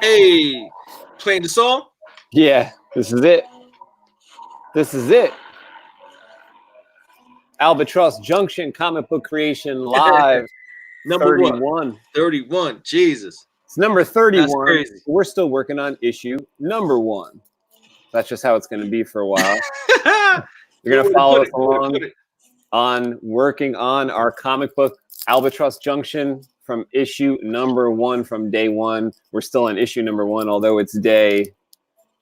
Hey, playing the song? Yeah, this is it. This is it. Albatross Junction comic book creation live. Number 31. what? 31. Jesus. It's number 31. That's crazy. We're still working on issue number 1. That's just how it's going to be for a while. You're going to follow us along on working on our comic book Albatross Junction from issue number 1 from day 1. We're still on issue number 1, although it's day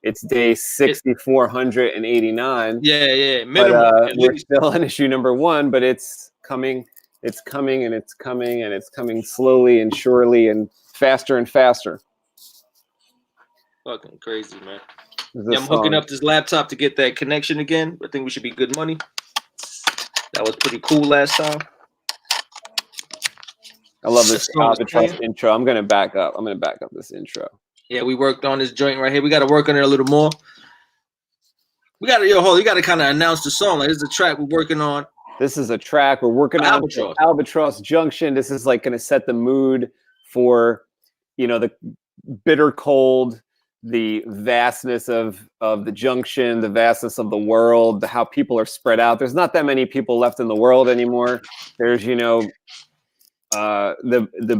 6,489. Yeah. Minimum. But we're still on issue number 1, but it's coming. It's coming, and it's coming, and it's coming slowly and surely and faster and faster. Fucking crazy, man. Yeah, I'm hooking up this laptop to get that connection again. I think we should be good money. That was pretty cool last time. I love this Albatross intro. I'm going to back up. I'm going to back up this intro. Yeah, we worked on this joint right here. We got to work on it a little more. We got to, you got to kind of announce the song. Like, this is a track we're working on. This is a track we're working on. Albatross Junction. This is like going to set the mood for, the bitter cold, the vastness of the junction, the vastness of the world, how people are spread out. There's not that many people left in the world anymore. There's, the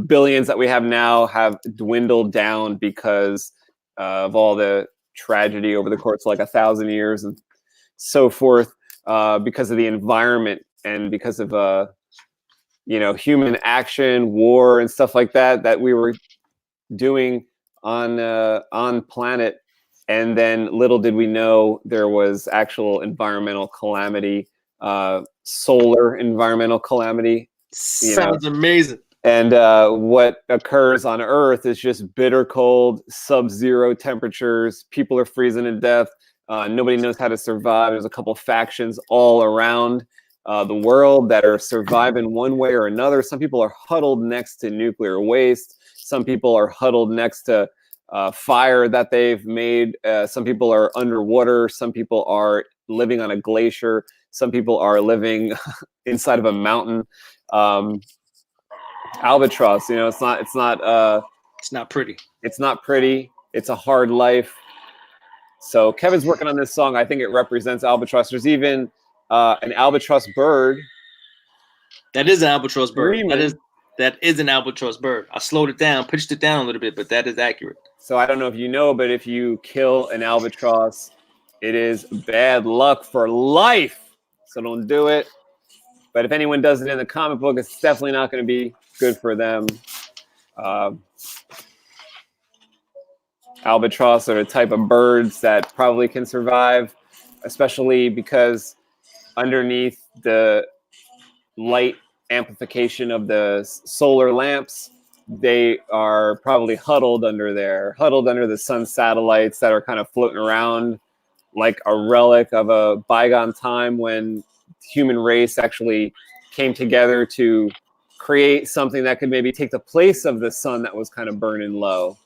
billions that we have now have dwindled down because of all the tragedy over the course of like 1,000 years and so forth, because of the environment and because of human action, war, and stuff like that we were doing on planet. And then little did we know there was actual environmental calamity, solar environmental calamity. Sounds amazing. And what occurs on Earth is just bitter cold, sub-zero temperatures. People are freezing to death. Nobody knows how to survive. There's a couple factions all around the world that are surviving one way or another. Some people are huddled next to nuclear waste. Some people are huddled next to fire that they've made. Some people are underwater. Some people are living on a glacier. Some people are living inside of a mountain. Albatross, it's not pretty. It's not pretty. It's a hard life. So Kevin's working on this song. I think it represents albatross. There's even an albatross bird. That is an albatross bird. That is an albatross bird. I slowed it down, pitched it down a little bit, but that is accurate. So I don't know if you know, but if you kill an albatross, it is bad luck for life. So don't do it. But if anyone does it in the comic book, it's definitely not going to be good for them. Albatross are the type of birds that probably can survive, especially because underneath the light amplification of the solar lamps, they are probably huddled under the sun satellites that are kind of floating around like a relic of a bygone time when human race actually came together to create something that could maybe take the place of the sun that was kind of burning low,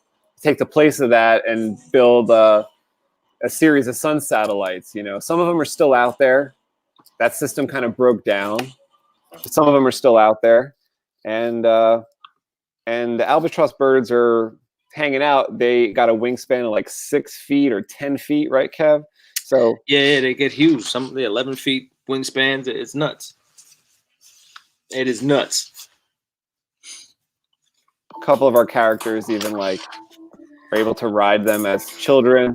take the place of that and build a series of sun satellites. Some of them are still out there. That system kind of broke down. Some of them are still out there, and the albatross birds are hanging out. They got a wingspan of like 6 feet or 10 feet, right, Kev? So yeah, they get huge. Some 11 feet wingspans. It's nuts. It is nuts. A couple of our characters even are able to ride them as children.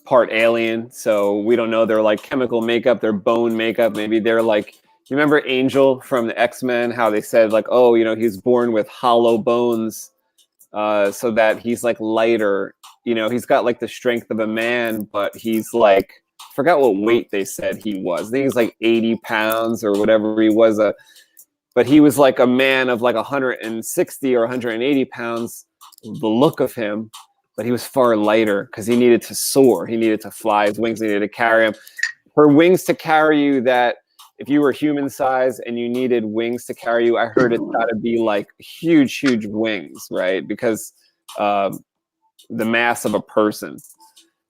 Part alien, so we don't know their chemical makeup, their bone makeup. Maybe they're you remember Angel from the X-Men, how they said he's born with hollow bones, so that he's lighter. He's got the strength of a man, but he's forgot what weight they said he was. I think he's 80 pounds or whatever he was. But he was a man of 160 or 180 pounds, the look of him, but he was far lighter because he needed to soar. He needed to fly. His wings needed to carry him. For wings to carry you, that if you were human size and you needed wings to carry you, I heard it's got to be huge, huge wings, right? Because the mass of a person.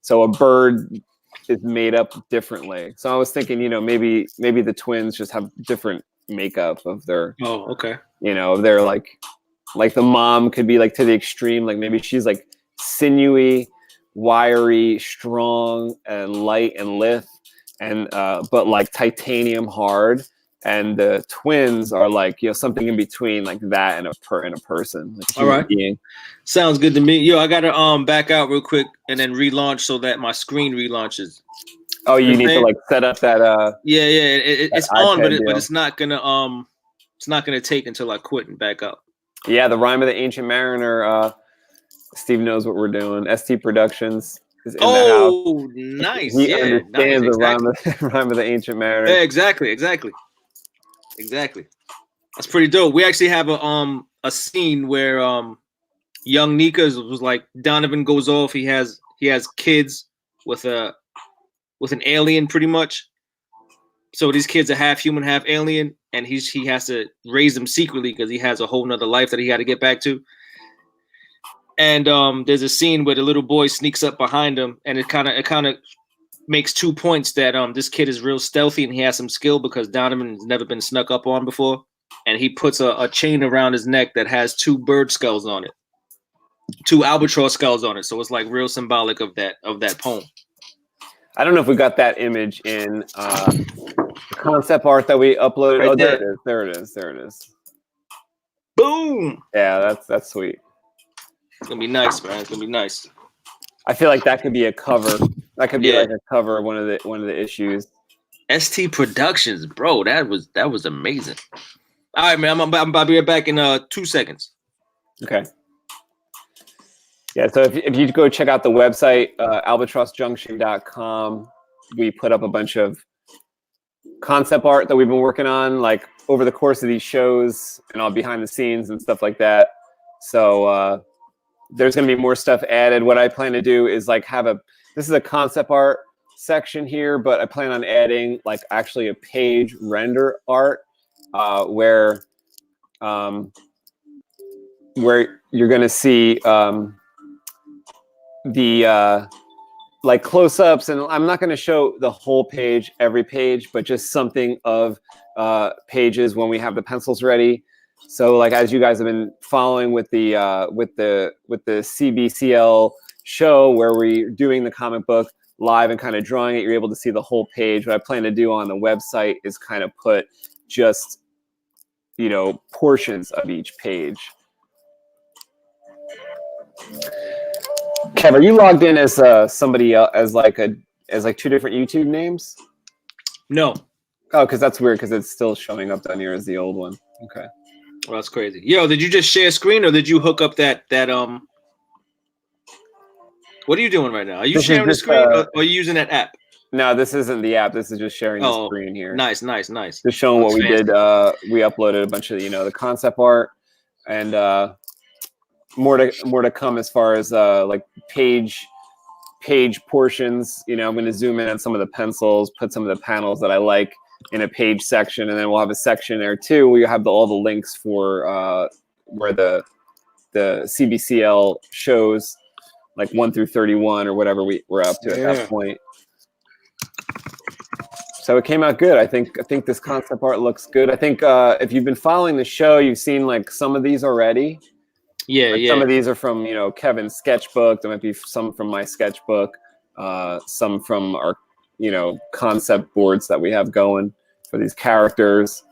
So a bird is made up differently. So I was thinking, maybe the twins just have different makeup of their. Oh, okay. You know, they're like the mom could be like to the extreme, like maybe she's like sinewy, wiry, strong, and light and lithe, and but like titanium hard. And the twins are like, you know, something in between like that and a person, like a All human right. being. Sounds good to me. Yo, I gotta back out real quick and then relaunch so that my screen relaunches. Oh, you need to like set up that yeah, it's on, but it's not gonna take until I quit and back up. Yeah, the Rhyme of the Ancient Mariner. Steve knows what we're doing. ST Productions is in the house. Oh, nice. He understands the rhyme of the Ancient Mariner. Yeah, exactly. That's pretty dope. We actually have a scene where young Nika was like, Donovan goes off. He has kids with an alien, pretty much. So these kids are half human, half alien, and he has to raise them secretly because he has a whole nother life that he got to get back to. And there's a scene where the little boy sneaks up behind him, and it kind of makes 2 points that this kid is real stealthy and he has some skill because Donovan has never been snuck up on before, and he puts a chain around his neck that has 2 bird skulls on it, 2 albatross skulls on it. So it's like real symbolic of that poem. I don't know if we got that image in the concept art that we uploaded. Right, oh, there it is. Boom. Yeah, that's sweet. It's gonna be nice, man. It's gonna be nice. I feel like that could be a cover. That could be like a cover of one of the issues. ST Productions, bro. That was amazing. All right, man. I'll be right back in 2 seconds. Okay. Yeah, so if you go check out the website, albatrossjunction.com, we put up a bunch of concept art that we've been working on, like over the course of these shows and all behind the scenes and stuff like that. So there's going to be more stuff added. What I plan to do is like this is a concept art section here, but I plan on adding like actually a page render art where you're going to see the like close-ups, and I'm not going to show the whole page, every page, but just something of pages when we have the pencils ready. So like as you guys have been following with the CBCL show where we're doing the comic book live and kind of drawing it, you're able to see the whole page. What I plan to do on the website is kind of put just, you know, portions of each page. Kev, are you logged in as somebody else, as like 2 different YouTube names? No. Oh, because that's weird because it's still showing up down here as the old one. Okay. Well, that's crazy. Yo, did you just share screen or did you hook up that what are you doing right now? Are you sharing the screen or are you using that app? No, this isn't the app. This is just sharing the screen here. Nice. Just showing what we did. We uploaded a bunch of, you know, the concept art and more to come as far as like page portions. You know, I'm going to zoom in on some of the pencils, put some of the panels that I like in a page section, and then we'll have a section there too where you have all the links for where the CBCL shows, like 1 through 31 or whatever we're up to at that point. So it came out good. I think this concept art looks good. I think if you've been following the show, you've seen like some of these already. Yeah, like some of these are from, you know, Kevin's sketchbook. There might be some from my sketchbook, some from our, you know, concept boards that we have going for these characters.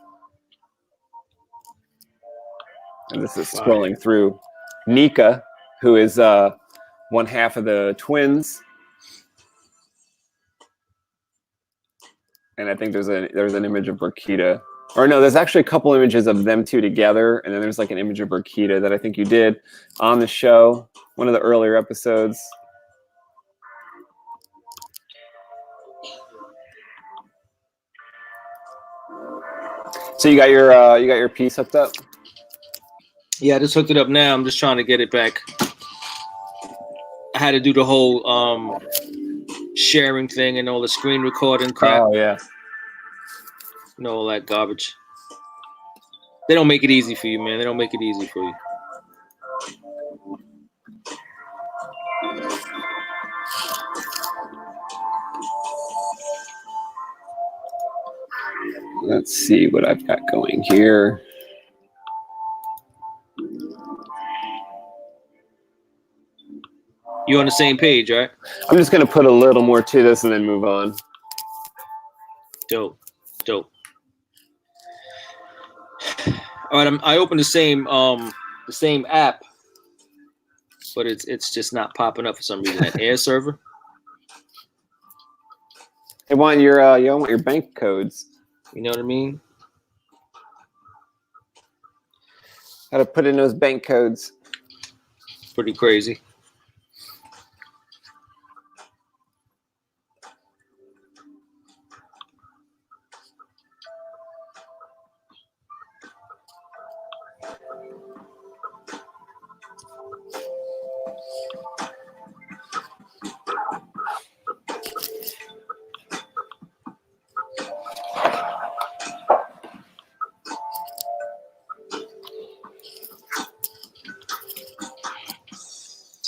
And this is scrolling through Nika, who is one half of the twins. And I think there's an image of Burkita. Or no, there's actually a couple images of them two together, and then there's like an image of Burkita that I think you did on the show, one of the earlier episodes. So you got your piece hooked up? Yeah, I just hooked it up now. I'm just trying to get it back. I had to do the whole sharing thing and all the screen recording crap. Oh yeah. You know, all that garbage. They don't make it easy for you, man. They don't make it easy for you. Let's see what I've got going here. You on the same page, right? I'm just gonna put a little more to this and then move on. Dope. All right, I opened the same app, but it's just not popping up for some reason. That air server. They want your bank codes. You know what I mean? How to put in those bank codes. Pretty crazy.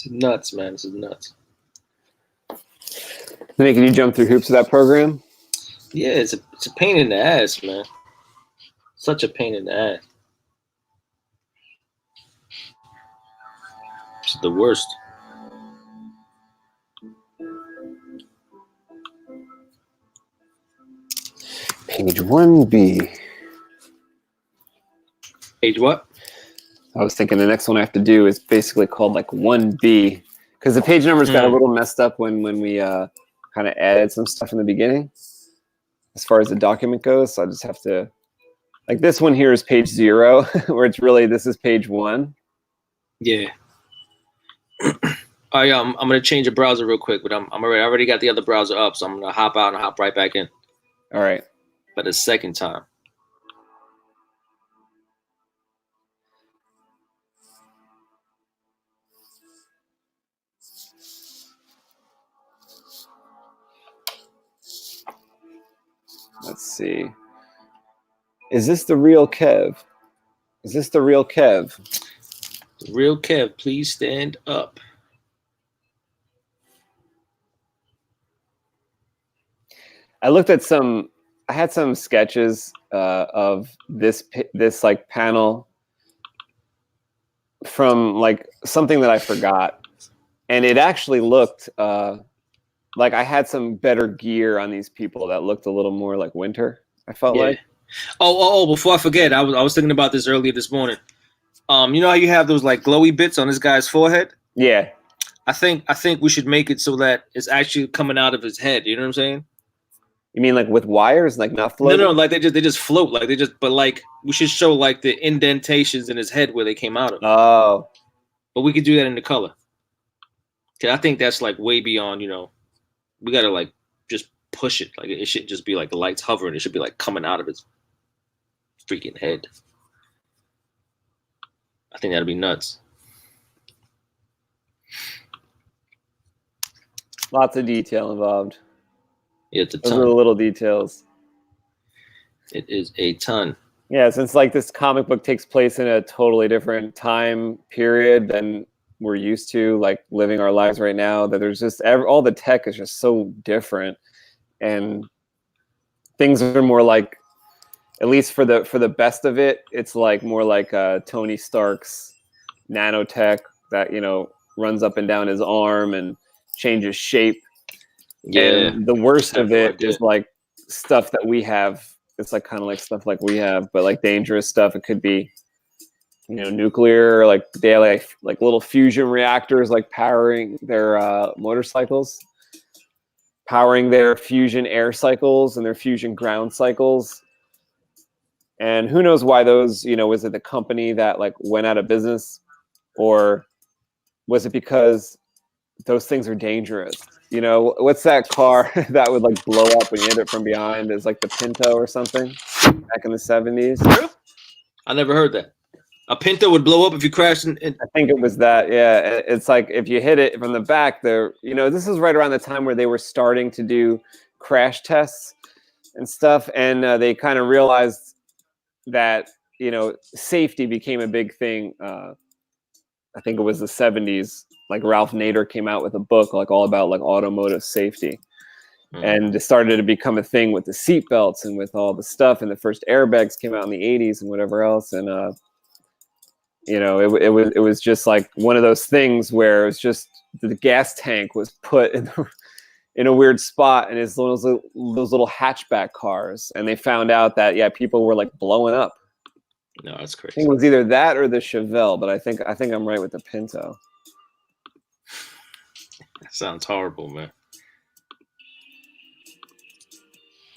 It's nuts, man. This is nuts. Can you jump through hoops of that program? Yeah, it's a pain in the ass, man. Such a pain in the ass. It's the worst. Page 1B. Page what? I was thinking the next one I have to do is basically called like 1B, because the page numbers got a little messed up when we kind of added some stuff in the beginning as far as the document goes. So I just have to, like, this one here is page 0, where it's really, this is page 1. Yeah. I'm gonna change the browser real quick, but I already got the other browser up, so I'm gonna hop out and hop right back in. All right. For the second time. Let's see. Is this the real Kev? Is this the real Kev? The real Kev, please stand up. I looked at I had some sketches of this like panel from like something that I forgot. And it actually looked like I had some better gear on these people that looked a little more like winter, I felt like. Oh, before I forget, I was thinking about this earlier this morning. You know how you have those like glowy bits on this guy's forehead? Yeah. I think we should make it so that it's actually coming out of his head. You know what I'm saying? You mean like with wires, like not floating? No, like they just float, but like we should show like the indentations in his head where they came out of. Oh. But we could do that in the color. I think that's like way beyond, we gotta like just push it. Like it should just be like the lights hovering. It should be like coming out of his freaking head. I think that'd be nuts. Lots of detail involved. Yeah, it's a ton. Those are the little details. It is a ton. Yeah, since like this comic book takes place in a totally different time period than we're used to, like living our lives right now, that there's just all the tech is just so different, and things are more like, at least for the best of it, it's like more like Tony Stark's nanotech that runs up and down his arm and changes shape. Yeah, and the worst of it is like stuff that we have. It's like kind of like stuff like we have, but like dangerous stuff. It could be, nuclear, like they have like little fusion reactors, like powering their motorcycles, powering their fusion air cycles and their fusion ground cycles. And who knows why those, was it the company that like went out of business, or was it because those things are dangerous? What's that car that would like blow up when you hit it from behind? Is like the Pinto or something back in the 70s. I never heard that. A Pinto would blow up if you crashed in. I think it was that. Yeah, it's like if you hit it from the back, there. This is right around the time where they were starting to do crash tests and stuff, and they kind of realized that safety became a big thing. I think it was the 70s. Like Ralph Nader came out with a book like all about like automotive safety, and it started to become a thing with the seat belts and with all the stuff. And the first airbags came out in the 80s and whatever else. And it was just like one of those things where it was just the gas tank was put in a weird spot in his those little hatchback cars, and they found out that people were like blowing up. No, that's I think crazy. it was either that or the Chevelle, but I think I'm right with the Pinto. That sounds horrible, man.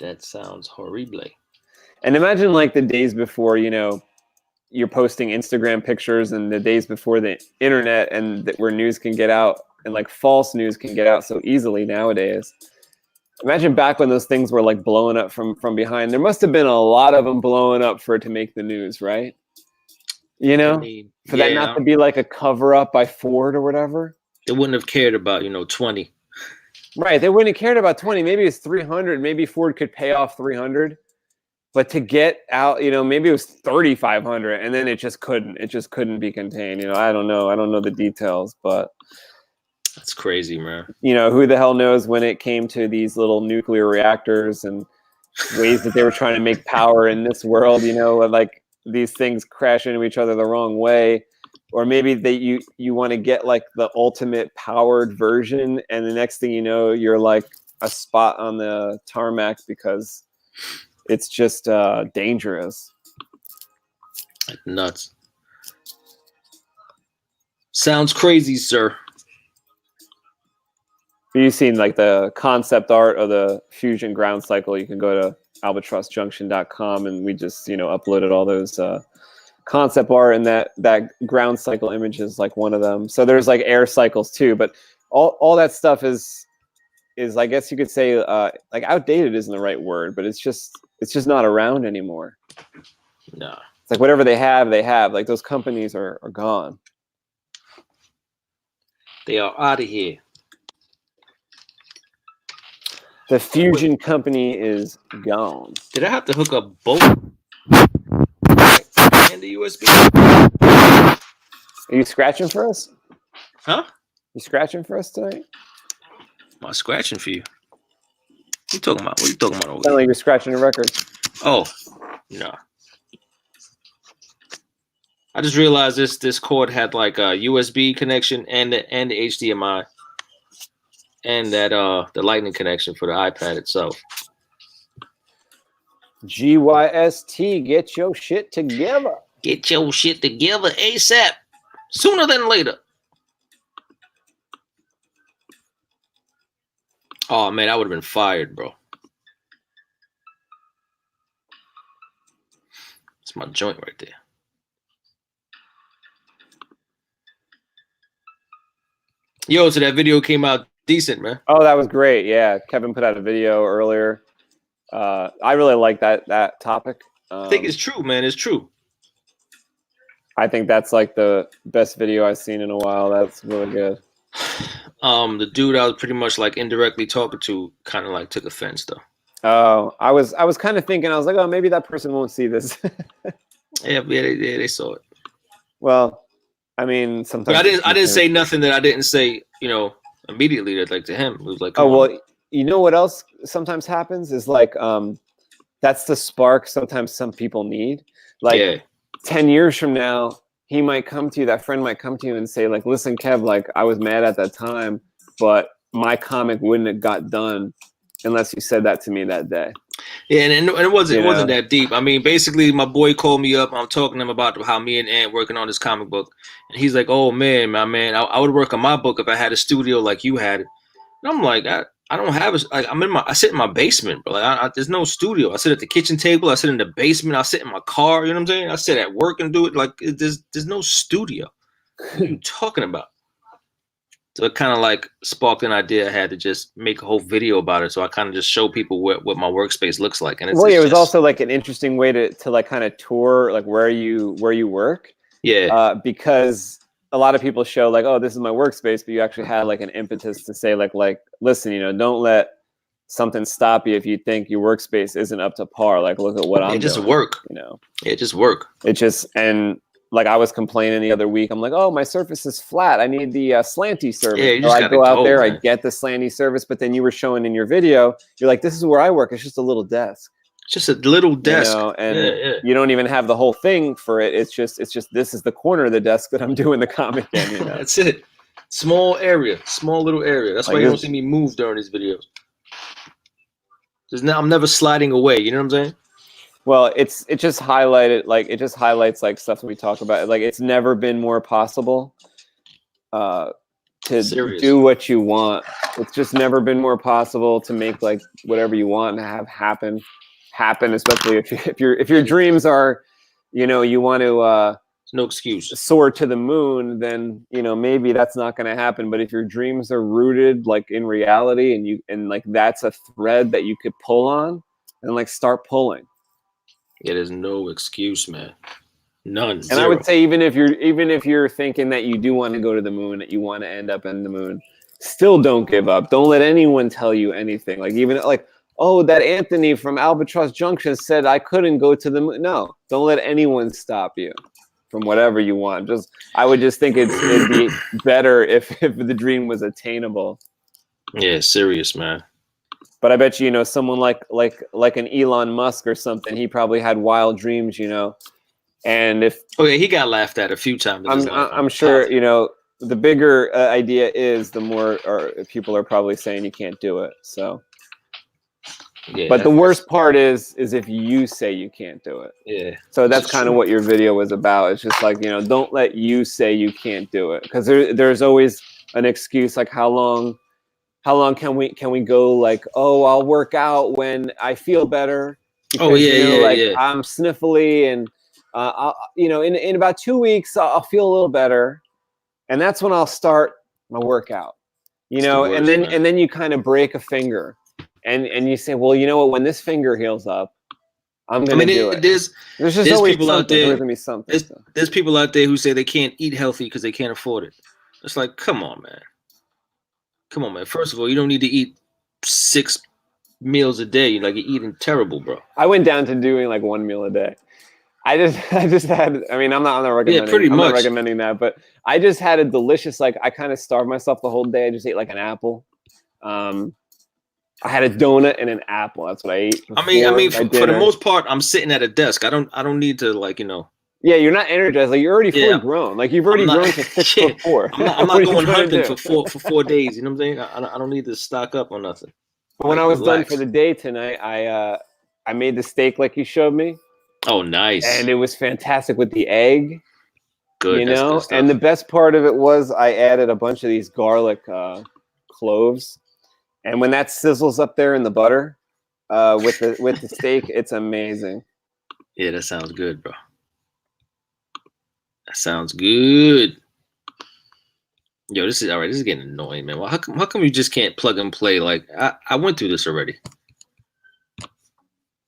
That sounds horrible. And imagine like the days before, you're posting Instagram pictures, and the days before the internet, and where news can get out, and like false news can get out so easily nowadays. Imagine back when those things were like blowing up from behind. There must have been a lot of them blowing up for it to make the news, right? I mean, for that not to be like a cover up by Ford or whatever. They wouldn't have cared about 20. Right, they wouldn't have cared about 20. Maybe it's 300. Maybe Ford could pay off 300. But to get out, maybe it was 3,500, and then it just couldn't be contained. I don't know. I don't know the details, but that's crazy, man. Who the hell knows when it came to these little nuclear reactors and ways that they were trying to make power in this world, like these things crash into each other the wrong way. Or maybe you want to get like the ultimate powered version, and the next thing you know, you're like a spot on the tarmac because it's just dangerous. Like nuts. Sounds crazy, sir. You've seen like the concept art of the Fusion ground cycle. You can go to albatrossjunction.com, and we just uploaded all those concept art, and that ground cycle image is like one of them. So there's like air cycles too, but all that stuff is I guess you could say like outdated isn't the right word, but it's just not around anymore. No. It's like whatever they have. Like those companies are gone. They are out of here. The Fusion company is gone. Did I have to hook up both and the USB? Are you scratching for us? Huh? You scratching for us tonight? Am I scratching for you? What you talking about? What are you talking about over Sound like you're scratching a record. Oh, no. I just realized this cord had like a USB connection and the HDMI, and that the lightning connection for the iPad itself. GYST, get your shit together. Get your shit together ASAP. Sooner than later. Oh man, I would have been fired, bro. It's my joint right there. Yo, so that video came out decent, man. Oh, that was great. Yeah, Kevin put out a video earlier. I really like that topic. I think it's true, man. It's true. I think that's like the best video I've seen in a while. That's really good. The dude I was pretty much like indirectly talking to kind of like took offense though. Oh, I was kind of thinking, I was like, oh, maybe that person won't see this. yeah, they saw it. Well, I mean, sometimes I didn't say nothing that I didn't say, immediately that like to him. It was like, oh well, you know what else sometimes happens is like that's the spark sometimes some people need. Like 10 years from now, he might come to you, that friend might come to you and say like, listen, Kev, like I was mad at that time, but my comic wouldn't have got done unless you said that to me that day. Yeah, and it wasn't that deep. I mean, basically, my boy called me up. I'm talking to him about how me and Ant working on this comic book, and he's like, "Oh man, my man, I would work on my book if I had a studio like you had it." And I'm like, I don't have I sit in my basement, bro. Like, there's no studio. I sit at the kitchen table. I sit in the basement. I sit in my car. You know what I'm saying? I sit at work and do it. Like, there's no studio. What are you talking about? So it kind of like sparked an idea I had to just make a whole video about it. So I kind of just show people what my workspace looks like. And it was also like an interesting way to like kind of tour like where you work. Yeah. Because a lot of people show like, oh, this is my workspace, but you actually had like an impetus to say like listen, don't let something stop you if you think your workspace isn't up to par. Like, look at what I'm doing. Just work. Yeah, just work. And like I was complaining the other week, I'm like, oh, my surface is flat. I need the slanty surface. Yeah, so I go out there, man. I get the slanty surface, but then you were showing in your video, you're like, this is where I work. It's just a little desk. It's just a little desk. And you don't even have the whole thing for it. It's just this is the corner of the desk that I'm doing the comic in. That's it. Small area, small little area. That's Like why you don't this, see me move during these videos. I'm never sliding away. You know what I'm saying? well, it just highlighted like it just highlights like stuff that we talk about. Like it's never been more possible to Serious. do what you want. It's just never been more possible to make like whatever you want and have happen, especially if your dreams are, you know, you want to no excuse. soar to the moon, then you know maybe that's not going to happen. But if your dreams are rooted like in reality and like that's a thread that you could pull on, then like start pulling. Yeah, there's no excuse, man. None. And Zero. I would say even if you're thinking that you do want to go to the moon, that you want to end up in the moon, still don't give up. Don't let anyone tell you anything. Like even like, oh, that Anthony from Albatross Junction said I couldn't go to the moon. No, don't let anyone stop you from whatever you want. I would just think it'd be better if the dream was attainable. Yeah, serious, man. But I bet you know someone like an Elon Musk or something. He probably had wild dreams, you know. And if he got laughed at a few times. I'm sure you know the bigger idea is the more people are probably saying you can't do it. So, yeah. But the worst part is if you say you can't do it. Yeah. So that's kind of what your video was about. It's just like, you know, don't let you say you can't do it, because there's always an excuse. Like how long can we go? Like, oh, I'll work out when I feel better. Because, I'm sniffly and. You know, in about 2 weeks, I'll feel a little better, and that's when I'll start my workout. You know, and then you kind of break a finger, and you say, well, you know what? When this finger heals up, I'm gonna do it. There's just always people out there. There's people out there who say they can't eat healthy because they can't afford it. It's like, come on, man. Come on, man. First of all, you don't need to eat 6 meals a day. Like you're eating terrible, bro. I went down to doing like 1 meal a day. I just had. I mean, I'm not recommending. Yeah, pretty much. I'm not recommending that, but I just had a delicious. Like, I kind of starved myself the whole day. I just ate like an apple. I had a donut and an apple. That's what I ate. I mean, for the most part, I'm sitting at a desk. I don't need to, like, you know. Yeah, you're not energized. Like you're already fully grown. Like you've already grown to 6'4". I'm not going hunting for 4 days. You know what I'm saying? I don't need to stock up on nothing. But when I was done for the day tonight, I made the steak like you showed me. Oh, nice. And it was fantastic with the egg. Good. You know, and the best part of it was I added a bunch of these garlic cloves. And when that sizzles up there in the butter with the steak, it's amazing. Yeah, that sounds good, bro. That sounds good. Yo, this is all right. This is getting annoying, man. Well, how come you just can't plug and play? Like I went through this already.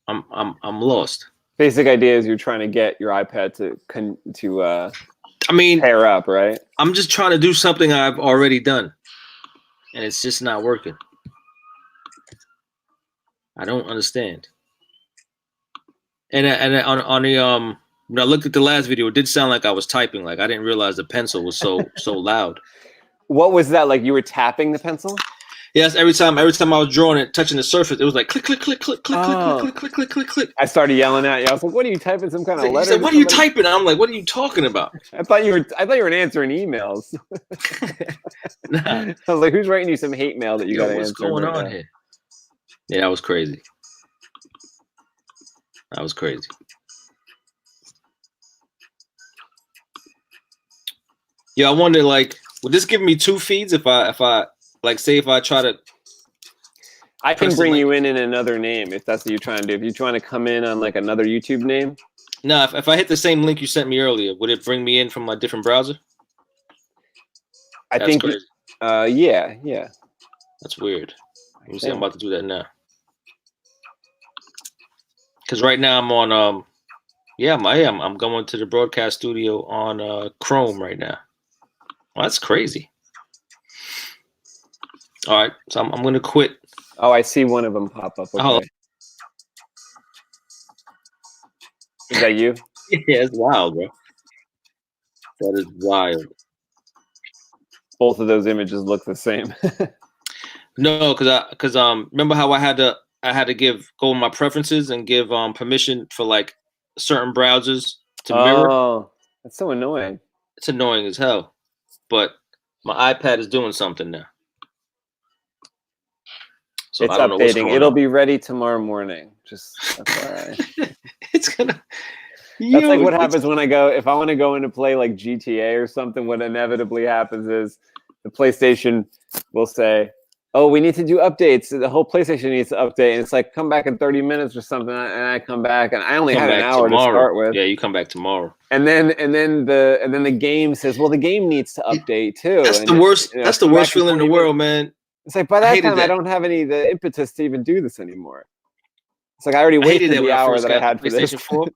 I'm lost. Basic idea is you're trying to get your iPad to pair up, right? I'm just trying to do something I've already done, and it's just not working. I don't understand. And on the when I looked at the last video, it did sound like I was typing. Like I didn't realize the pencil was so loud. What was that? Like you were tapping the pencil? Yes, every time I was drawing it, touching the surface, it was like click, click, click, click, click, click, click, click, click, click. I started yelling at you. I was like, "What are you typing? Some kind of letter?" He said, "What are you typing?" I'm like, "What are you talking about?" I thought you were answering emails. Nah. I was like, "Who's writing you some hate mail that you got to answer?" What's going on here? Yeah, that was crazy. That was crazy. Yeah, I wonder, like, would this give me 2 feeds if I like, say if I try to? I can bring you in another name if that's what you're trying to do. If you're trying to come in on like another YouTube name. No, if I hit the same link you sent me earlier, would it bring me in from a different browser? I think. Crazy. Yeah. That's weird. Let me see. I'm about to do that now. Because right now I'm on I'm going to the broadcast studio on Chrome right now. Well, that's crazy. All right, so I'm going to quit. Oh, I see one of them pop up. Okay. Oh. Is that you? Yeah, it's wild, bro. That is wild. Both of those images look the same. No, because remember how I had to go in my preferences and give permission for like certain browsers to mirror. Oh, that's so annoying. It's annoying as hell, but My iPad is doing something now. So It's I don't know what's updating. going It'll on. be ready tomorrow morning. Just FYI. It's gonna. That's like what happens when I go. If I want to go in to play like GTA or something, what inevitably happens is the PlayStation will say, "Oh, we need to do updates. The whole PlayStation needs to update." And it's like, "Come back in 30 minutes or something." And I come back, and I only Come had an back hour to tomorrow. start with. Yeah, you come back tomorrow. And then the game says, "Well, the game needs to update too." That's And the worst. you know, That's the come worst back in feeling in the 20 world, minutes. man. It's like by I that hated time, I that. don't have the impetus to even do this anymore. It's like I already I hated wasted that when the I hour first that I got had the for this. PlayStation 4.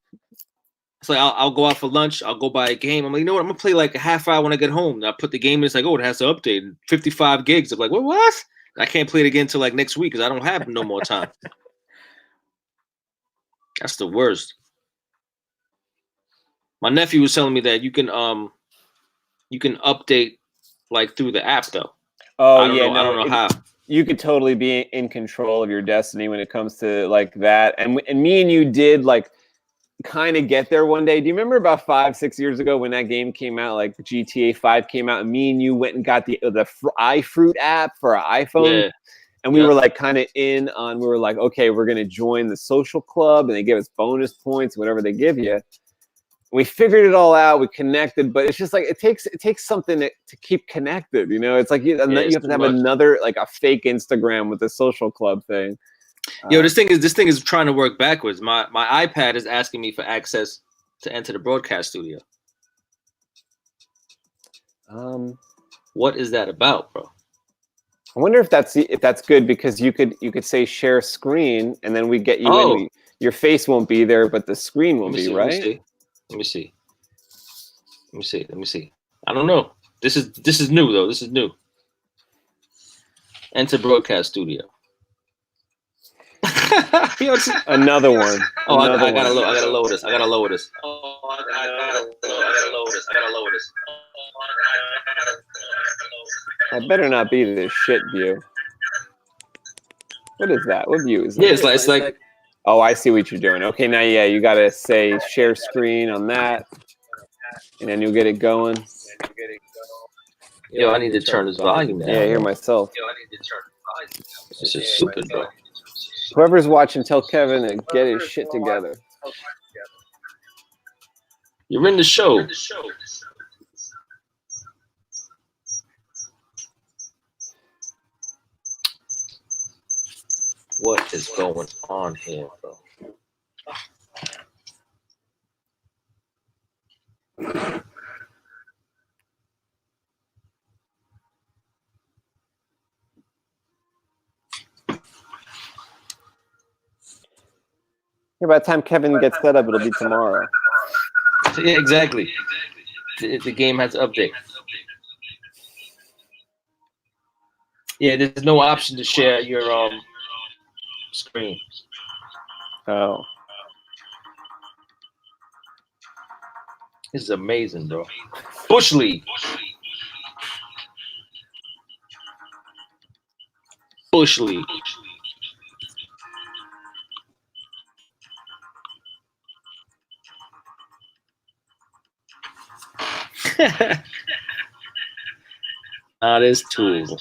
It's like I'll go out for lunch. I'll go buy a game. I'm like, you know what? I'm gonna play like a half hour when I get home. And I put the game in. It's like, oh, it has to update. 55 gigs. I'm like, what? I can't play it again until like next week because I don't have no more time. That's the worst. My nephew was telling me that you can update like through the app though. Oh I don't yeah, know. no, I don't know how. you could totally be in control of your destiny when it comes to like that. And me and you did like kind of get there one day. Do you remember about 5-6 years ago when that game came out, like GTA 5 came out, and me and you went and got the iFruit app for our iPhone? Yeah. And we were like kind of in on, we were like, okay, we're going to join the social club, and they give us bonus points, whatever they give you. We figured it all out. We connected, but it's just like, it takes something to keep connected. You know, it's like you have to have another, like a fake Instagram with the social club thing. Yo, this thing is trying to work backwards. My iPad is asking me for access to enter the broadcast studio. What is that about, bro? I wonder if that's good, because you could say share screen, and then we get you in. Your face won't be there, but the screen will be, right? Let me see. I don't know. This is new though. This is new. Enter broadcast studio. Another one. Oh, I gotta lower this. I gotta lower this. That better not be this shit view. What is that? What view is that? Yeah, it's like. Oh, I see what you're doing. Okay, now yeah, you gotta say share screen on that, and then you'll get it going. Yo, I need to turn this volume down. Yeah, I hear myself. This is stupid, bro. Whoever's watching, tell Kevin to get his shit together. You're in the show. What is going on here, bro? Yeah, by the time Kevin gets set up, it'll be tomorrow. Yeah, exactly. The game has to update. Yeah, there's no option to share your screen. Oh. This is amazing, bro. Bush League. Bush League. This tool.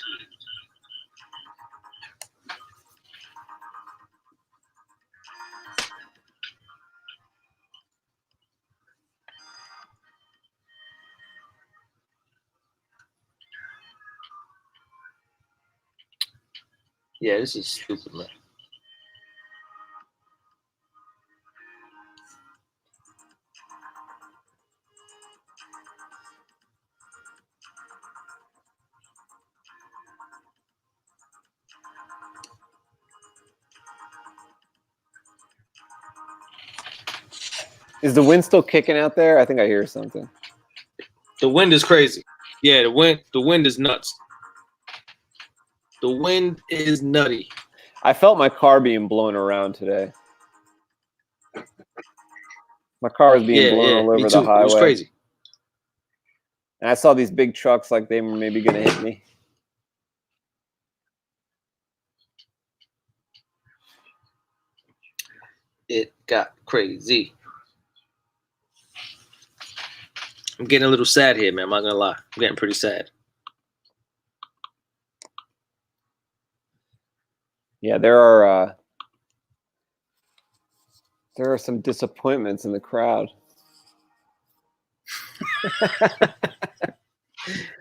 Yeah, this is stupid, man. Is the wind still kicking out there? I think I hear something. The wind is crazy. Yeah, the wind is nuts. The wind is nutty. I felt my car being blown around today. My car was being blown all over the highway. It was crazy. And I saw these big trucks like they were maybe going to hit me. It got crazy. I'm getting a little sad here, man. I'm not gonna lie. I'm getting pretty sad. Yeah, there are some disappointments in the crowd.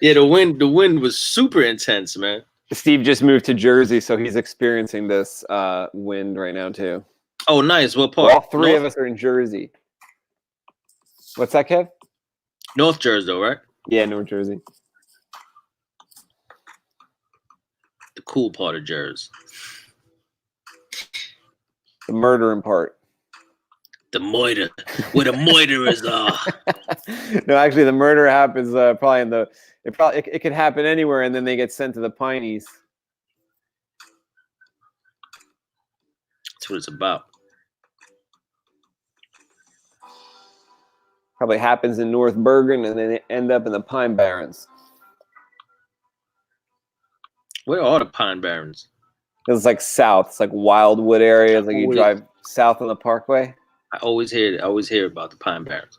Yeah, the wind was super intense, man. Steve just moved to Jersey, so he's experiencing this wind right now too. Oh, nice. What part? All three of us are in Jersey. What's that, Kev? North Jersey, though, right? Yeah, North Jersey. The cool part of Jersey. The murdering part. The moiter, where the moiterers are. No, actually, the murder happens probably in the. It could happen anywhere, and then they get sent to the Pineys. That's what it's about. Probably happens in North Bergen, and then they end up in the Pine Barrens. Where are the Pine Barrens? It's like south. It's like wildwood areas. Like you drive south on the Parkway. I always hear about the Pine Barrens.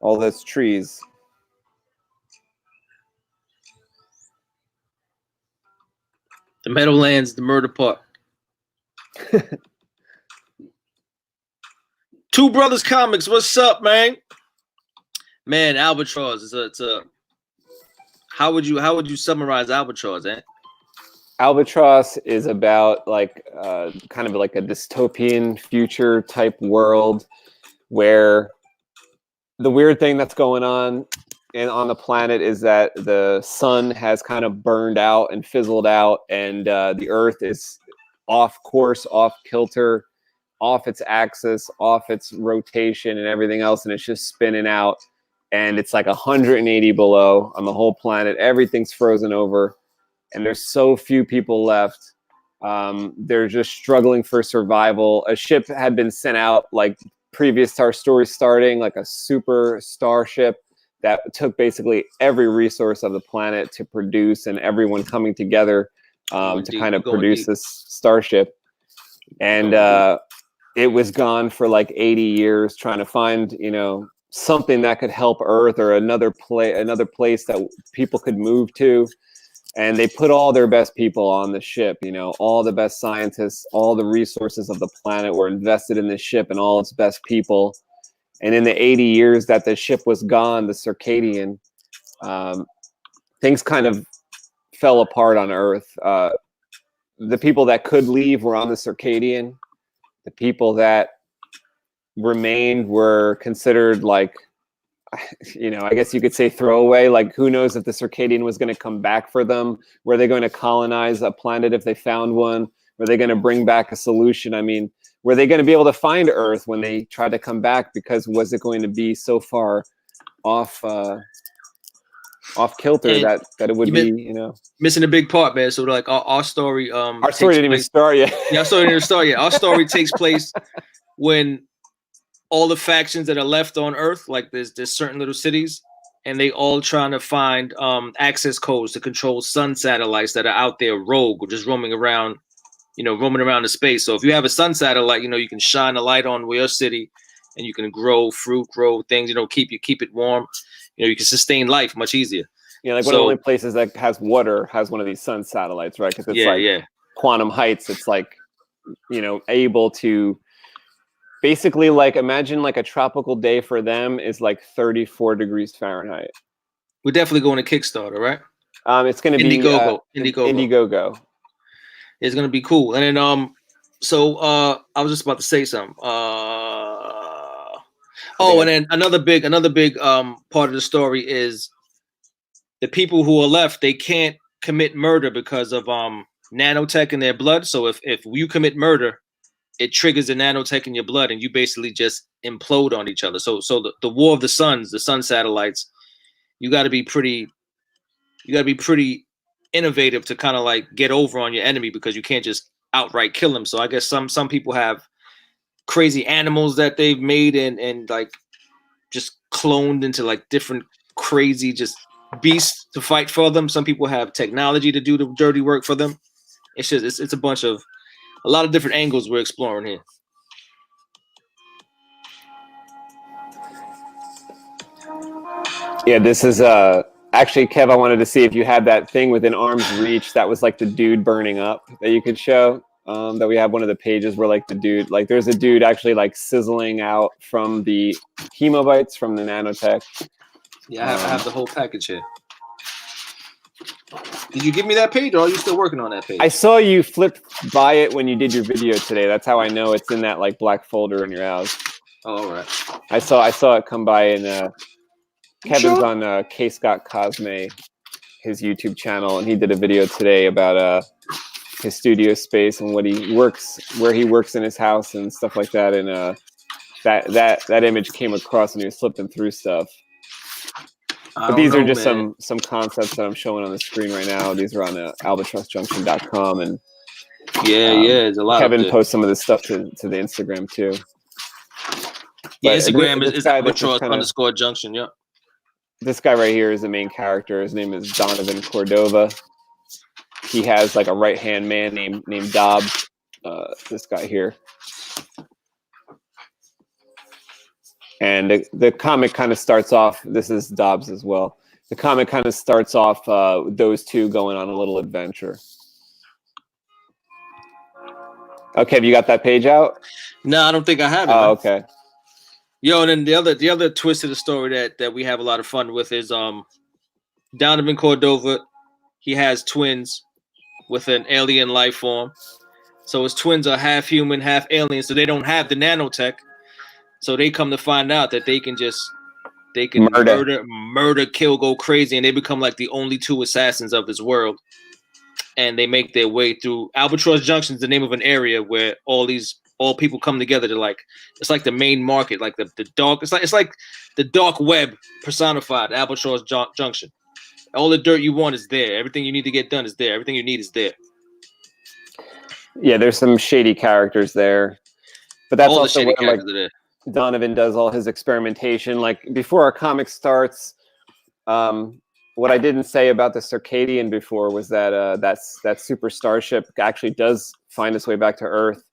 All those trees. The Meadowlands, the murder part. Two Brothers Comics, what's up, man? Man, Albatross. It's a. How would you summarize Albatross, eh? Albatross is about like kind of like a dystopian future type world where the weird thing that's going on on the planet is that the sun has kind of burned out and fizzled out, and the Earth is off course, off kilter, off its axis, off its rotation and everything else, and it's just spinning out, and it's like 180 below on the whole planet. Everything's frozen over, and there's so few people left. They're just struggling for survival. A ship had been sent out like previous to our story starting, like a super starship that took basically every resource of the planet to produce, and everyone coming together to kind of produce this starship. And it was gone for like 80 years trying to find, you know, something that could help Earth, or another place that people could move to. And they put all their best people on the ship, you know, all the best scientists, all the resources of the planet were invested in this ship and all its best people. And in the 80 years that the ship was gone, the Circadian, things kind of fell apart on Earth. The people that could leave were on the Circadian. The people that remained were considered like, you know, I guess you could say throwaway. Like, who knows if the Circadian was going to come back for them? Were they going to colonize a planet if they found one? Were they going to bring back a solution? I mean, were they going to be able to find Earth when they tried to come back? Because was it going to be so far off kilter that it would be, you know, missing a big part, man. So like our story, our story didn't even start yet. Yeah, our story didn't even start yet. Our story takes place when all the factions that are left on Earth, like there's certain little cities, and they all trying to find access codes to control sun satellites that are out there rogue or just roaming around the space. So if you have a sun satellite, you know, you can shine a light on your city, and you can grow fruit, grow things, you know, keep it warm. You know, you can sustain life much easier. Yeah, like one of the only places that has water has one of these sun satellites, right? Because it's quantum heights. It's like, you know, able to basically, like, imagine like a tropical day for them is like 34 degrees Fahrenheit. We're definitely going to Kickstarter, right? It's going to be Indiegogo. It's going to be cool. And then so I was just about to say something. And then another big part of the story is the people who are left, they can't commit murder because of nanotech in their blood. So if you commit murder, it triggers the nanotech in your blood, and you basically just implode on each other. So the war of the suns, the sun satellites, you got to be pretty innovative to kind of like get over on your enemy, because you can't just outright kill them. So I guess some people have crazy animals that they've made and like just cloned into like different crazy just beasts to fight for them. Some people have technology to do the dirty work for them. It's just it's a lot of different angles we're exploring here. Yeah, this is Actually, Kev, I wanted to see if you had that thing within arm's reach that was like the dude burning up that you could show. That we have one of the pages where like the dude, like there's a dude actually like sizzling out from the hemobites from the nanotech. Yeah, I have the whole package here. Did you give me that page, or are you still working on that page? I saw you flip by it when you did your video today. That's how I know it's in that like black folder in your house. Oh, all right. I saw it come by, and Kevin's sure? on Scott Cosme, his YouTube channel, and he did a video today about his studio space and what he works, where he works in his house and stuff like that. And that image came across and he was flipping through stuff. But these are just some concepts that I'm showing on the screen right now. These are on ALBATROSSJUNCTION.com, and there's a lot. Kevin posts some of this stuff to the Instagram too. Yeah, Instagram is _junction. Yeah. This guy right here is the main character. His name is Donovan Cordova. He has like a right-hand man named Dobbs. This guy here. And the comic kind of starts off, this is Dobbs as well. The comic kind of starts off those two going on a little adventure. Okay, have you got that page out? No, I don't think I have it. Oh, okay. Yo, and then the other twist of the story that we have a lot of fun with is Donovan Cordova. He has twins with an alien life form. So his twins are half human, half alien, so they don't have the nanotech. So they come to find out that they can murder, kill, go crazy, and they become like the only two assassins of this world. And they make their way through Albatross Junction is the name of an area where all people come together to like, it's like the main market, like the dark, it's like the dark web personified, Albatross Junction. All the dirt you want is there. Everything you need to get done is there. Everything you need is there. Yeah, there's some shady characters there. But that's all also the shady where, characters are there. Donovan does all his experimentation. Like before our comic starts, what I didn't say about the Circadian before was that that super starship actually does find its way back to Earth,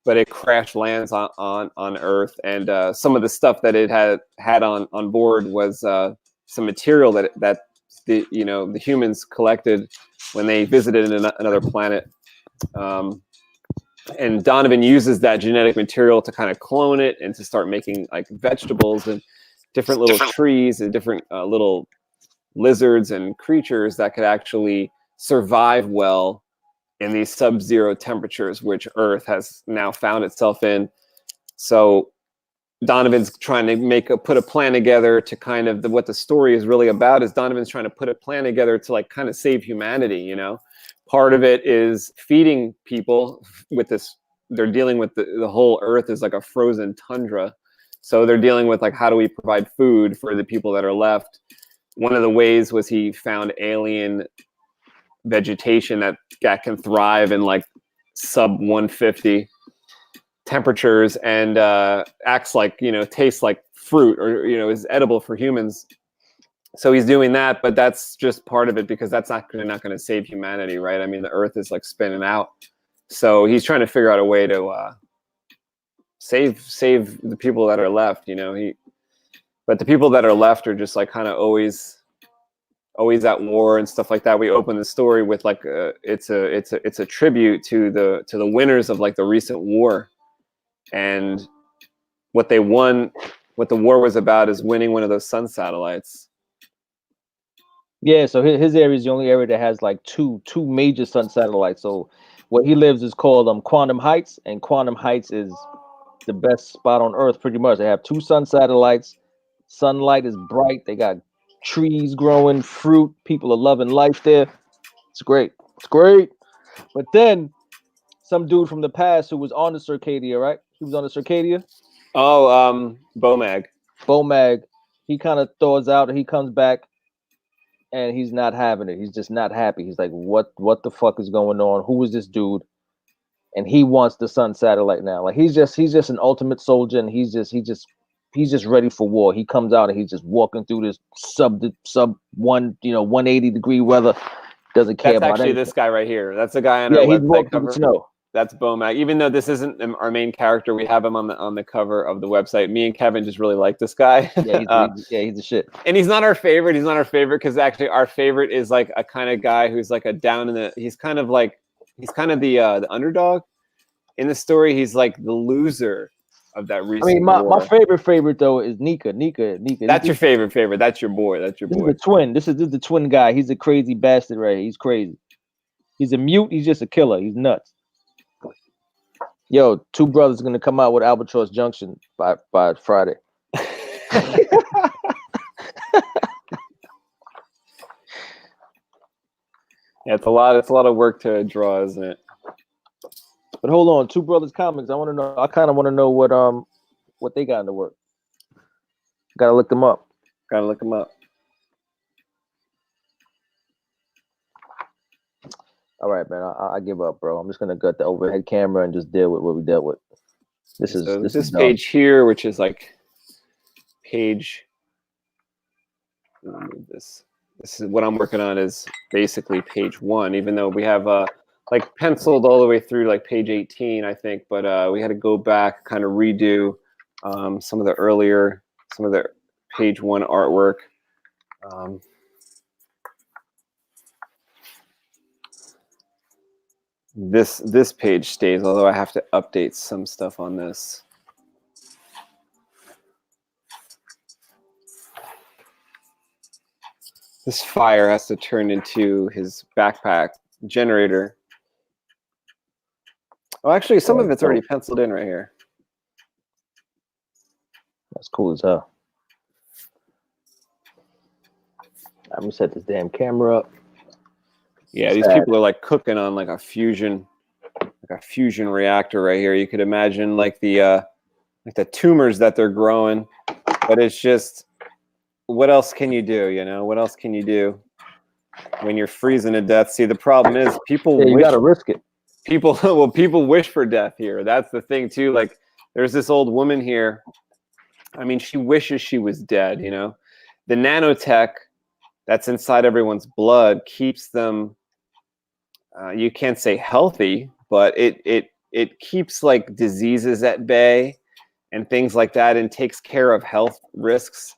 but it crash lands on Earth, and some of the stuff that it had on board was some material that the humans collected when they visited another planet. And Donovan uses that genetic material to kind of clone it and to start making like vegetables and different little trees and different little lizards and creatures that could actually survive well in these sub-zero temperatures, which Earth has now found itself in. So Donovan's trying to put a plan together to kind of what the story is really about is Donovan's trying to put a plan together to like kind of save humanity, you know. Part of it is feeding people with this. They're dealing with the whole Earth is like a frozen tundra. So they're dealing with like, how do we provide food for the people that are left? One of the ways was he found alien vegetation that can thrive in like sub 150 temperatures and acts like, tastes like fruit or, is edible for humans. So he's doing that, but that's just part of it because that's not going to save humanity, right? I mean, the Earth is like spinning out. So he's trying to figure out a way to save the people that are left, But the people that are left are just like kind of always at war and stuff like that. We open the story with like it's a tribute to the winners of like the recent war, and what they won, what the war was about is winning one of those sun satellites. Yeah, so his area is the only area that has like two major sun satellites. So where he lives is called Quantum Heights, and Quantum Heights is the best spot on Earth pretty much. They have two sun satellites. Sunlight is bright. They got trees growing, fruit. People are loving life there. It's great. It's great. But then some dude from the past who was on the Circadia, right? He was on the Circadia. Oh, Bomag. Bomag. He kind of thaws out and he comes back. And he's not having it. He's just not happy. He's like, what the fuck is going on? Who is this dude? And he wants the sun satellite now. Like he's just an ultimate soldier, and he's just ready for war. He comes out and he's just walking through this sub 180 degree weather. Doesn't care about That's actually anything. This guy right here. That's the guy on he's our website walking cover. through the snow. That's Bomac. Even though this isn't our main character, we have him on the cover of the website. Me and Kevin just really like this guy. He's the shit. And he's not our favorite. He's not our favorite because actually our favorite is like a kind of guy who's like a down in the. He's kind of the underdog in the story. He's like the loser of that recent. I mean, my favorite though is Nika. That's your favorite. That's your boy. This is the twin. This is the twin guy. He's a crazy bastard, right? He's crazy. He's a mute. He's just a killer. He's nuts. Yo, two brothers gonna come out with Albatross Junction by Friday. Yeah, it's a lot of work to draw, isn't it? But hold on, Two Brothers Comics. I kind of want to know what they got in the work. Gotta look them up. All right, man. I give up, bro. I'm just gonna gut the overhead camera and just deal with what we dealt with. This is page here, which is like page. This is what I'm working on is basically page 1, even though we have like penciled all the way through like page 18, I think, but we had to go back, kind of redo some of the page 1 artwork. This page stays, although I have to update some stuff on this. This fire has to turn into his backpack generator. Oh, actually, some of it's already penciled in right here. That's cool as hell. I'm gonna set this damn camera up. Yeah, these people are like cooking on like a fusion reactor right here. You could imagine like the tumors that they're growing, but it's just, what else can you do? You know, what else can you do when you're freezing to death? See, the problem is people you gotta risk it. People wish for death here. That's the thing too. Like, there's this old woman here. I mean, she wishes she was dead. You know, the nanotech that's inside everyone's blood keeps them. You can't say healthy, but it keeps like diseases at bay and things like that, and takes care of health risks.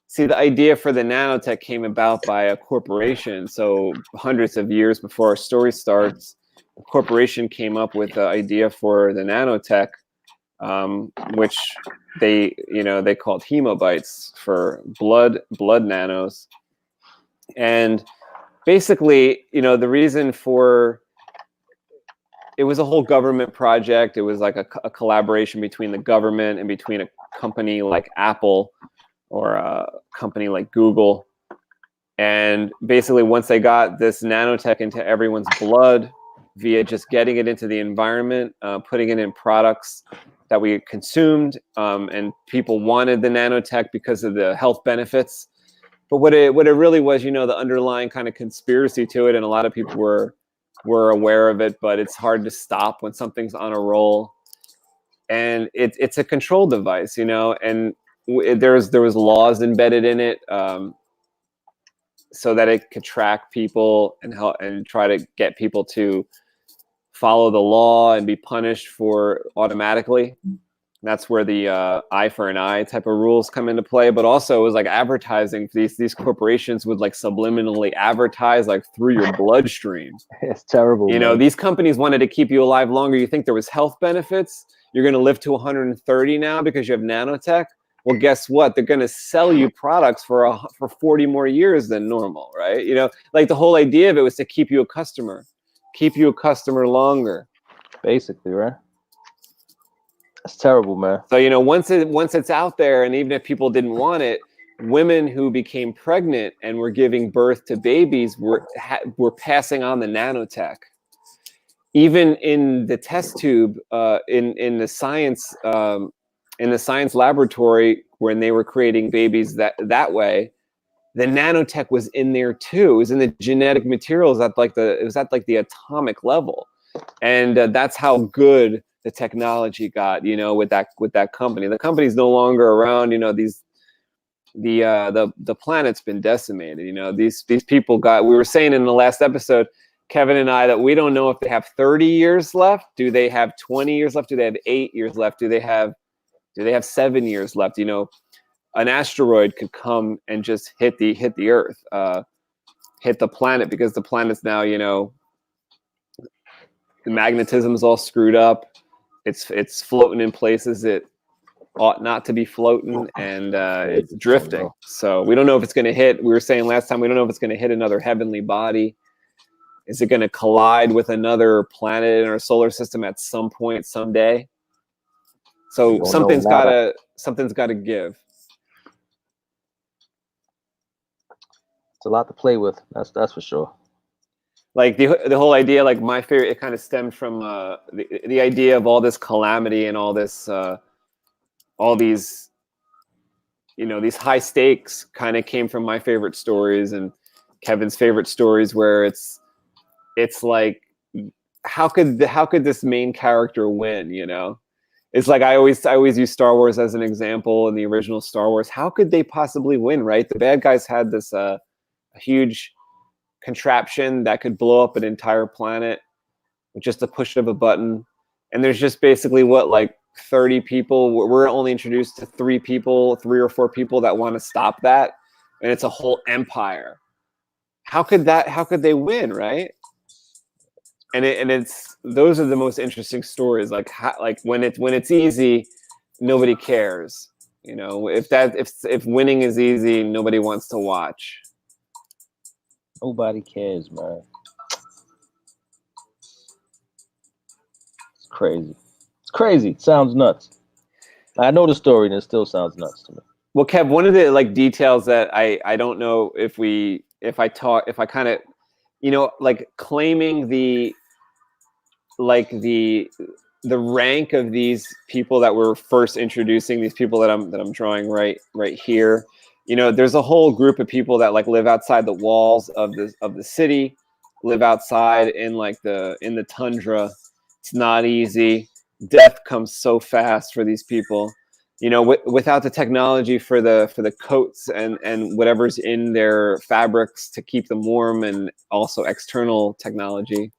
See, the idea for the nanotech came about by a corporation. So hundreds of years before our story starts, a corporation came up with the idea for the nanotech, which they called hemobites for blood nanos. And basically, the reason for it was a whole government project. It was like a collaboration between the government and between a company like Apple or a company like Google. And basically, once they got this nanotech into everyone's blood via just getting it into the environment, putting it in products that we consumed, and people wanted the nanotech because of the health benefits. But what it really was, the underlying kind of conspiracy to it, and a lot of people were aware of it, but it's hard to stop when something's on a roll. And it's a control device, and there was laws embedded in it, so that it could track people and help and try to get people to follow the law and be punished for automatically. That's where the eye for an eye type of rules come into play. But also, it was like advertising. These corporations would like subliminally advertise like through your bloodstream. It's terrible. These companies wanted to keep you alive longer. You think there was health benefits? You're going to live to 130 now because you have nanotech. Well, guess what? They're going to sell you products for 40 more years than normal, right? Like the whole idea of it was to keep you a customer longer. Basically, right? That's terrible, man. So, once it's out there, and even if people didn't want it, women who became pregnant and were giving birth to babies were passing on the nanotech. Even in the test tube, in the science laboratory, when they were creating babies that way, the nanotech was in there too. It was in the genetic materials it was at the atomic level, and that's how good the technology got, with that company. The company's no longer around. The planet's been decimated. These people we were saying in the last episode, Kevin and I, that we don't know if they have 30 years left. Do they have 20 years left? Do they have 8 years left? Do they have 7 years left? You know, an asteroid could come and just hit the Earth, hit the planet, because the planet's now, you know, the magnetism is all screwed up. It's floating in places it ought not to be floating, and it's drifting. So we don't know if it's going to hit. We were saying last time, we don't know if it's going to hit another heavenly body. Is it going to collide with another planet in our solar system at some point, someday? So something's got to give. It's a lot to play with. That's for sure. Like the whole idea, like my favorite, it kind of stemmed from the idea of all this calamity and all this, all these, you know, these high stakes kind of came from my favorite stories and Kevin's favorite stories, where it's like, how could this main character win? You know, it's like I always use Star Wars as an example. In the original Star Wars, how could they possibly win? Right, the bad guys had this a huge contraption that could blow up an entire planet with just a push of a button, and there's just basically what, like 30 people. We're only introduced to 3 or 4 people that want to stop that, and it's a whole empire. How could they win, right? And it's those are the most interesting stories. Like when it's easy, nobody cares. You know, if winning is easy, nobody wants to watch. Nobody cares, man. It's crazy. It's crazy. It sounds nuts. I know the story, and it still sounds nuts to me. Well, Kev, one of the like details that I don't know if I kind of, you know, like claiming the rank of these people that we're first introducing, these people that I'm drawing right here. You know, there's a whole group of people that like live outside the walls of the city, live outside in the tundra. It's not easy. Death comes so fast for these people. You know, without the technology for the coats and whatever's in their fabrics to keep them warm, and also external technology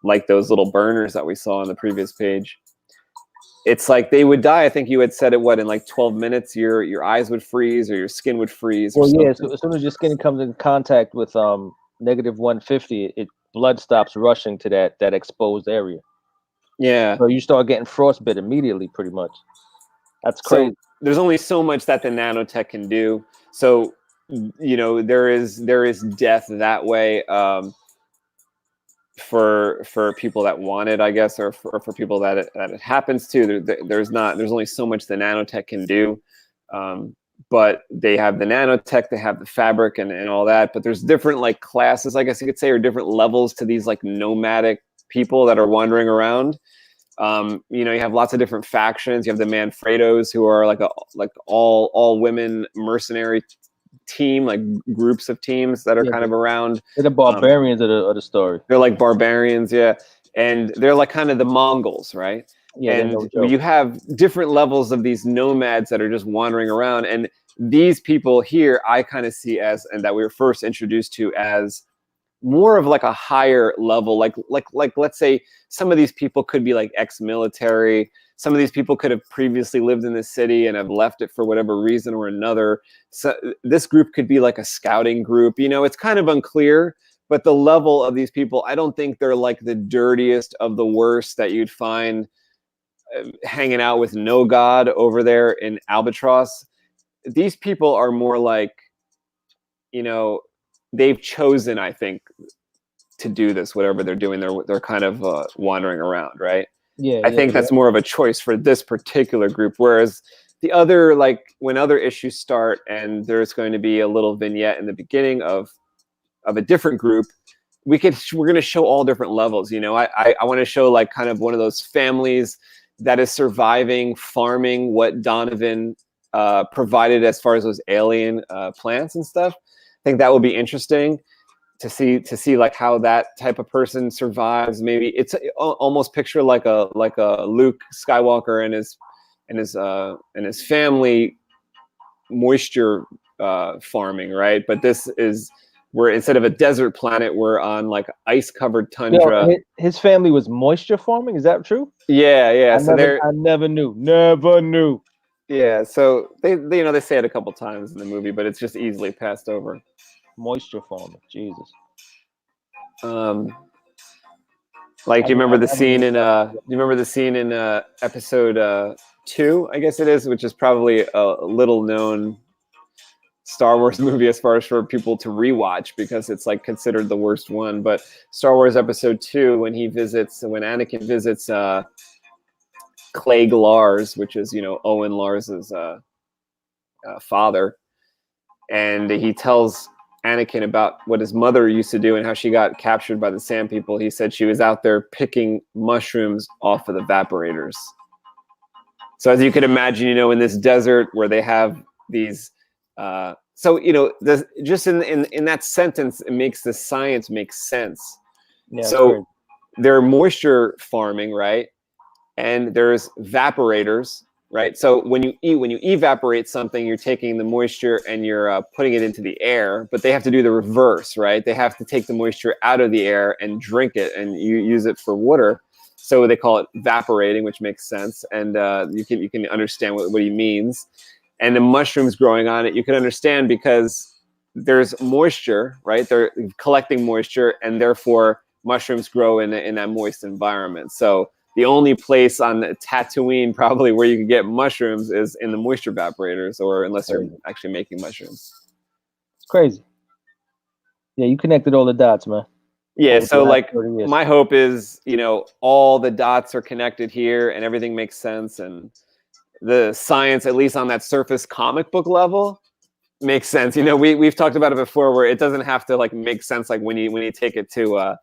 like those little burners that we saw on the previous page, it's like they would die. I think you had said it, in like 12 minutes, your eyes would freeze or your skin would freeze. Well, yeah, so as soon as your skin comes in contact with negative 150, blood stops rushing to that exposed area. Yeah. So you start getting frostbite immediately, pretty much. That's crazy. So there's only so much that the nanotech can do. So, you know, there is death that way. For people that want it, I guess, or for people that it happens to. There's only so much the nanotech can do. But they have the nanotech, they have the fabric and all that. But there's different like classes, I guess you could say, or different levels to these like nomadic people that are wandering around. You know, you have lots of different factions. You have the Manfredos, who are like all women mercenary team, like groups of teams that are kind of around. They're the barbarians of the story. They're like barbarians, yeah, and they're like kind of the Mongols, right? Yeah, and you have different levels of these nomads that are just wandering around, and these people here I kind of see as, and that we were first introduced to as, more of like a higher level, like let's say some of these people could be like ex-military. Some of these people could have previously lived in the city and have left it for whatever reason or another. So this group could be like a scouting group. You know, it's kind of unclear, but the level of these people, I don't think they're like the dirtiest of the worst that you'd find hanging out with No God over there in Albatross. These people are more like, you know, they've chosen, I think, to do this, whatever they're doing. They're kind of wandering around, right? Yeah, I think that's more of a choice for this particular group. Whereas the other, like when other issues start and there's going to be a little vignette in the beginning of a different group, we're going to show all different levels. You know, I want to show like kind of one of those families that is surviving farming what Donovan provided as far as those alien plants and stuff. I think that would be interesting to see like how that type of person survives. Maybe it's almost picture like a Luke Skywalker and his family moisture farming, right? But this is we're instead of a desert planet, we're on like ice-covered Yo, tundra. his family was moisture farming. Is that true? Yeah. I never knew. Yeah, so they say it a couple times in the movie, but it's just easily passed over. Moisture farming, Jesus. Like, do you remember the scene in episode 2, I guess it is, which is probably a little known Star Wars movie as far as for people to rewatch because it's like considered the worst one. But Star Wars Episode 2, when Anakin visits Clegg Lars, which is Owen Lars's father, and he tells Anakin about what his mother used to do and how she got captured by the Sand People. He said she was out there picking mushrooms off of the evaporators. So as you could imagine, in this desert where they have these, just in that sentence, it makes the science make sense. Yeah, so they're moisture farming, right? And there's evaporators, right? So when you evaporate something, you're taking the moisture and you're putting it into the air, but they have to do the reverse, right? They have to take the moisture out of the air and drink it, and you use it for water. So they call it evaporating, which makes sense, and you can understand what he means. And the mushrooms growing on it, you can understand because there's moisture, right? They're collecting moisture, and therefore mushrooms grow in that moist environment. So the only place on Tatooine probably where you can get mushrooms is in the moisture evaporators, or unless you're actually making mushrooms. It's crazy. Yeah, you connected all the dots, man. Yeah, so like my hope is, all the dots are connected here and everything makes sense, and the science, at least on that surface comic book level, makes sense. We've talked about it before where it doesn't have to like make sense like when you take it to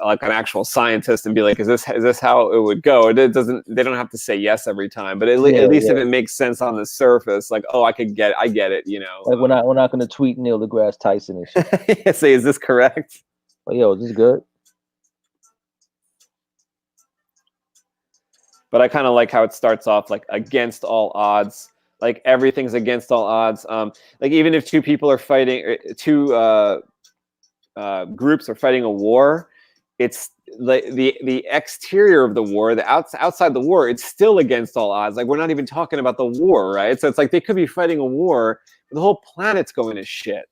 like an actual scientist and be like, is this how it would go? They don't have to say yes every time, but at least if it makes sense on the surface, like, oh, I get it, Like we're not gonna tweet Neil deGrasse Tyson and shit. Say, is this correct? Like, yo, is this good? But I kind of like how it starts off like against all odds. Like everything's against all odds. Like even if two people are fighting, two groups are fighting a war, it's like the exterior of the war, the outside the war, it's still against all odds. Like we're not even talking about the war, right? So it's like they could be fighting a war, but the whole planet's going to shit.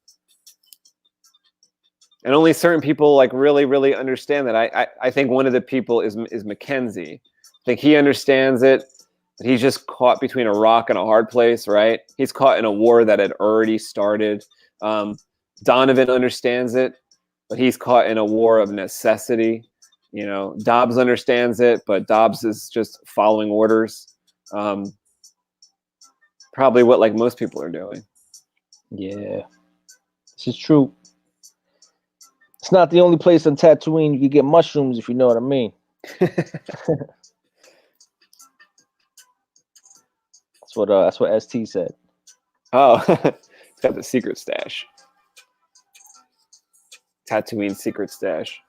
And only certain people like really, really understand that. I think one of the people is Mackenzie. I think he understands it, but he's just caught between a rock and a hard place, right? He's caught in a war that had already started. Donovan understands it, but he's caught in a war of necessity. Dobbs understands it, but Dobbs is just following orders. Probably what like most people are doing. Yeah, this is true. It's not the only place on Tatooine you can get mushrooms, if you know what I mean. That's what ST said. Oh, it's got the secret stash. Tatooine secret stash.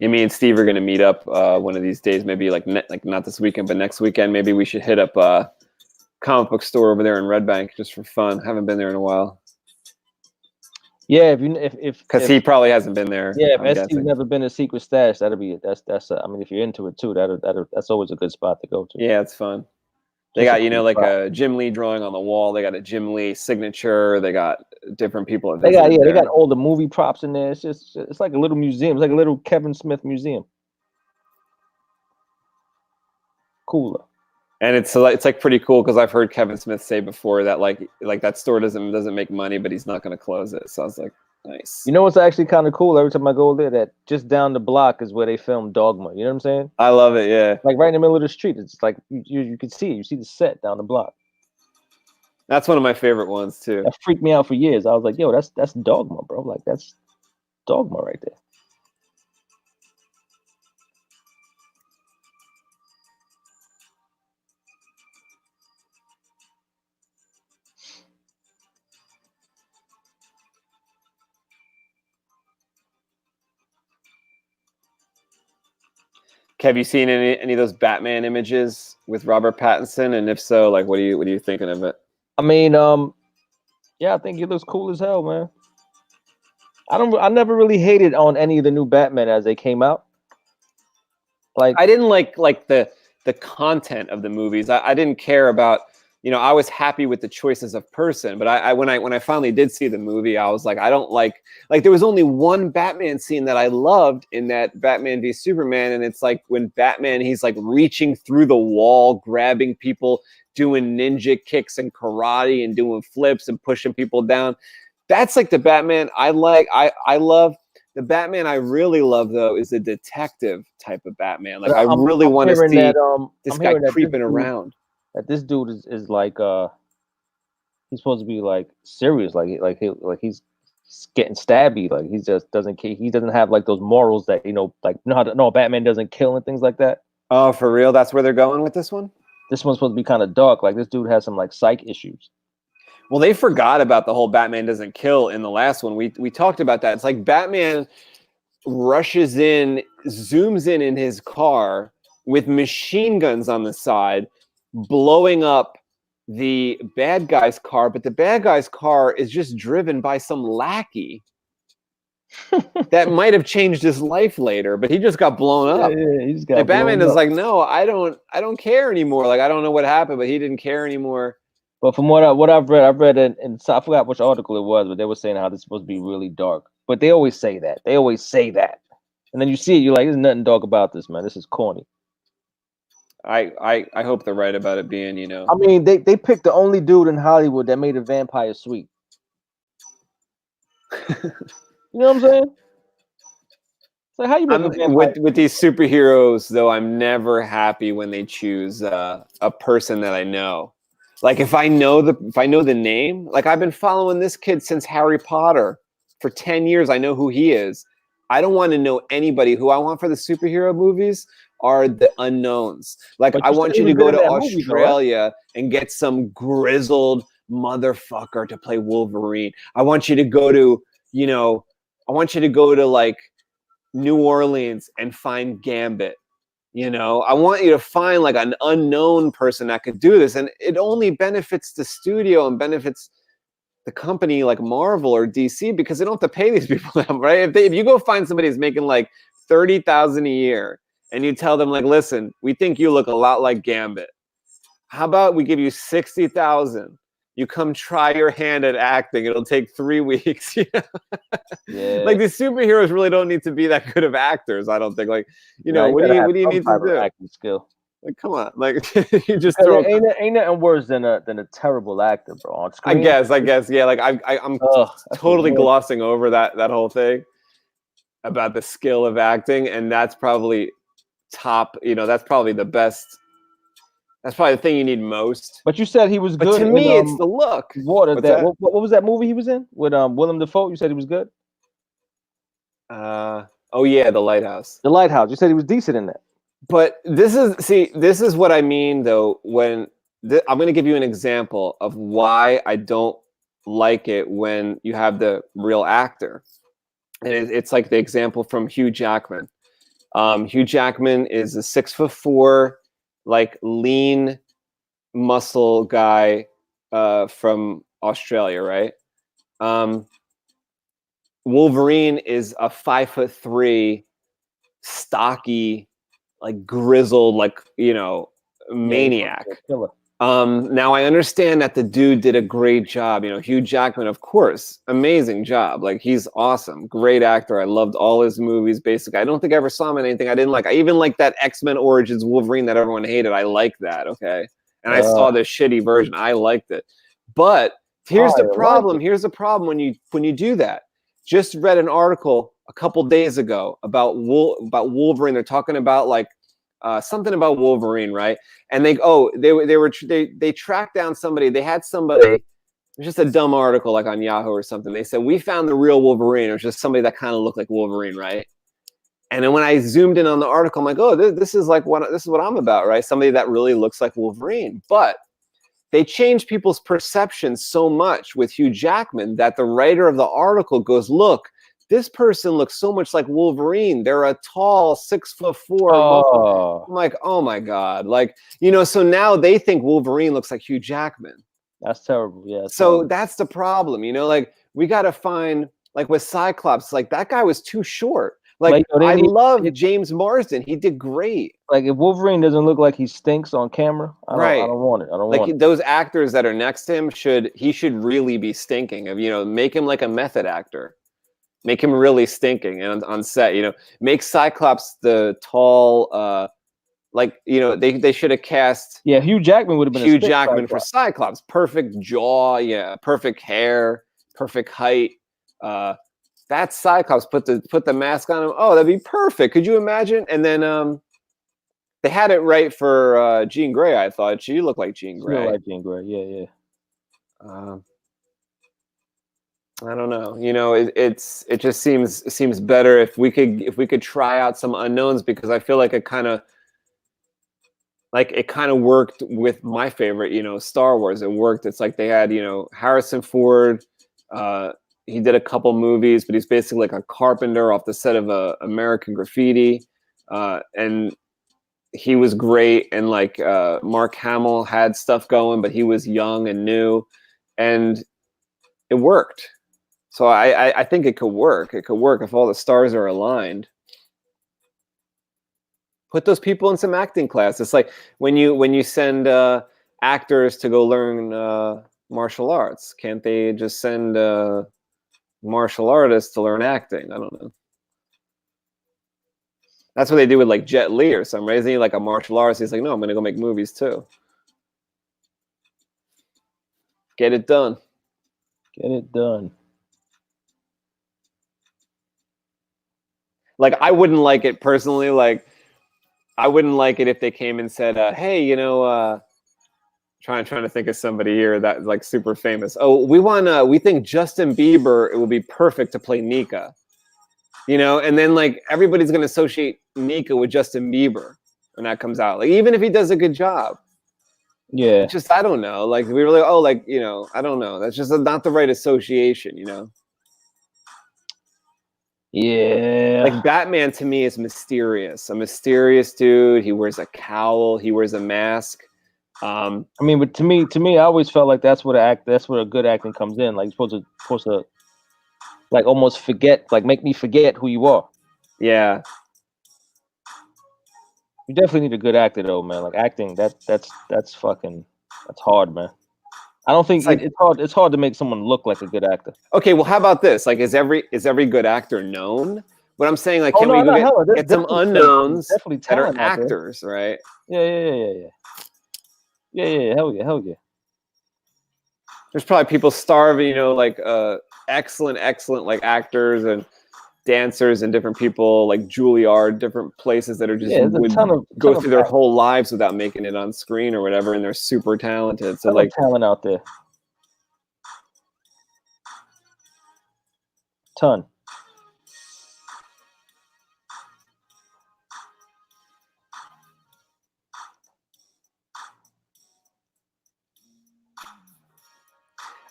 Me and Steve are gonna meet up one of these days, maybe like not this weekend, but next weekend. Maybe we should hit up a comic book store over there in Red Bank just for fun. Haven't been there in a while. Yeah, because he probably hasn't been there. Yeah, if ST's never been a secret stash, that's I mean, if you're into it too, that's always a good spot to go to. Yeah, it's fun. They got like a Jim Lee drawing on the wall. They got a Jim Lee signature. They got different people. They got all the movie props in there. It's like a little museum. It's like a little Kevin Smith museum. Cooler. And it's like pretty cool because I've heard Kevin Smith say before that like that store doesn't make money, but he's not going to close it. So I was like, nice. You know what's actually kind of cool? Every time I go there, that just down the block is where they filmed Dogma. You know what I'm saying? I love it. Yeah. Like right in the middle of the street. It's like you can see it. You see the set down the block. That's one of my favorite ones too. That freaked me out for years. I was like, yo, that's Dogma, bro. Like that's Dogma right there. Have you seen any of those Batman images with Robert Pattinson? And if so, like, what are you thinking of it? I mean, yeah, I think he looks cool as hell, man. I never really hated on any of the new Batman as they came out. Like, I didn't like the content of the movies. I didn't care about, you know, I was happy with the choices of person, but when I finally did see the movie, I was like, I don't like there was only one Batman scene that I loved in that Batman v Superman, and it's like when Batman, he's like reaching through the wall, grabbing people, doing ninja kicks and karate and doing flips and pushing people down. That's like the Batman I like. I love. The Batman I really love, though, is the detective type of Batman. Like, I really want to see this guy creeping around. That this dude is like he's supposed to be like serious, like he's getting stabby, like he just doesn't have like those morals that, you know, like no, Batman doesn't kill and things like that. Oh, for real? That's where they're going with this one? This one's supposed to be kind of dark. Like, this dude has some like psych issues. Well, they forgot about the whole Batman doesn't kill in the last one. We talked about that. It's like Batman rushes in, zooms in his car with machine guns on the side, blowing up the bad guy's car, but the bad guy's car is just driven by some lackey that might have changed his life later, but he just got blown up. Yeah, he's got Batman is like, no, I don't care anymore. Like, I don't know what happened, but he didn't care anymore. But from what I've read in I forgot which article it was, but they were saying how this is supposed to be really dark. But they always say that. And then you see it, you're like, there's nothing dark about this, man. This is corny. I hope they're right about it being, you know. I mean, they picked the only dude in Hollywood that made a vampire sweet. You know what I'm saying? So how you make a vampire? With these superheroes, though, I'm never happy when they choose a person that I know. Like, if I know the name, like, I've been following this kid since Harry Potter for 10 years. I know who he is. I don't want to know anybody. Who I want for the superhero movies are the unknowns. Like, I want you to go to Australia and get some grizzled motherfucker to play Wolverine. I want you to go to, you know, like New Orleans and find Gambit. You know, I want you to find like an unknown person that could do this. And it only benefits the studio and benefits the company like Marvel or DC, because they don't have to pay these people that, right? If you go find somebody who's making like $30,000 a year and you tell them, like, listen, we think you look a lot like Gambit. How about we give you $60,000? You come try your hand at acting. It'll take 3 weeks. You know? Yeah. Like, these superheroes really don't need to be that good of actors. I don't think. Like, you know, what do you need to do? Acting skill. Like, come on. Like, you just throw. Ain't nothing worse than a terrible actor, bro. On screen. I guess. Yeah. Like, I'm totally glossing over that whole thing about the skill of acting, and that's probably top. You know, that's probably the best. That's probably the thing you need most. But you said he was good. But to me, it's the look. What was that movie he was in with Willem Dafoe? You said he was good. Oh yeah, The Lighthouse. The Lighthouse. You said he was decent in that. But this is what I mean, though. When I'm going to give you an example of why I don't like it when you have the real actor, and it's like the example from Hugh Jackman. Hugh Jackman is a 6'4", like lean muscle guy from Australia, right? Wolverine is a 5'3", stocky, like grizzled, like, you know, maniac. Now I understand that the dude did a great job. You know, Hugh Jackman, of course, amazing job. Like, he's awesome, great actor. I loved all his movies. Basically, I don't think I ever saw him in anything I didn't like. I even like that X-Men Origins Wolverine that everyone hated. I liked that. Okay, and I saw the shitty version. I liked it. But here's the problem. Here's the problem when you do that. Just read an article a couple days ago about Wolverine. They're talking about like something about Wolverine, right? And they tracked down somebody. They had somebody. It was just a dumb article, like on Yahoo or something. They said, we found the real Wolverine. It was just somebody that kind of looked like Wolverine, right? And then when I zoomed in on the article, I'm like, oh, this is what I'm about, right? Somebody that really looks like Wolverine. But they changed people's perception so much with Hugh Jackman that the writer of the article goes, look, this person looks so much like Wolverine. They're a tall 6'4" Oh, I'm like, oh my God. Like, you know, so now they think Wolverine looks like Hugh Jackman. that's terrible. Yeah. That's So terrible. that's the problem, you know, like we got to find, like with Cyclops, like that guy was too short. Like yo, they I need- love James Marsden. He did great. Like if Wolverine doesn't look like he stinks on camera, I don't want it. I don't want Like it. those actors that are next to him he should really be stinking. Of, you know, make him like a method actor. Make him really stinking and on set, you know, make Cyclops the tall, like, you know, they should have cast Hugh Jackman would have been Hugh a stink Jackman for Cyclops. Cyclops. Perfect jaw, yeah, perfect hair, perfect height. That's Cyclops. Put the mask on him. Oh, that'd be perfect. Could you imagine? And then they had it right for Jean Grey. I thought she looked like Jean Grey. She looked like Jean Grey. Yeah. I don't know. You know, it just seems better if we could try out some unknowns, because I feel like it kind of worked with my favorite, you know, Star Wars. It worked. It's like they had, you know, Harrison Ford. He did a couple movies, but he's basically like a carpenter off the set of American Graffiti, and he was great. And like Mark Hamill had stuff going, but he was young and new, and it worked. So I think it could work. It could work if all the stars are aligned. Put those people in some acting class. It's like when you send actors to go learn martial arts. Can't they just send martial artists to learn acting? I don't know. That's what they do with like Jet Li or something, right? Isn't he like a martial artist? He's like, no, I'm going to go make movies too. Get it done. Get it done. Like, I wouldn't like it personally. Like, I wouldn't like it if they came and said, hey, you know, trying to think of somebody here that's like super famous. Oh, we think Justin Bieber, it would be perfect to play Nika. You know, and then like everybody's going to associate Nika with Justin Bieber when that comes out. Like, even if he does a good job. Yeah. It's just, I don't know. Like, we were like, oh, like, you know, I don't know. That's just not the right association, you know? Yeah. Like, Batman to me is mysterious. A mysterious dude. He wears a cowl. He wears a mask. I mean, but to me, I always felt like that's where a good acting comes in. Like, you're supposed to like almost forget, like make me forget who you are. Yeah. You definitely need a good actor though, man. Like acting, that's hard, man. I don't think it's hard to make someone look like a good actor. Okay, well, how about this? Like, is every good actor known? But I'm saying, like, can we get some unknowns that are actors, right? Yeah. Hell yeah. There's probably people starving, you know, like excellent like actors and dancers and different people like Juilliard, different places that are just go through their whole lives without making it on screen or whatever, and they're super talented. So like talent out there. Ton.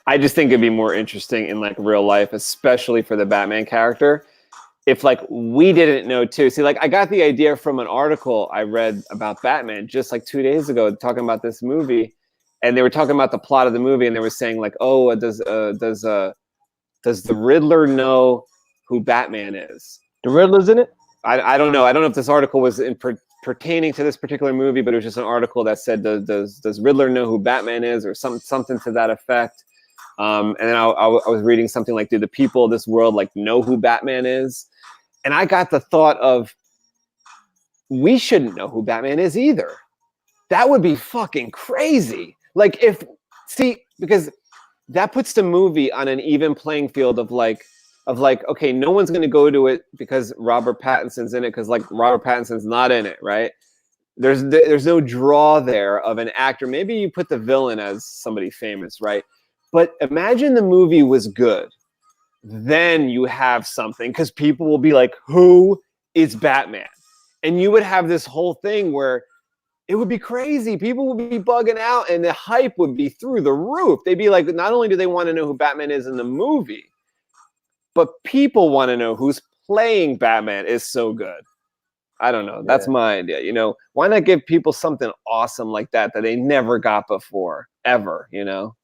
I just think it'd be more interesting in like real life, especially for the Batman character, if like we didn't know too. See, like I got the idea from an article I read about Batman just like 2 days ago, talking about this movie, and they were talking about the plot of the movie, and they were saying like, oh, does the Riddler know who Batman is? The Riddler's in it? I don't know. I don't know if this article was pertaining to this particular movie, but it was just an article that said, does Riddler know who Batman is, or something to that effect. And then I was reading something like, do the people of this world like know who Batman is? And I got the thought of, we shouldn't know who Batman is either. That would be fucking crazy. Like because that puts the movie on an even playing field of like, okay, no one's going to go to it because Robert Pattinson's in it, because like Robert Pattinson's not in it, right? There's no draw there of an actor. Maybe you put the villain as somebody famous, right? But imagine the movie was good. Then you have something, because people will be like, who is Batman? And you would have this whole thing where it would be crazy. People would be bugging out, and the hype would be through the roof. They'd be like, not only do they want to know who Batman is in the movie, but people want to know who's playing Batman is so good. I don't know. That's my idea. You know, why not give people something awesome like that they never got before, ever, you know?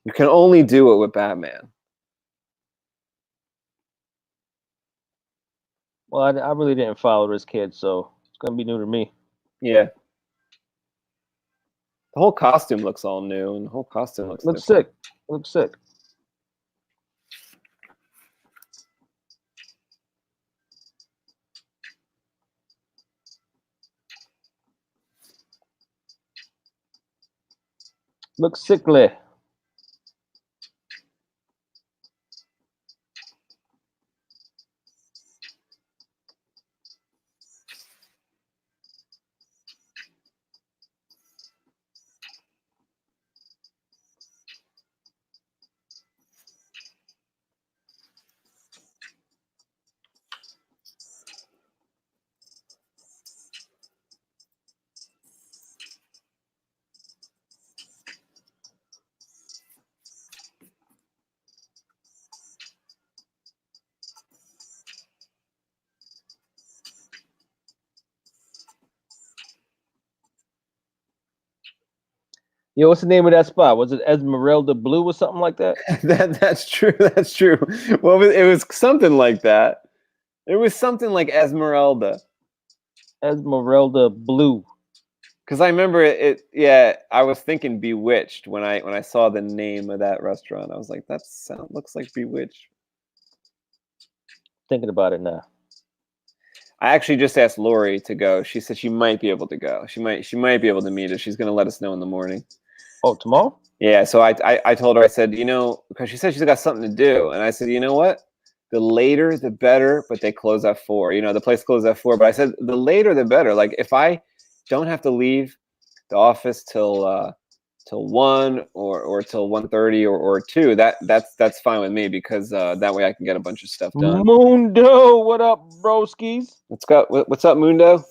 You can only do it with Batman. Well, I really didn't follow this kid, so it's going to be new to me. Yeah. The whole costume looks all new, and the whole costume looks different. Sick. Looks sick. Looks sickly. Yo, what's the name of that spot? Was it Esmeralda Blue or something like that? That's true. That's true. Well, it was something like that. It was something like Esmeralda. Esmeralda Blue. Because I remember it. Yeah, I was thinking Bewitched when I saw the name of that restaurant. I was like, that looks like Bewitched. Thinking about it now. I actually just asked Lori to go. She said she might be able to go. She might be able to meet us. She's gonna let us know in the morning. Oh, tomorrow? Yeah. So I told her, I said, you know, because she said she's got something to do, and I said, you know what? The later the better, but they close at 4. You know, the place closes at 4. But I said the later the better. Like if I don't have to leave the office till 1 or till 1:30 or 2, that's fine with me, because that way I can get a bunch of stuff done. Mundo, what up, broskies? What's up, Mundo?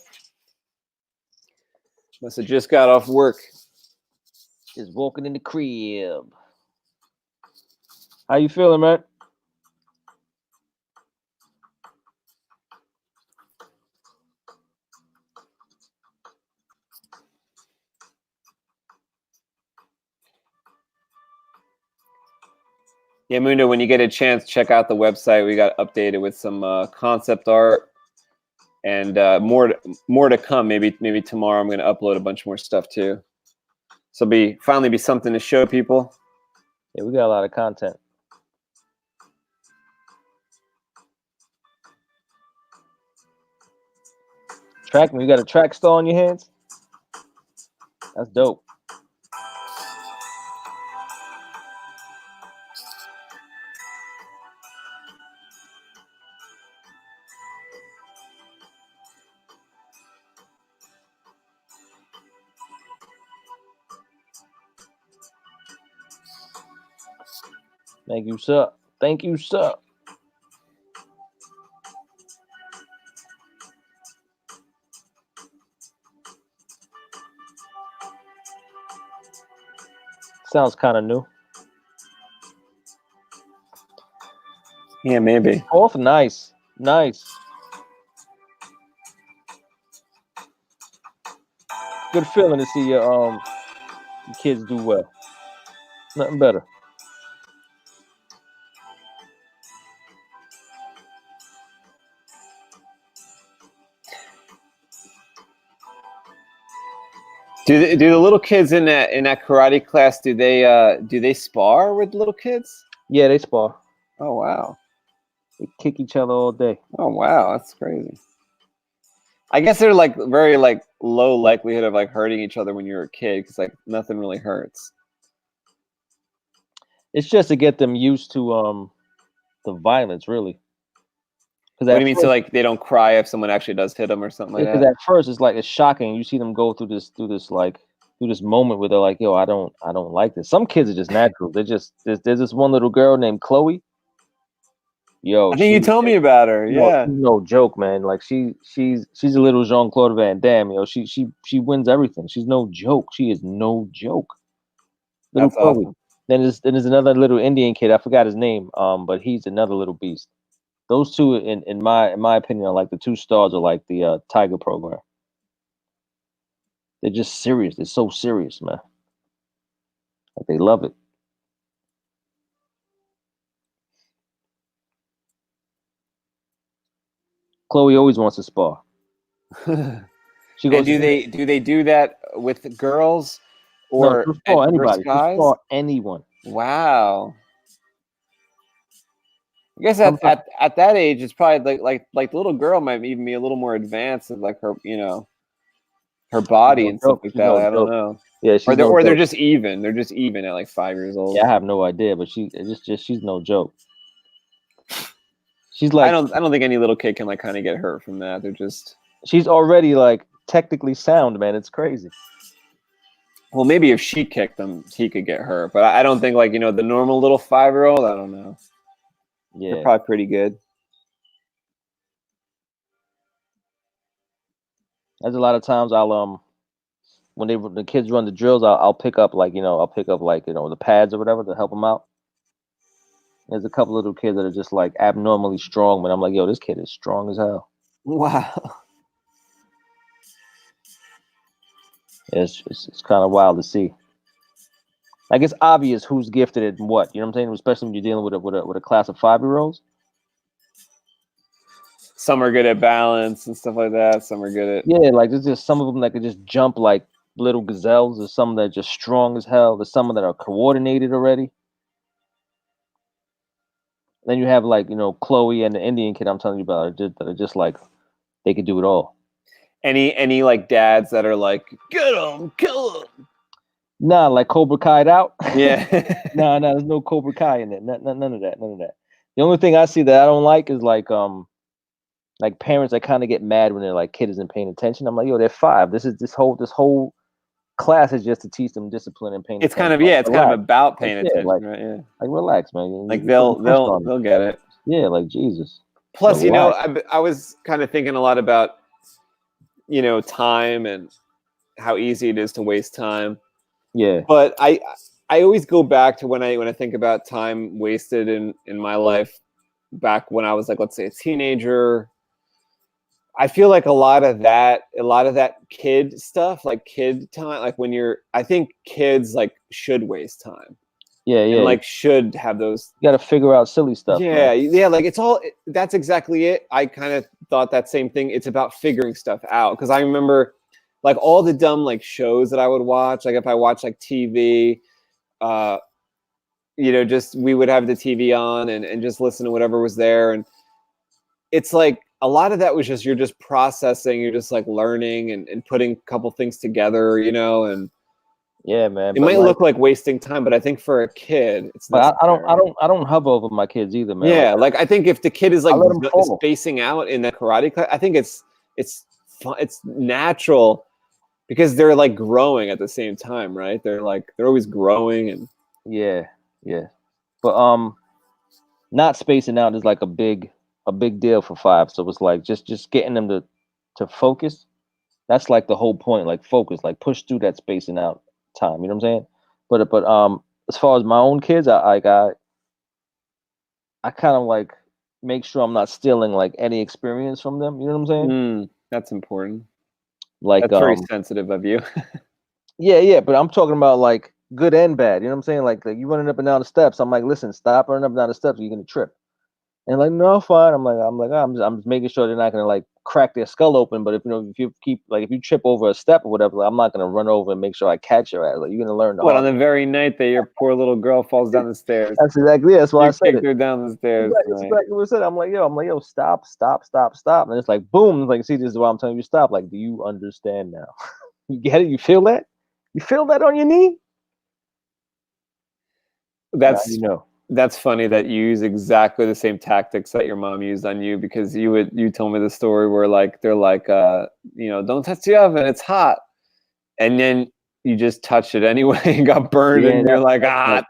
Must have just got off work. Just walking in the crib. How you feeling, man? Yeah, Mundo, when you get a chance, check out the website. We got updated with some concept art, and more to come. Maybe tomorrow I'm going to upload a bunch more stuff too. So finally be something to show people. Yeah, we got a lot of content. You got a track star on your hands? That's dope. Thank you, sir. Thank you, sir. Sounds kind of new. Yeah, maybe. Oh, nice. Nice. Good feeling to see your kids do well. Nothing better. Do the little kids in that karate class, do they spar with little kids? Yeah, they spar. Oh wow. They kick each other all day. Oh wow, that's crazy. I guess they're like very like low likelihood of like hurting each other when you're a kid, because like nothing really hurts. It's just to get them used to the violence, really. What do you mean? So like they don't cry if someone actually does hit them or something like that? Because at first it's shocking. You see them go through this moment where they're like, "Yo, I don't like this." Some kids are just natural. There's this one little girl named Chloe. Yo, I think you told me about her. Yeah, no joke, man. Like she's a little Jean-Claude Van Damme. Yo, she wins everything. She's no joke. She is no joke. Little that's Chloe. awesome. Then there's another little Indian kid. I forgot his name. But he's another little beast. Those two, in my opinion, are like the two stars of like the Tiger program. They're just serious. They're so serious, man. Like they love it. Chloe always wants to spar. She goes. And do they do that with girls or No, she'll spar anybody. She'll guys? spar anyone. Wow. I guess Sometimes- at that age, it's probably like the little girl might even be a little more advanced in like her her body no and stuff joke. like She's that. no I don't joke. know. Yeah, she's no They're joke. just even. They're just even at like 5 years old. Yeah, I have no idea, but she's no joke. She's like I don't think any little kid can like kind of get hurt from that. They're just she's already like technically sound, man. It's crazy. well, maybe if she kicked him, he could get hurt. But I don't think like the normal little 5-year-old. I don't know. Yeah. They're probably pretty good. There's a lot of times I'll when the kids run the drills, I'll pick up like the pads or whatever to help them out. There's a couple little kids that are just like abnormally strong, but I'm like, yo, this kid is strong as hell. Wow. It's kind of wild to see. Like it's obvious who's gifted at what. You know what I'm saying? Especially when you're dealing with a class of 5-year-olds. Some are good at balance and stuff like that. Some are good at Yeah, like there's just some of them that could just jump like little gazelles. There's some that are just strong as hell. There's some that are coordinated already. Then you have like Chloe and the Indian kid I'm telling you about that are just like they could do it all. any like dads that are like get him, kill him. Nah, like Cobra Kai out. Yeah. Nah, there's no Cobra Kai in it. None of that. None of that. The only thing I see that I don't like is like parents that kind of get mad when their like kid isn't paying attention. I'm like, yo, they're 5. This whole class is just to teach them discipline and paying It's attention. kind of it's Relax. kind of about paying Yeah, attention, like- right? Yeah. Like relax, man. Like You they'll putting pressure on them. they'll get it. Yeah, like Jesus. Plus, Relax. I was kind of thinking a lot about time and how easy it is to waste time. Yeah. But I always go back to when I think about time wasted in my life back when I was like, let's say a teenager. I feel like a lot of that kid stuff, like kid time, like I think kids like should waste time. Yeah. And like should have those. You got to figure out silly stuff. Yeah, man. yeah, like that's exactly it. I kind of thought that same thing. It's about figuring stuff out because I remember like all the dumb like shows that I would watch. Like if I watch like TV, just we would have the TV on and just listen to whatever was there. And it's like a lot of that was just you're just processing, you're just like learning and putting a couple things together, and Yeah, man. it might look like wasting time, but I think for a kid, it's But I necessary. don't hover over my kids either, man. Yeah, like I think if the kid is like let 'em fall. spacing out in the karate class, I think it's fun, it's natural because they're like growing at the same time, right? They're always growing and Yeah. But not spacing out is like a big deal for 5. So it's like just getting them to focus. That's like the whole point. Like focus, like push through that spacing out time. You know what I'm saying? But as far as my own kids, I kind of like make sure I'm not stealing like any experience from them. You know what I'm saying? That's important. Like That's very sensitive of you. Yeah. But I'm talking about like good and bad. You know what I'm saying? Like you running up and down the steps. I'm like, listen, stop running up and down the steps. Or you're gonna trip. And like, no, fine. I'm just making sure they're not gonna like crack their skull open. But if you trip over a step or whatever, I'm not gonna run over and make sure I catch your ass. Like you're gonna learn the What, hard on the very night that your poor little girl falls down the stairs? That's exactly it. That's why I You said kicked it. her down the stairs. That's Right. exactly what I said. I'm like, yo, stop. And it's like, boom. It's like, see, this is why I'm telling you to stop. Like, do you understand now? You get it? You feel that? You feel that on your knee? That's funny that you use exactly the same tactics that your mom used on you because you told me the story where like they're like don't touch the oven, it's hot, and then you just touched it anyway and got burned, and you're like hot.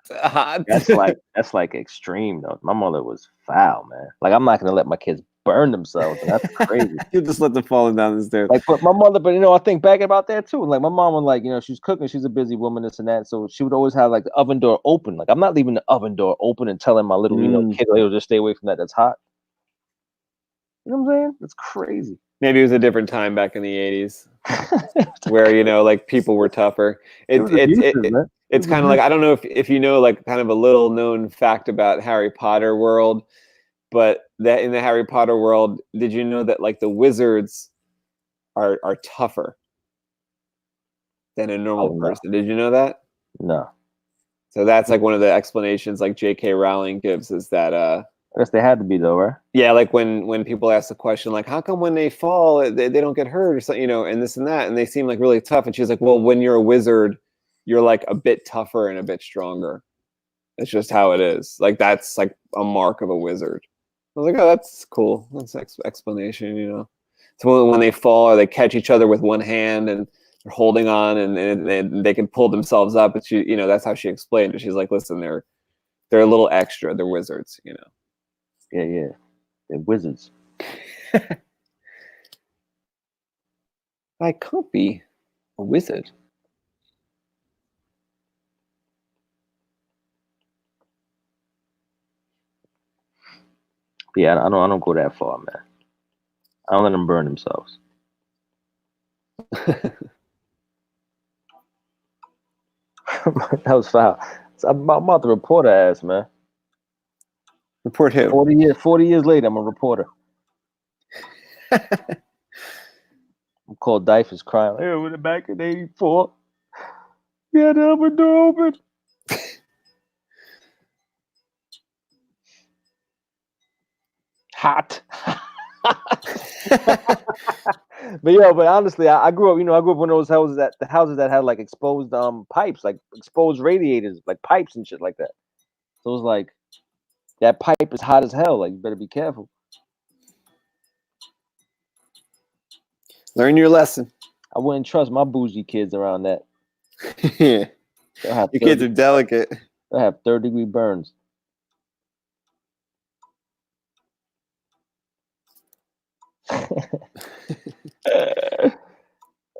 That's like extreme though. My mother was foul, man. Like I'm not gonna let my kids burn themselves. And that's crazy. You just let them fall down the stairs. Like, but my mother, but I think back about that too. Like my mom would like, she's cooking, she's a busy woman, this and that. So she would always have like the oven door open. Like I'm not leaving the oven door open and telling my little, kid, just stay away from that. That's hot. You know what I'm saying? That's crazy. Maybe it was a different time back in the 80s where, like people were tougher. It's kind of like, I don't know if you know, like kind of a little known fact about Harry Potter world, but that in the Harry Potter world, did you know that like the wizards are tougher than a normal person? Did you know that? No. So that's like one of the explanations like J.K. Rowling gives is that I guess they had to be though, right? Yeah, like when people ask the question like, how come when they fall they don't get hurt or something, and this and that, and they seem like really tough, and she's like, well, when you're a wizard, you're like a bit tougher and a bit stronger. It's just how it is. Like that's like a mark of a wizard. I was like, oh, that's cool. That's explanation, So when they fall or they catch each other with one hand and they're holding on and they can pull themselves up, but that's how she explained it. She's like, listen, they're a little extra. They're wizards, Yeah. They're wizards. I can't be a wizard. Yeah, I don't go that far, man. I don't let them burn themselves. That was foul. I'm about to report her ass, man. Report who? 40 years later, I'm a reporter. I'm called Dyfus crying. Hey, we're back in '84. We had the oven door open. Hot. But honestly, I grew up. I grew up in those houses that had like exposed pipes, like exposed radiators, like pipes and shit like that. So it was like that pipe is hot as hell. Like you better be careful. Learn your lesson. I wouldn't trust my bougie kids around that. Yeah. Your kids are delicate. They'll have 3rd-degree burns.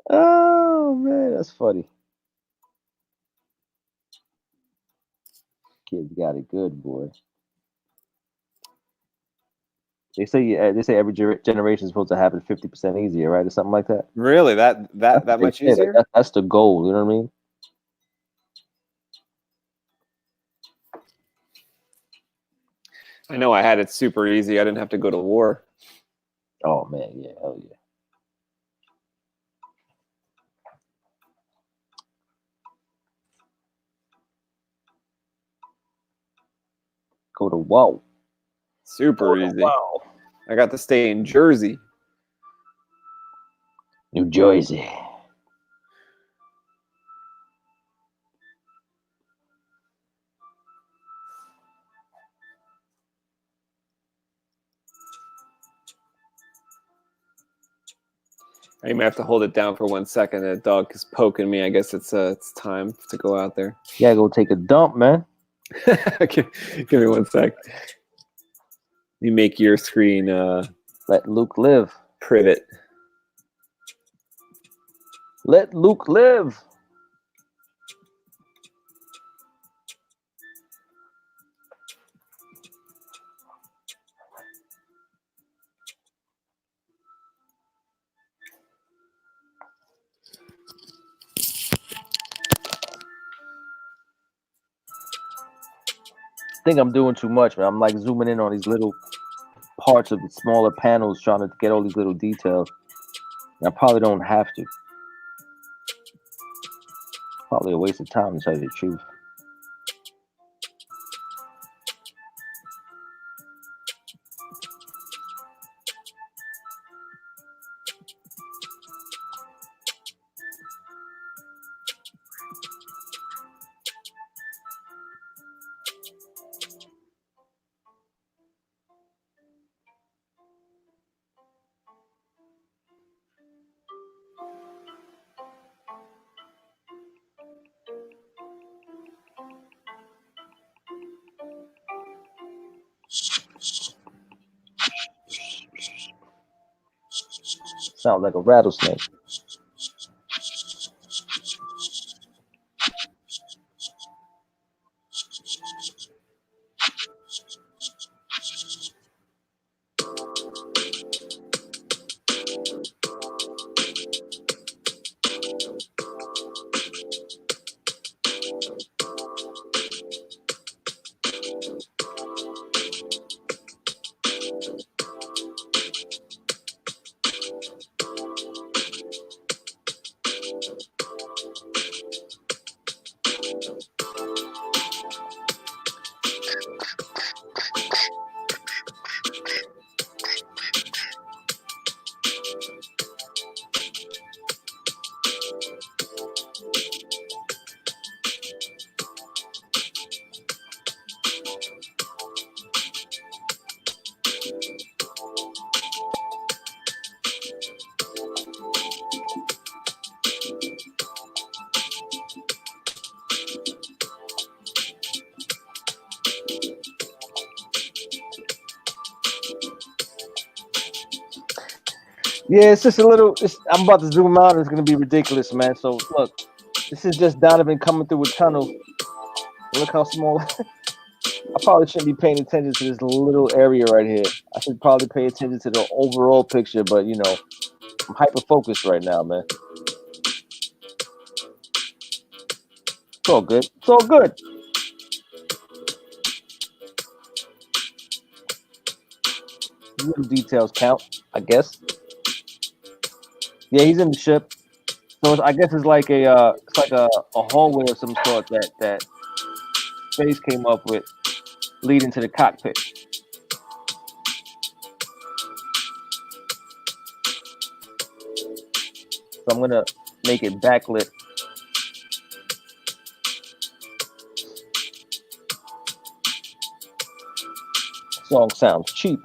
Oh man, that's funny. Kids got it good, boy. They say every generation is supposed to have it 50% easier, right, or something like that. Really, that much easier? Like, that's the goal. You know what I mean? I know I had it super easy. I didn't have to go to war. Oh man, yeah, hell yeah. Go to war. Super easy. Wow. I got to stay in Jersey. New Jersey. I may have to hold it down for 1 second. That dog is poking me. I guess it's time to go out there. Yeah, go take a dump, man. Okay, give me 1 sec. You make your screen. Let Luke live. Privet. Let Luke live. I think I'm doing too much, man. I'm like zooming in on these little parts of the smaller panels, trying to get all these little details. And I probably don't have to. Probably a waste of time to tell you the truth. Sounds like a rattlesnake. Yeah, it's just a little. I'm about to zoom out. And it's gonna be ridiculous, man. So look, this is just Donovan coming through a tunnel. Look how small. I probably shouldn't be paying attention to this little area right here. I should probably pay attention to the overall picture, but you know, I'm hyper focused right now, man. It's all good. It's all good. Little details count, I guess. Yeah, he's in the ship. So I guess it's like a hallway of some sort that Space came up with, leading to the cockpit. So I'm gonna make it backlit. Song sounds cheap.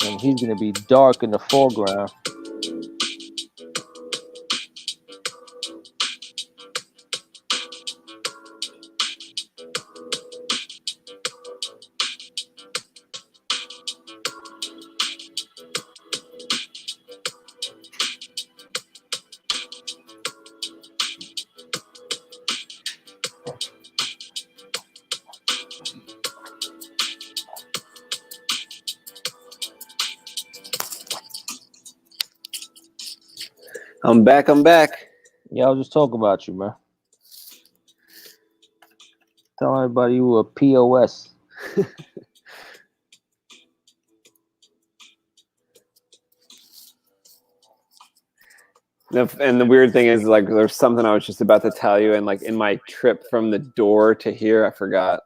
And he's gonna be dark in the foreground. I'm back. I'm back. Yeah, I was just talking about you, man. Tell everybody you were a POS. And the weird thing is, like, there's something I was just about to tell you, and like in my trip from the door to here, I forgot.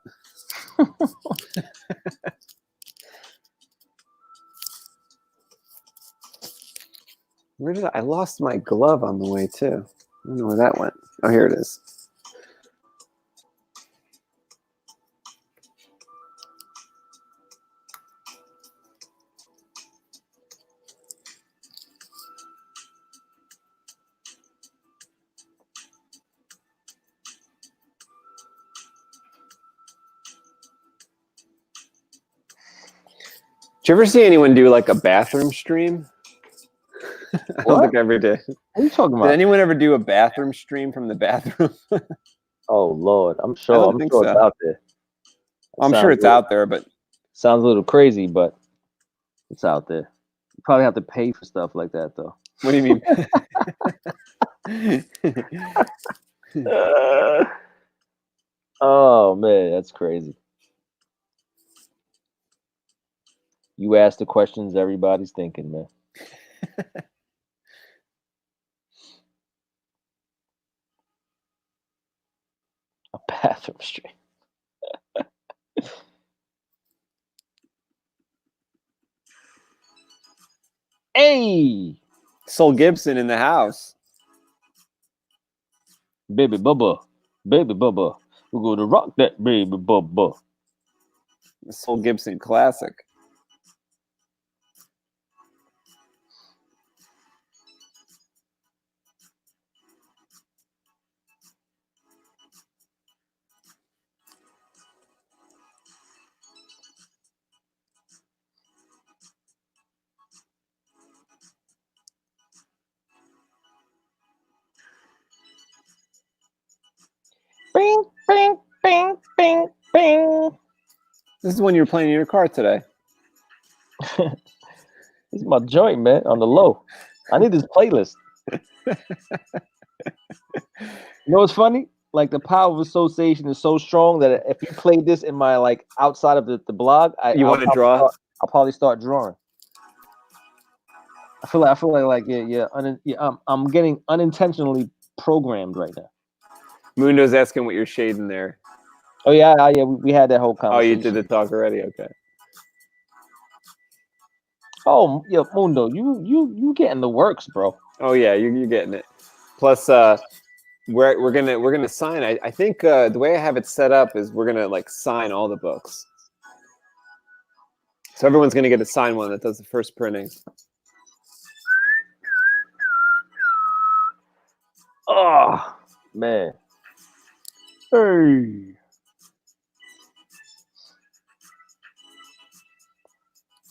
Where did I lost my glove on the way too? I don't know where that went. Oh, here it is. Did you ever see anyone do like a bathroom stream? I don't think I ever did. What are you talking about? Did anyone ever do a bathroom stream from the bathroom? Oh Lord, I'm I sure. don't I'm think sure so. it's out there. I'm sure it's out there, but Sounds a little crazy, but it's out there. You probably have to pay for stuff like that, though. what do you mean? Oh man, that's crazy. You ask the questions everybody's thinking, man. A bathroom stream. Hey, Soul Gibson in the house. baby Bubba, baby Bubba, we're gonna rock that baby Bubba. The Soul Gibson classic. Bing, bing, bing, bing, bing. This is when you were playing in your car today. This is my joint, man, on the low. I need this playlist. You know what's funny? Like the power of association is so strong that if you played this in my like outside of the blog, Want to draw? I'll probably start drawing. I feel like I'm getting unintentionally programmed right now. Mundo's asking what you're shading there. Oh yeah, we had that whole Oh, conversation. you did the talk already? Okay. Oh yeah, Mundo, you getting the works, bro. Oh yeah, you're getting it. Plus, we're gonna sign. I think the way I have it set up is we're gonna like sign all the books. So everyone's gonna get a signed one that does the first printing. Oh man. Hey.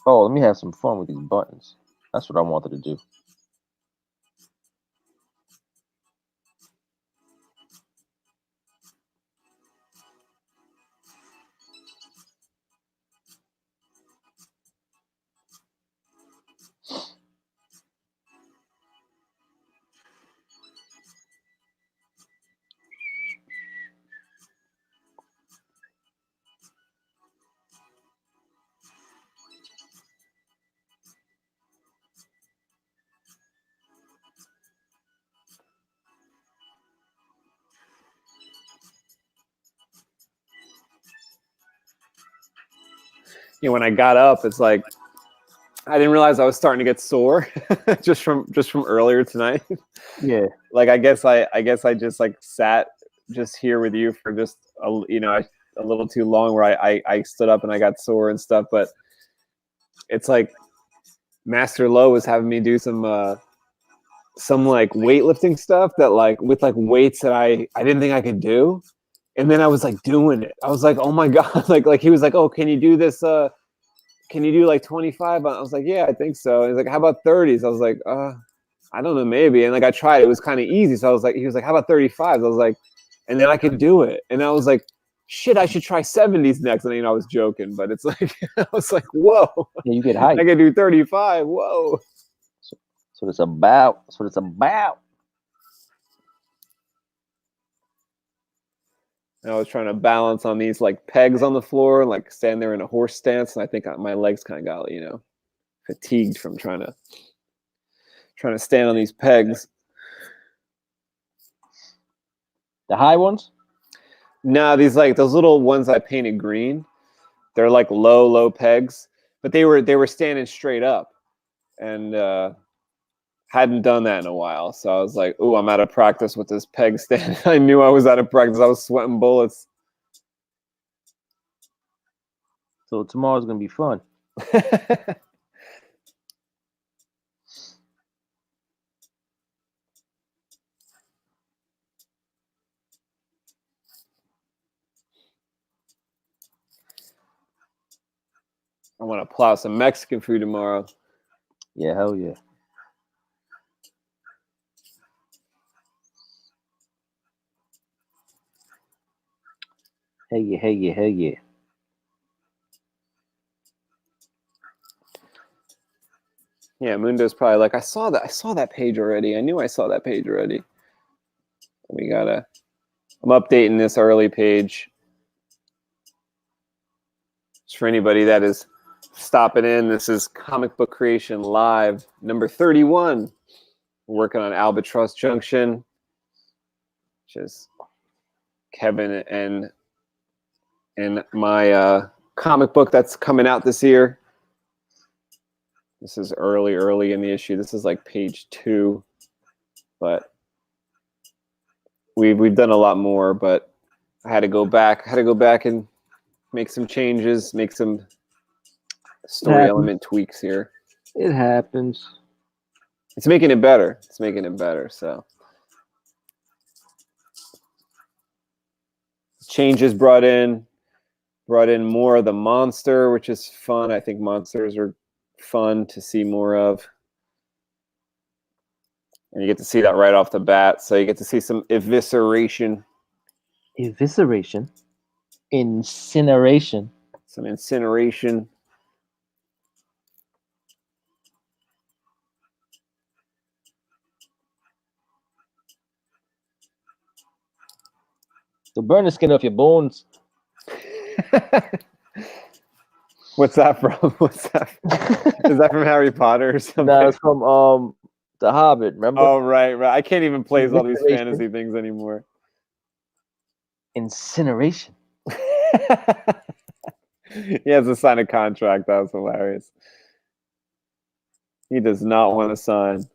Oh, let me have some fun with these buttons. That's what I wanted to do. You know, when I got up, it's like I didn't realize I was starting to get sore just from earlier tonight. Yeah. Like I guess I just like sat just here with you for just a little too long where I stood up and I got sore and stuff. But it's like Master Lowe was having me do some like weightlifting stuff that like with like weights that I didn't think I could do. And then I was like doing it. I was like, oh my God. Like he was like, oh, can you do this? Can you do like 25? I was like, yeah, I think so. And he's like, how about 30s? I was like, I don't know, maybe. And like I tried, it was kind of easy. So I was like, he was like, how about 35s? I was like, and then I could do it. And I was like, shit, I should try 70s next. And I was joking, but it's like I was like, whoa. Yeah, you get hyped. I could do 35. Whoa. That's what it's about. That's what it's about. I was trying to balance on these like pegs on the floor, like stand there in a horse stance, and I think my legs kind of got fatigued from trying to stand on these pegs. The high ones? No, these like those little ones I painted green. They're like low pegs, but they were standing straight up, and hadn't done that in a while. So I was like, "Ooh, I'm out of practice with this peg stand." I knew I was out of practice. I was sweating bullets. So tomorrow's gonna be fun. I want to plow some Mexican food tomorrow. Yeah, hell yeah. Hey yeah. Yeah, Mundo's probably like, I saw that page already. I knew I saw that page already. I'm updating this early page. Just for anybody that is stopping in. This is Comic Book Creation Live, number 31. We're working on Albatross Junction, which is Kevin and my comic book that's coming out this year. This is early in the issue. This is like page 2, but we've done a lot more. But I had to go back. And make some changes, make some story element tweaks here. It happens. It's making it better. So changes brought in more of the monster, which is fun. I think monsters are fun to see more of. And you get to see that right off the bat. So you get to see some evisceration. Evisceration? Incineration. Some incineration. So burn the skin off your bones. What's that from? Is that from Harry Potter or something? No, it's from The Hobbit, remember? Oh, right. I can't even play all these fantasy things anymore. Incineration. He has to sign a contract. That was hilarious. He does not want to sign.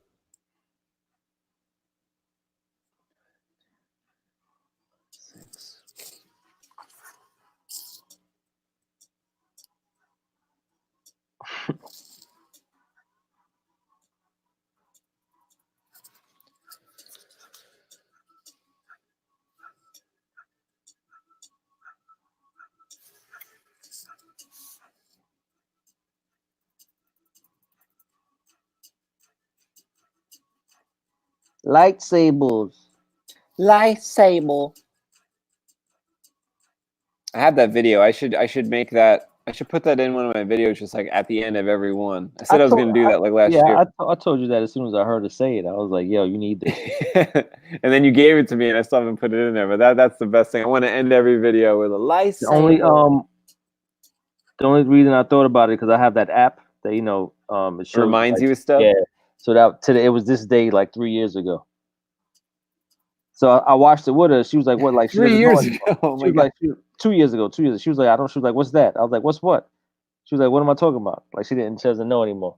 Lightsabers. Lightsaber. I have that video. I should make that. I should put that in one of my videos, just like at the end of every one. I said I was going to do that like last year. I told you that as soon as I heard her say it. I was like, "Yo, you need this." And then you gave it to me, and I still haven't put it in there. But that's the best thing. I want to end every video with a lightsaber. The only reason I thought about it because I have that app that it shows, reminds you of stuff. Yeah. So it was this day like 3 years ago. So I watched it with her. She was like, "What?" Like 3 years ago. Oh my God. Like 2 years ago. 2 years. She was like, She was like, "What's that?" I was like, "What's what?" She was like, "What am I talking about?" Like she doesn't know anymore.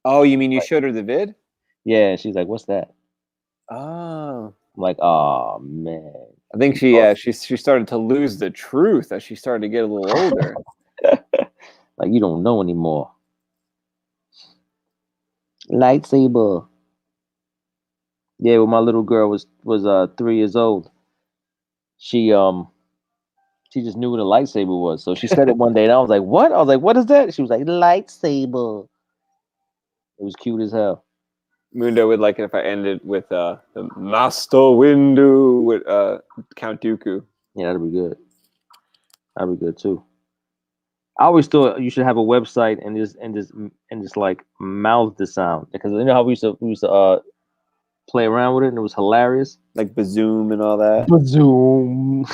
Oh, you mean you showed her the vid? Yeah. She's like, "What's that?" Oh. I'm like, "Oh man." I think she started to lose the truth as she started to get a little older. Like you don't know anymore. Lightsaber. Yeah, when my little girl was 3 years old, she just knew what a lightsaber was. So she said it one day, and I was like, "What?" I was like, "What is that?" She was like, "Lightsaber." It was cute as hell. Mundo would like it if I ended with the Master Windu with Count Dooku. Yeah, that'd be good. That'd be good too. I always thought you should have a website and just like mouth the sound, because you know how we used to play around with it and it was hilarious. Like Bazoom and all that. Bazoom.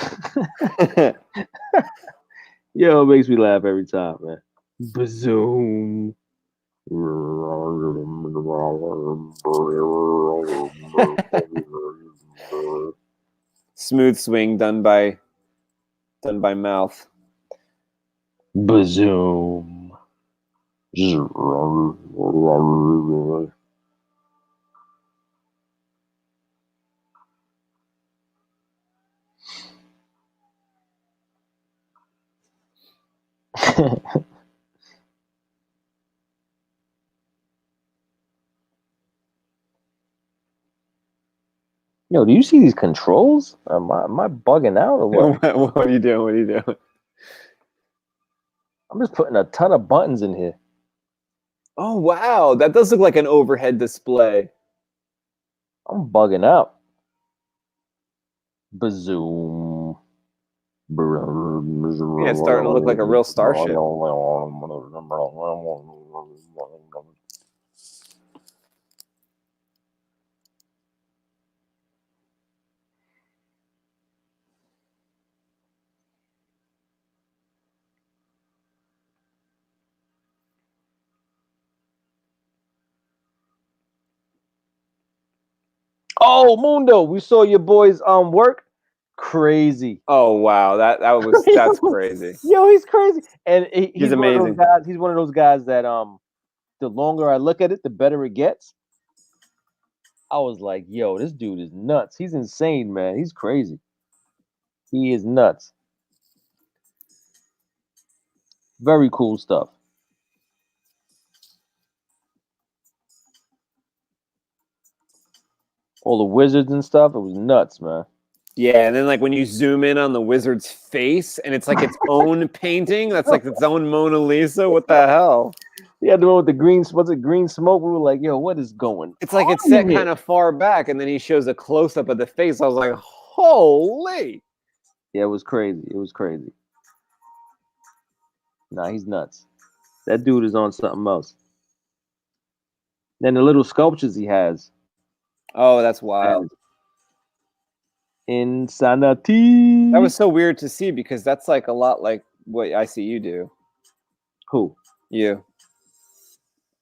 Yo, it makes me laugh every time, man. Bazoom. Smooth swing done by mouth. Bazoom. Yo, do you see these controls? Am I bugging out or what? What are you doing? What are you doing? I'm just putting a ton of buttons in here. Oh wow, that does look like an overhead display. I'm bugging out. Bazoom. Yeah, it's starting to look like a real starship. Oh, Mundo, we saw your boys work. Crazy. Oh wow, that's crazy. Yo, he's crazy. And He's he's one of those amazing. guys. He's one of those guys that the longer I look at it, the better it gets. I was like, yo, this dude is nuts. He's insane, man. He's crazy. He is nuts. Very cool stuff. All the wizards and stuff, it was nuts, man. Yeah, and then like when you zoom in on the wizard's face, and it's like its own painting. That's like its own Mona Lisa. What the hell? Yeah, the one with the green, what's it, green smoke? We were like, yo, what is going It's like it's on set here? kind of far back, and then he shows a close up of the face. I was like, holy! Yeah, it was crazy. It was crazy. Nah, he's nuts. That dude is on something else. Then the little sculptures he has. Oh, that's wild. Insanity. That was so weird to see because that's like a lot like what I see you do. Who? You.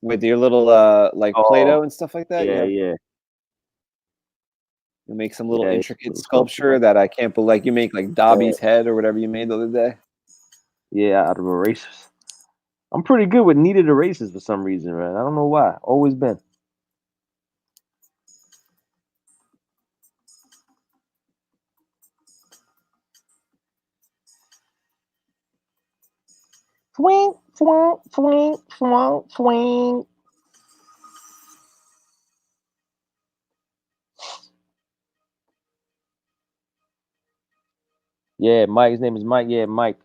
With your little like Play-Doh and stuff like that. Yeah, yeah. You make some little Yeah, intricate little sculpture sculpture. that I can't believe. Like you make like Dobby's head or whatever you made the other day. Yeah, out of erasers. I'm pretty good with kneaded erasers for some reason, man. I don't know why. Always been. Swing, swing, swing, swing, swing. Yeah, Mike. His name is Mike. Yeah, Mike.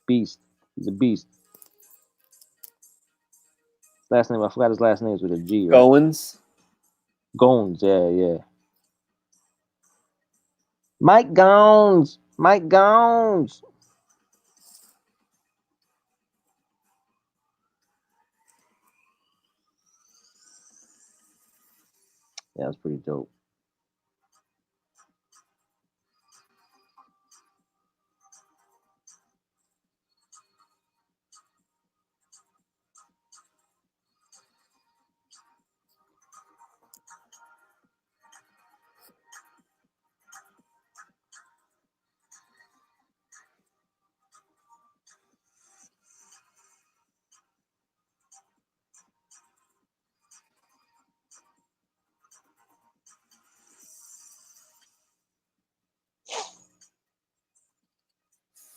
Beast. He's a beast. Last name, I forgot his last name is with a G, right? Goins. Gones, yeah, yeah. Mike Gones. Mike Gones. Yeah, that's pretty dope.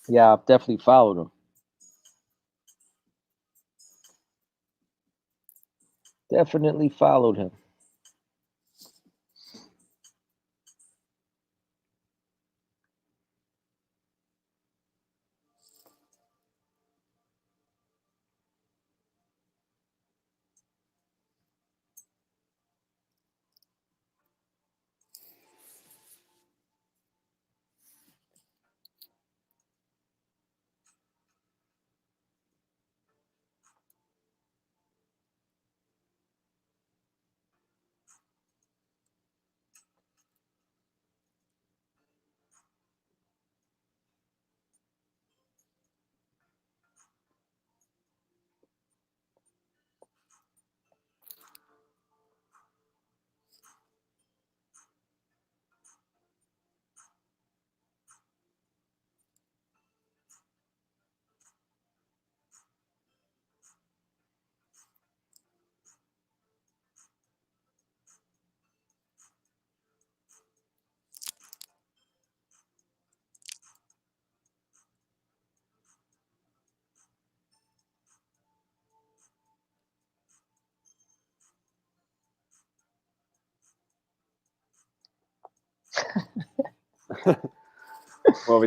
Yeah, I've definitely followed him. Definitely followed him.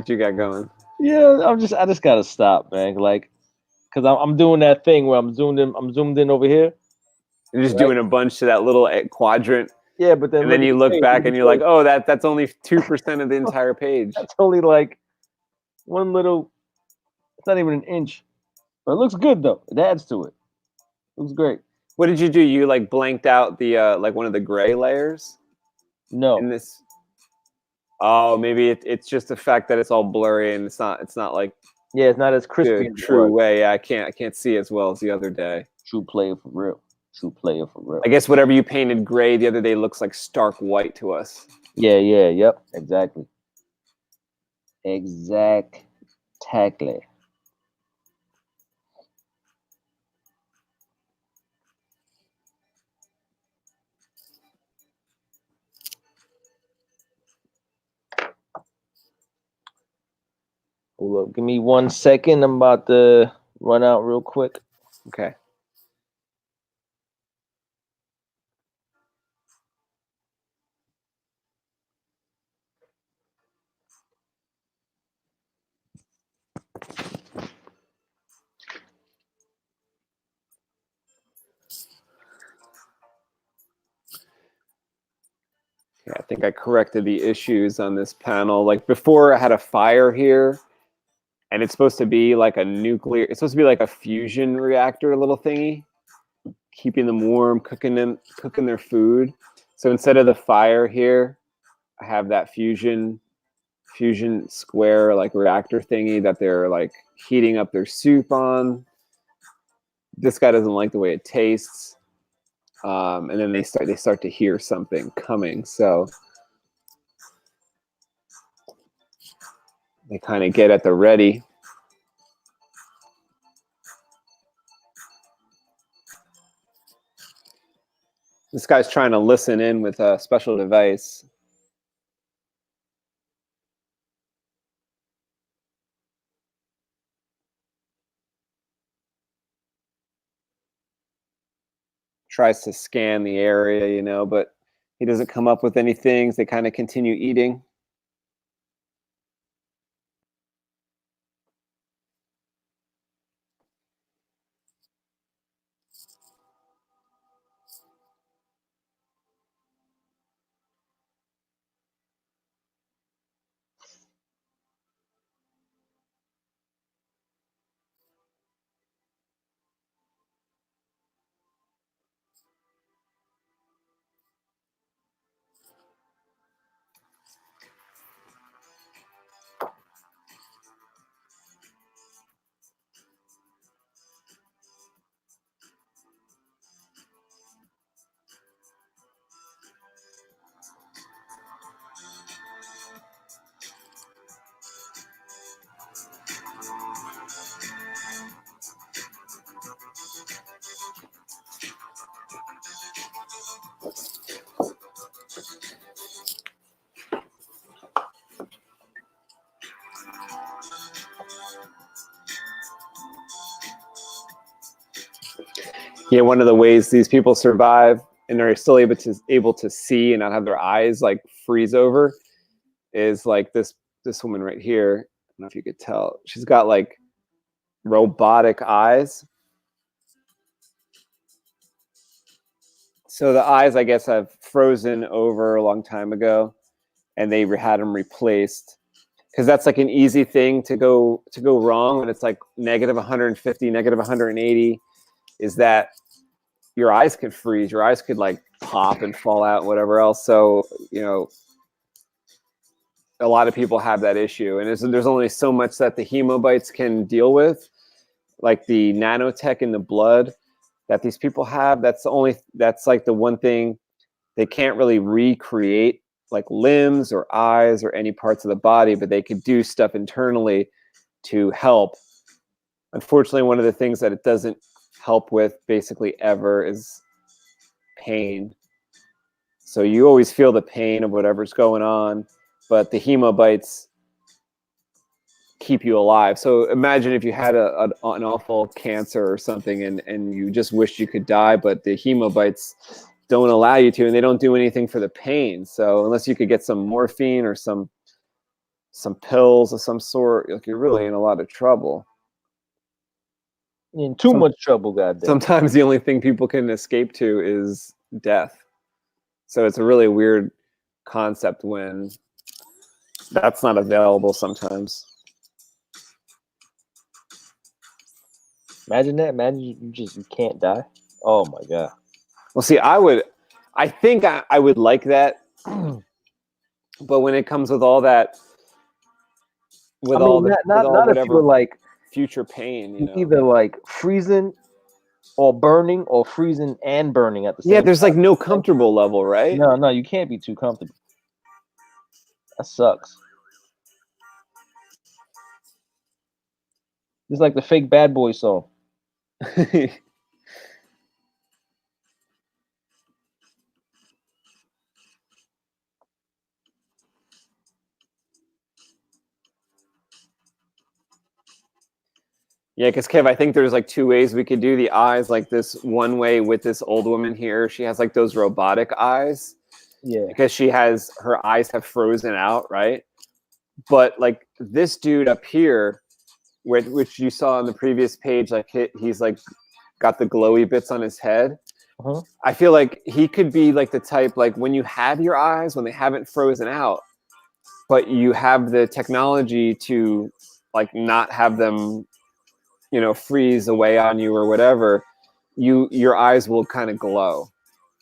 What you got going? Yeah, I just gotta stop, man. Like, cause I'm doing that thing where I'm zoomed in over here. You're just Right. doing a bunch to that little quadrant. Yeah, but then And then you look back and you're like, oh, that's only 2% of the entire page. That's only like one little. It's not even an inch, but it looks good though. It adds to it. Looks great. What did you do? You like blanked out the like one of the gray layers No, in this. Oh, maybe it's just the fact that it's all blurry and it's not like yeah, it's not as crispy. the true way. I can't see as well as the other day. True player for real. True player for real. I guess whatever you painted gray the other day looks like stark white to us. Yeah, yep, exactly. Exactly. Hold up, give me 1 second. I'm about to run out real quick. Okay. Yeah, I think I corrected the issues on this panel. Like before, I had a fire here, and it's supposed to be like a nuclear. It's supposed to be like a fusion reactor, little thingy, keeping them warm, cooking their food. So instead of the fire here, I have that fusion square like reactor thingy that they're like heating up their soup on. This guy doesn't like the way it tastes, and then they start to hear something coming. So they kind of get at the ready. This guy's trying to listen in with a special device. Tries to scan the area, you know, but he doesn't come up with any things. They kind of continue eating. Yeah, one of the ways these people survive and are still able to see and not have their eyes like freeze over is like this woman right here. I don't know if you could tell. She's got like robotic eyes. So the eyes, I guess, have frozen over a long time ago, and they had them replaced. Because that's like an easy thing to go wrong when it's like negative 150, negative 180. Is that your eyes could freeze, your eyes could like pop and fall out, and whatever else. So, you know, a lot of people have that issue, and there's only so much that the hemobites can deal with, like the nanotech in the blood that these people have. That's like the one thing they can't really recreate, like limbs or eyes or any parts of the body, but they could do stuff internally to help. Unfortunately, one of the things that it doesn't help with basically ever is pain. So you always feel the pain of whatever's going on, but the hemobites keep you alive. So imagine if you had an awful cancer or something and you just wished you could die, but the hemobites don't allow you to, and they don't do anything for the pain. So unless you could get some morphine or some pills of some sort, like, you're really in a lot of trouble. In too much trouble, goddamn. Sometimes the only thing people can escape to is death. So it's a really weird concept when that's not available sometimes. Imagine that. Imagine you can't die. Oh my god. Well, see, I think I would like that, but when it comes with all that, not if you're like future pain, you know? either like freezing or burning or freezing and burning at the same time. Yeah, there's like no comfortable level, right? No, you can't be too comfortable. That sucks. It's like the fake Bad Boy song. Yeah, because Kev, I think there's like two ways we could do the eyes. Like this one way with this old woman here, she has like those robotic eyes. Yeah. Because her eyes have frozen out, right? But like this dude up here, which you saw on the previous page, like he's like got the glowy bits on his head. Uh-huh. I feel like he could be like the type, like when you have your eyes, when they haven't frozen out, but you have the technology to like not have them, you know, freeze away on you or whatever, your eyes will kind of glow.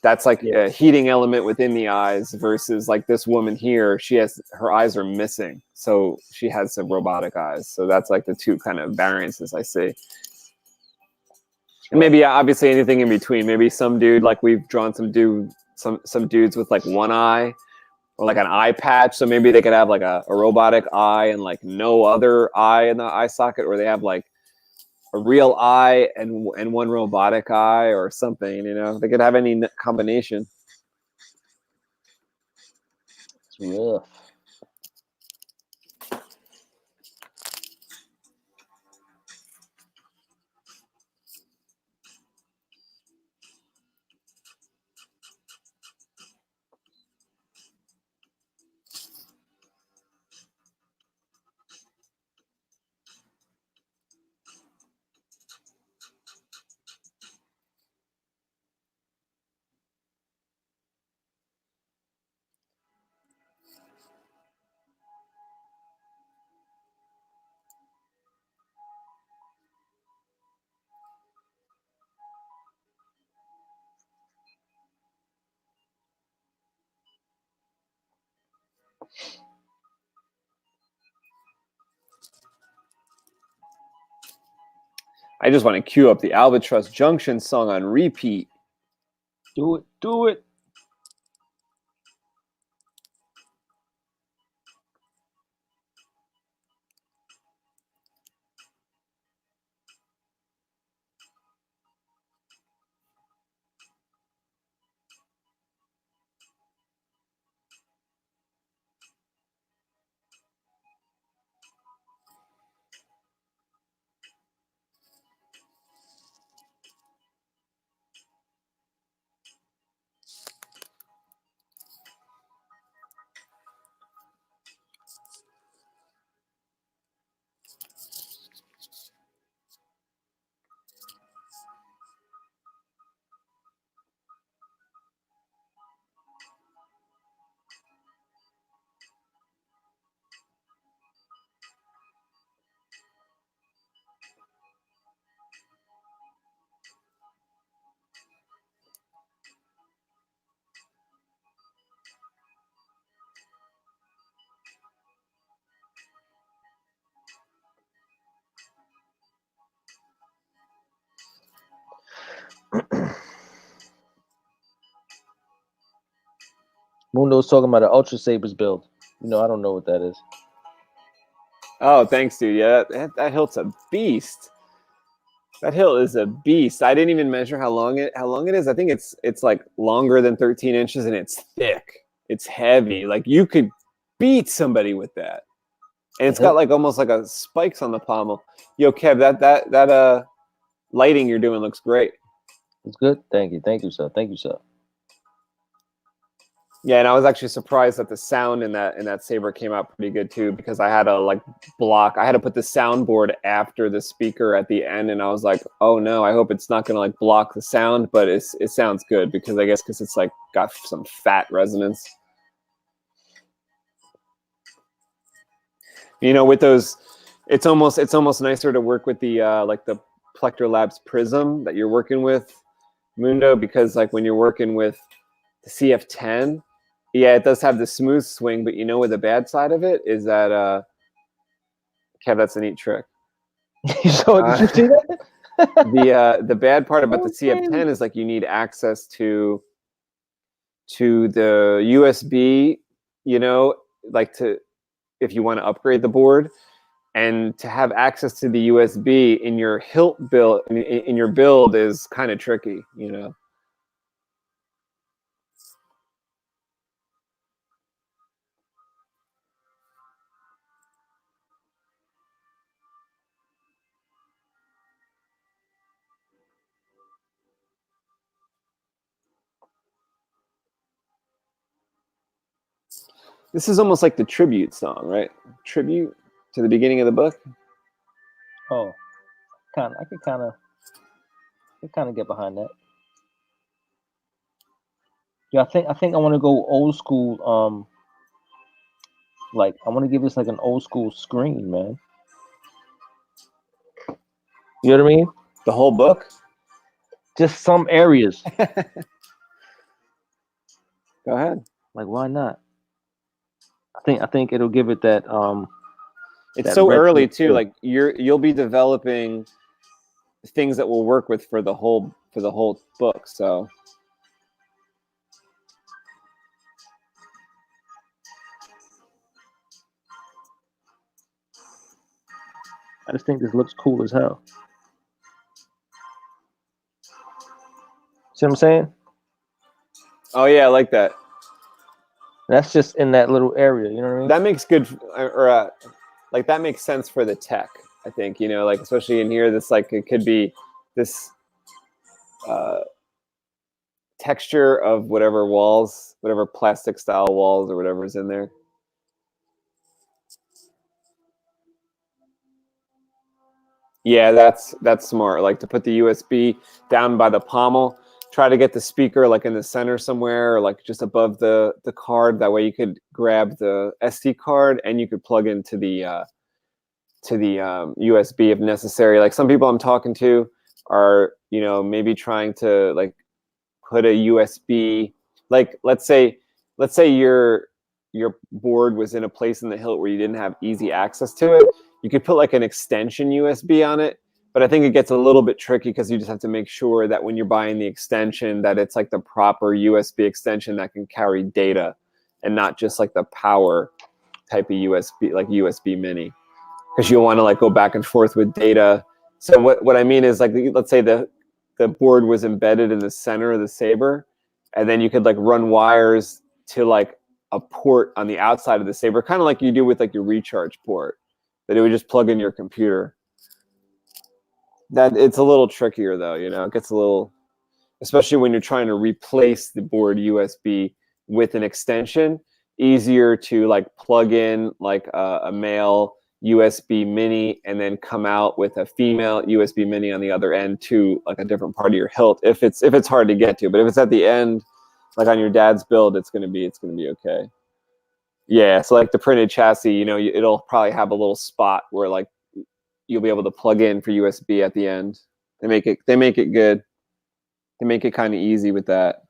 That's like a heating element within the eyes versus like this woman here, her eyes are missing. So she has some robotic eyes. So that's like the two kind of variances I see. And maybe obviously anything in between. Maybe some dude, like we've drawn some dudes with like one eye or like an eye patch. So maybe they could have like a robotic eye and like no other eye in the eye socket, or they have like a real eye and one robotic eye or something, you know. They could have any combination. It's rough. I just want to cue up the Albatross Junction song on repeat. Do it. Do it. Mundo's talking about an Ultra Sabers build. You know, I don't know what that is. Oh, thanks, dude. Yeah, that hilt's a beast. That hilt is a beast. I didn't even measure how long it is. I think it's like longer than 13 inches and it's thick. It's heavy. Like you could beat somebody with that. And it's got like almost like a spikes on the pommel. Yo, Kev, that lighting you're doing looks great. It's good. Thank you. Thank you, sir. Thank you, sir. Yeah, and I was actually surprised that the sound in that saber came out pretty good too, because I had to like I had to put the soundboard after the speaker at the end, and I was like, oh no, I hope it's not gonna like block the sound, but it sounds good because I guess because it's like got some fat resonance. You know, with those, it's almost nicer to work with the like the Plector Labs Prism that you're working with, Mundo, because like when you're working with the CF10. Yeah, it does have the smooth swing, but you know what the bad side of it is that Kev, that's a neat trick. So did you see that? The bad part about the That's crazy. CF10 is like you need access to the USB, you know, like to if you want to upgrade the board, and to have access to the USB in your hilt build in your build is kind of tricky, you know. This is almost like the tribute song, right? Tribute to the beginning of the book. Oh, I could kind of get behind that. Yeah, I think I want to go old school. Like I want to give this like an old school screen, man. You know what I mean? The whole book. Just some areas. Go ahead. Like why not? I think it'll give it that It's that so retro early too. feel. Like you'll be developing things that will work with for the whole book. So I just think this looks cool as hell. See what I'm saying? oh yeah, I like that. That's just in that little area. You know what I mean? That makes good or like that makes sense for the tech. I think, you know, like especially in here, this like it could be this texture of whatever walls, whatever plastic style walls or whatever is in there. Yeah, that's smart. Like to put the USB down by the pommel, try to get the speaker like in the center somewhere or like just above the card. That way you could grab the SD card and you could plug into the USB if necessary. Like some people I'm talking to are, you know, maybe trying to like put a USB, like let's say your board was in a place in the hilt where you didn't have easy access to it. You could put like an extension USB on it, but I think it gets a little bit tricky because you just have to make sure that when you're buying the extension that it's like the proper USB extension that can carry data and not just like the power type of USB, like USB mini, because you'll want to like go back and forth with data. So what I mean is like, let's say the board was embedded in the center of the saber, and then you could like run wires to like a port on the outside of the saber, kind of like you do with like your recharge port, that it would just plug in your computer. That it's a little trickier though, you know, it gets a little, especially when you're trying to replace the board USB with an extension, easier to like plug in like a male USB mini and then come out with a female USB mini on the other end to like a different part of your hilt if it's hard to get to. But if it's at the end, like on your dad's build, it's gonna be okay. Yeah, so like the printed chassis, you know, it'll probably have a little spot where like you'll be able to plug in for USB at the end. They make it good. They make it kind of easy with that.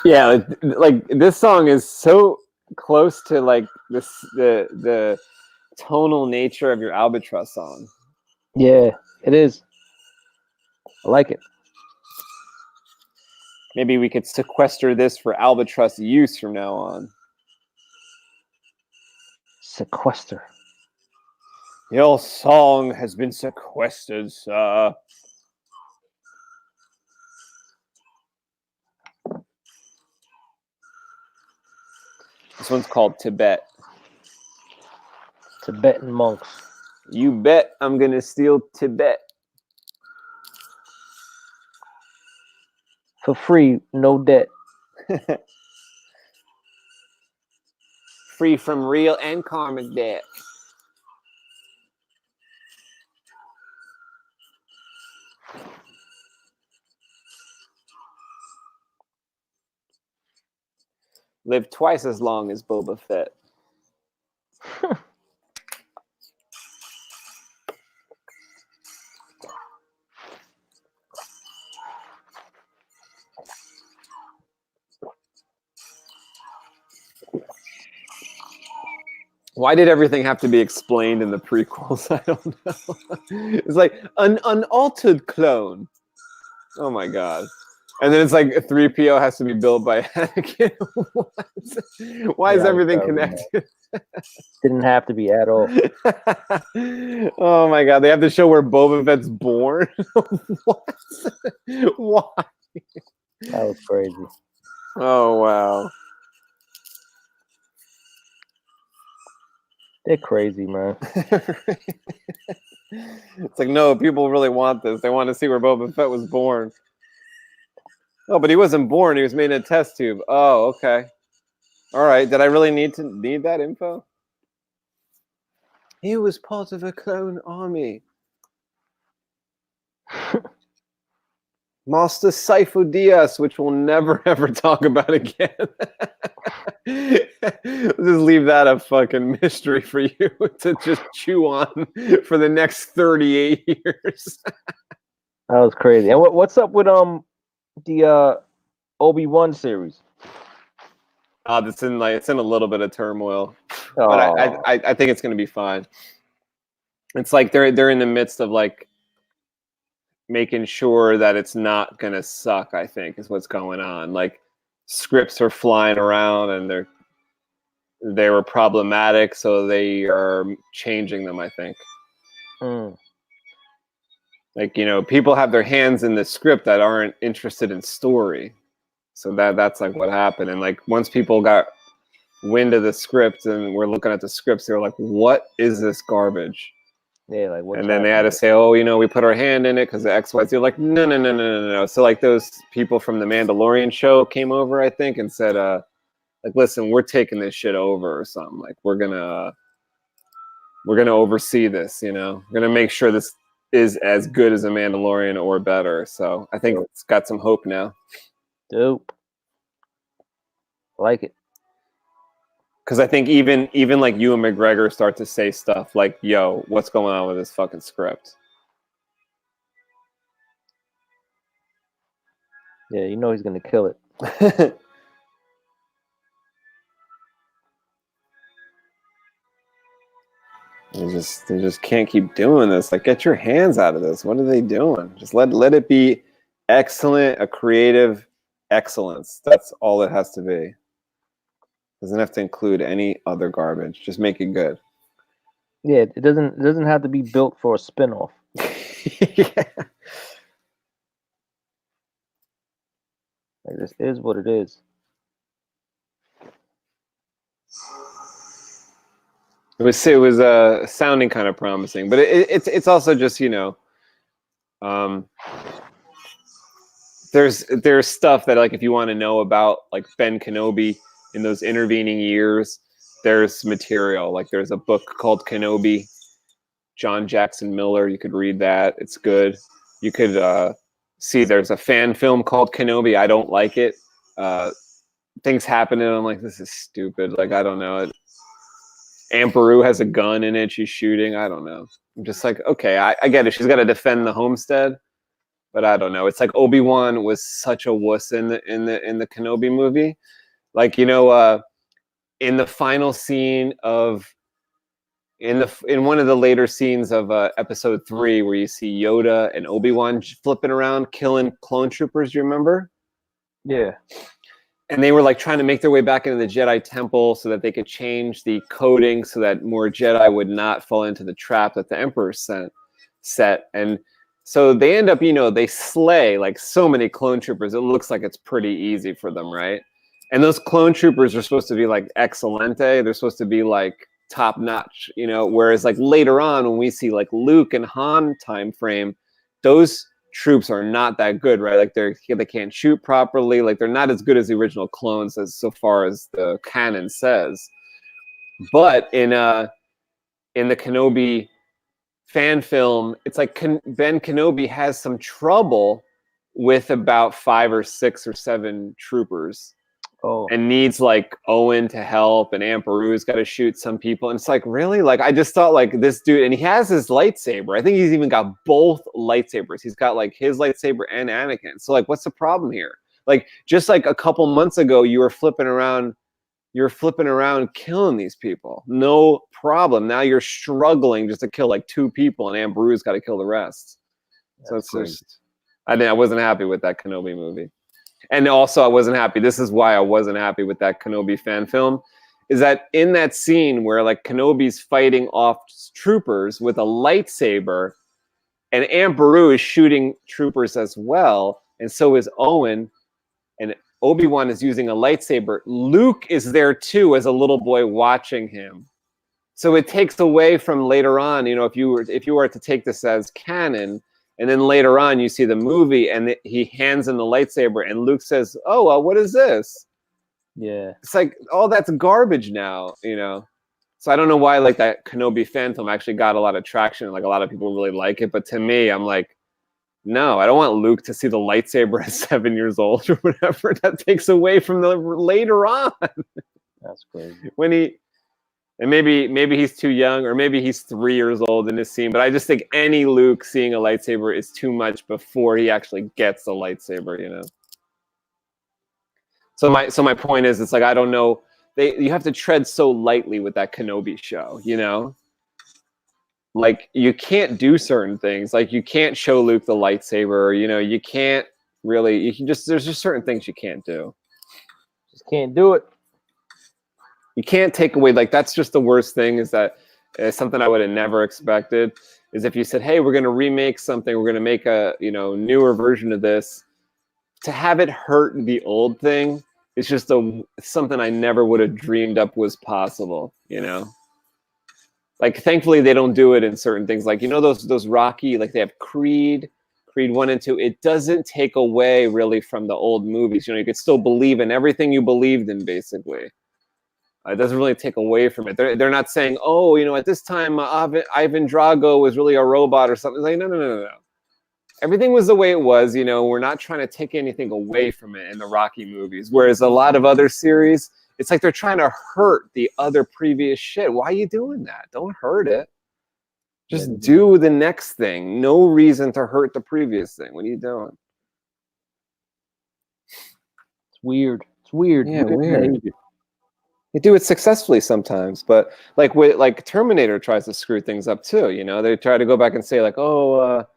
Yeah, like this song is so close to like this the tonal nature of your Albatross song. Yeah, it is. I like it. Maybe we could sequester this for Albatross use from now on. Sequester. Your song has been sequestered, sir. This one's called Tibet. Tibetan monks. You bet I'm gonna steal Tibet. For free, no debt. Free from real and karmic debt. Live twice as long as Boba Fett. Why did everything have to be explained in the prequels? I don't know. It's like an unaltered clone. Oh my god. And then it's like a 3PO has to be built by Anakin. Why is everything connected? Didn't have to be at all. Oh my god, they have to show where Boba Fett's born? What? Why? That was crazy. Oh wow. They're crazy, man. It's like, no, people really want this. They want to see where Boba Fett was born. Oh, but he wasn't born. He was made in a test tube. Oh, okay. All right. Did I really need that info? He was part of a clone army. Master Sifo Dyas, which we'll never ever talk about again. Just leave that a fucking mystery for you to just chew on for the next 38 years. That was crazy. And what's up with the Obi-Wan series? It's in a little bit of turmoil, Oh. but I think it's gonna be fine. It's like they're in the midst of like making sure that it's not gonna suck, I think, is what's going on. Like scripts are flying around and they were problematic, so they are changing them, I think. Like, you know, people have their hands in the script that aren't interested in story. So that's like what happened. And like once people got wind of the script and we're looking at the scripts, they were like, what is this garbage? Yeah, like what? And then they had to say, oh, you know, we put our hand in it because the XYZ. They're like, no. So like those people from the Mandalorian show came over, I think, and said, like, listen, we're taking this shit over or something. Like we're gonna oversee this, you know. We're gonna make sure this is as good as a Mandalorian or better. So I think it's got some hope now. Dope. Like it. Because I think even like Ewan McGregor start to say stuff like, yo, what's going on with this fucking script? Yeah, you know he's gonna kill it. They just can't keep doing this. Like, get your hands out of this. What are they doing? Just let it be excellent, a creative excellence. That's all it has to be. Doesn't have to include any other garbage. Just make it good. Yeah, it doesn't have to be built for a spinoff. Yeah. Like, this is what it is. It was sounding kind of promising, but it's also just, you know, there's stuff that, like, if you want to know about like Ben Kenobi in those intervening years, there's material. Like there's a book called Kenobi, John Jackson Miller. You could read that. It's good. You could see there's a fan film called Kenobi. I don't like it. Things happen and I'm like, this is stupid. Like, I don't know. Aunt Beru has a gun in it. She's shooting. I don't know. I'm just like, okay, I get it. She's got to defend the homestead, but I don't know. It's like Obi-Wan was such a wuss in the Kenobi movie. Like, you know, in the final scene of in one of the later scenes of episode 3, where you see Yoda and Obi-Wan flipping around, killing clone troopers. You remember? Yeah. And they were like trying to make their way back into the Jedi Temple so that they could change the coding so that more Jedi would not fall into the trap that the Emperor set. And so they end up, they slay like so many clone troopers. It looks like it's pretty easy for them, right? And those clone troopers are supposed to be like excelente. They're supposed to be like top notch, whereas like later on when we see like Luke and Han time frame, those troops are not that good, right? Like they can't shoot properly. Like they're not as good as the original clones as so far as the canon says. But in the Kenobi fan film, it's like Ben Kenobi has some trouble with about 5 or 6 or 7 troopers. Oh. And needs like Owen to help, and Aunt Beru's got to shoot some people. And it's like, really? Like, I just thought like this dude, and he has his lightsaber. I think he's even got both lightsabers. He's got like his lightsaber and Anakin. So like, what's the problem here? Like, just like a couple months ago, you were flipping around killing these people. No problem. Now you're struggling just to kill like 2 people, and Aunt Beru's got to kill the rest. That's so it's crazy. just, I wasn't happy with that Kenobi movie. And also, I wasn't happy. This is why I wasn't happy with that Kenobi fan film, is that in that scene where like Kenobi's fighting off troopers with a lightsaber, and Aunt Beru is shooting troopers as well, and so is Owen, and Obi-Wan is using a lightsaber. Luke is there too as a little boy watching him. So it takes away from later on, if you were to take this as canon. And then later on, you see the movie, and he hands him the lightsaber, and Luke says, "Oh, well, what is this?" Yeah. It's like, oh, that's garbage now, So I don't know why like that Kenobi fan film actually got a lot of traction. Like a lot of people really like it, but to me, I'm like, no, I don't want Luke to see the lightsaber at 7 years old or whatever. That takes away from the later on. That's crazy. And maybe he's too young, or maybe he's 3 years old in this scene. But I just think any Luke seeing a lightsaber is too much before he actually gets the lightsaber, So my point is, it's like, I don't know. You have to tread so lightly with that Kenobi show, Like you can't do certain things. Like you can't show Luke the lightsaber. You can't really. There's just certain things you can't do. Just can't do it. You can't take away, like, that's just the worst thing, is that something I would have never expected is if you said, hey, we're going to remake something, we're going to make a newer version of this, to have it hurt the old thing is just something I never would have dreamed up was possible. Like, thankfully they don't do it in certain things, like those Rocky, like they have Creed 1 and 2. It doesn't take away really from the old movies. You could still believe in everything you believed in, basically. It doesn't really take away from it. They're not saying, oh, at this time Ivan Drago was really a robot or something. It's like, no. Everything was the way it was. We're not trying to take anything away from it in the Rocky movies. Whereas a lot of other series, it's like they're trying to hurt the other previous shit. Why are you doing that? Don't hurt it. Just do the next thing. No reason to hurt the previous thing. What are you doing? It's weird. It's weird. Yeah, weird. They do it successfully sometimes, but like Terminator tries to screw things up too. They try to go back and say like, oh,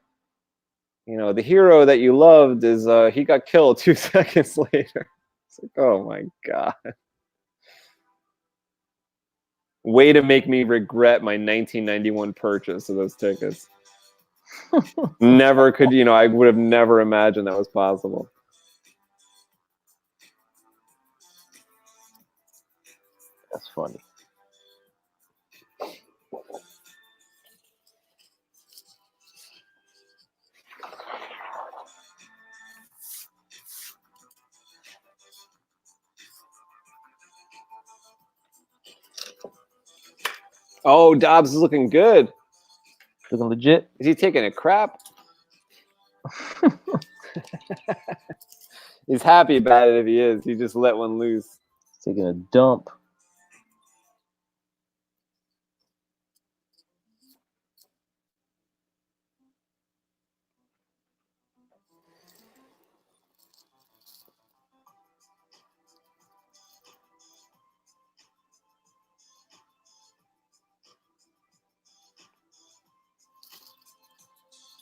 the hero that you loved is he got killed 2 seconds later. It's like, oh my god. Way to make me regret my 1991 purchase of those tickets. Never could, I would have never imagined that was possible. That's funny. Oh, Dobbs is looking good. Looking legit. Is he taking a crap? He's happy about it if he is. He just let one loose. Taking a dump.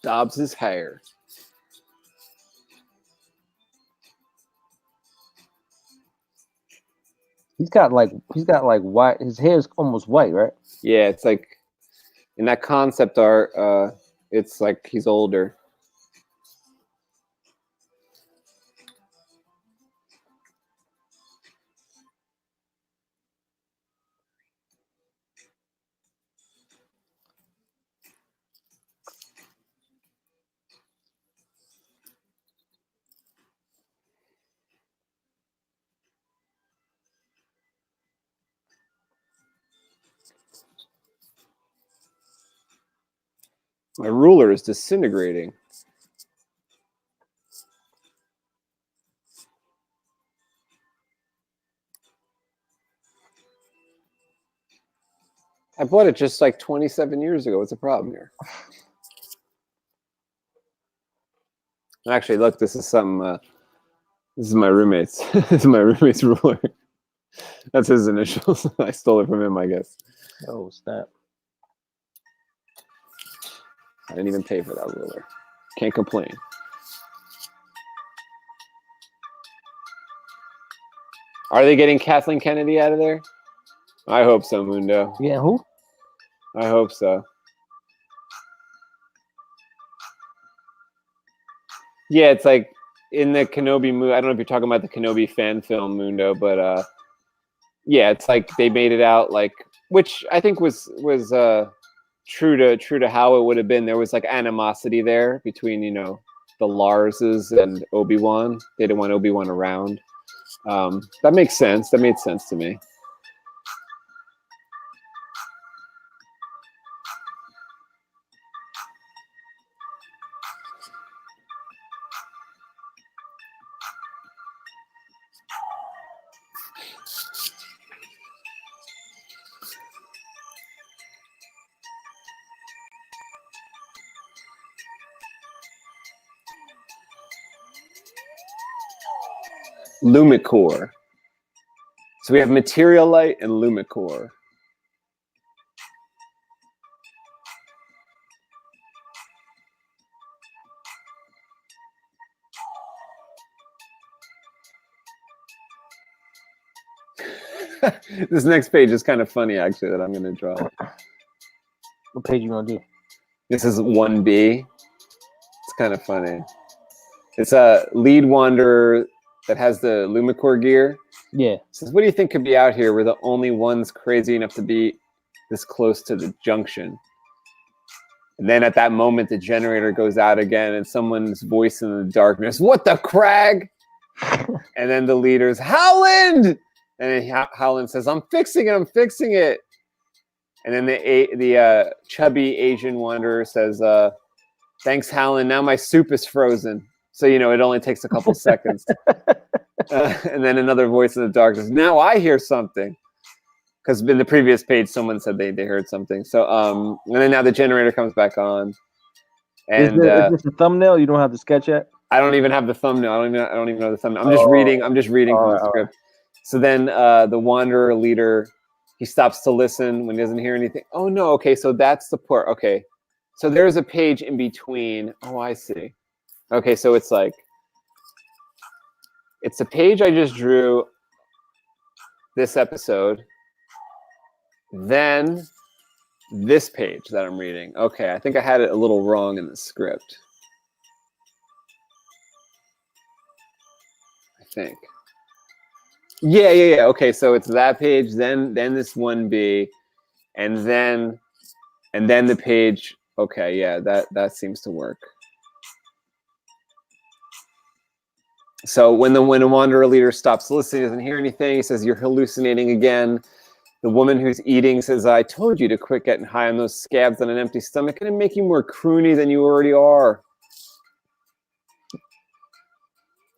Dobbs's hair. He's got like white. His hair is almost white, right? Yeah, it's like in that concept art, it's like he's older. My ruler is disintegrating. I bought it just like 27 years ago. What's the problem here? Actually, look, this is something. This is my roommate's. This is my roommate's ruler. That's his initials. I stole it from him, I guess. Oh snap! I didn't even pay for that ruler. Can't complain. Are they getting Kathleen Kennedy out of there? I hope so, Mundo. Yeah, who? I hope so. Yeah, it's like in the Kenobi movie. I don't know if you're talking about the Kenobi fan film, Mundo, but yeah, it's like they made it out like, which I think was true to how it would have been. There was like animosity there between, you know, the Larses and Obi-Wan. They didn't want Obi-Wan around. That makes sense. That made sense to me. Lumicore. So we have Material Light and Lumicore. This next page is kind of funny, actually, that I'm going to draw. What page you gonna do? This is 1B. It's kind of funny. It's a lead wanderer that has the Lumicore gear. Yeah. Says, what do you think could be out here? We're the only ones crazy enough to be this close to the junction. And then at that moment, the generator goes out again, and someone's voice in the darkness, what the crag? And then the leader's, Howland! And then Howland says, I'm fixing it, I'm fixing it. And then the chubby Asian wanderer says, thanks, Howland, now my soup is frozen. So, you know, it only takes a couple seconds. And then another voice in the darkness, now I hear something. Because in the previous page, someone said they heard something. So, and then now the generator comes back on. And is this a thumbnail? You don't have the sketch yet? I don't even have the thumbnail. I don't even know the thumbnail. I'm just reading from the script. So then the wanderer leader, he stops to listen when he doesn't hear anything. Oh no, okay, so that's the part. Okay. So there's a page in between. Oh, I see. Okay, so it's like, it's a page I just drew this episode. Then this page that I'm reading. Okay, I think I had it a little wrong in the script. I think. Yeah. Okay, so it's that page, then this 1B, and then the page. Okay, yeah, that seems to work. So when the wanderer leader stops listening, doesn't hear anything, he says, you're hallucinating again. The woman who's eating says, I told you to quit getting high on those scabs on an empty stomach, and it'll make you more croony than you already are.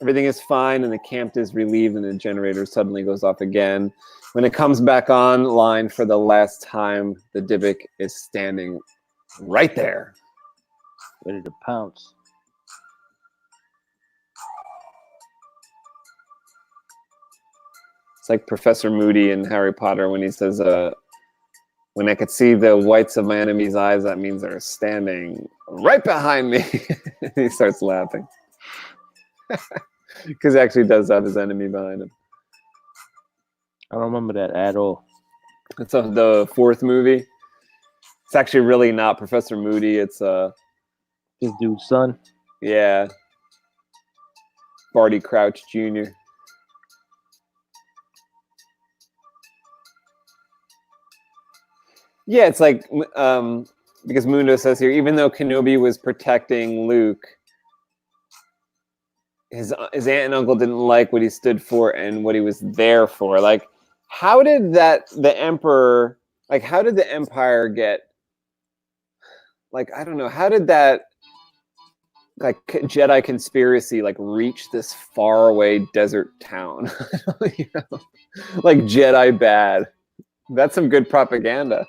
Everything is fine, and the camp is relieved, and the generator suddenly goes off again. When it comes back online for the last time, the Dybbuk is standing right there. Ready to pounce. It's like Professor Moody in Harry Potter when he says, when I could see the whites of my enemy's eyes, that means they're standing right behind me. He starts laughing. Because he actually does have his enemy behind him. I don't remember that at all. It's the fourth movie. It's actually really not Professor Moody. It's This dude's son. yeah, Barty Crouch Jr. Yeah, it's like because Mundo says here, even though Kenobi was protecting Luke, his aunt and uncle didn't like what he stood for and what he was there for. Like, how did the Emperor, like, how did the Empire get, like, I don't know, how did that, like, Jedi conspiracy, like, reach this faraway desert town? You know? Like, Jedi bad. That's some good propaganda.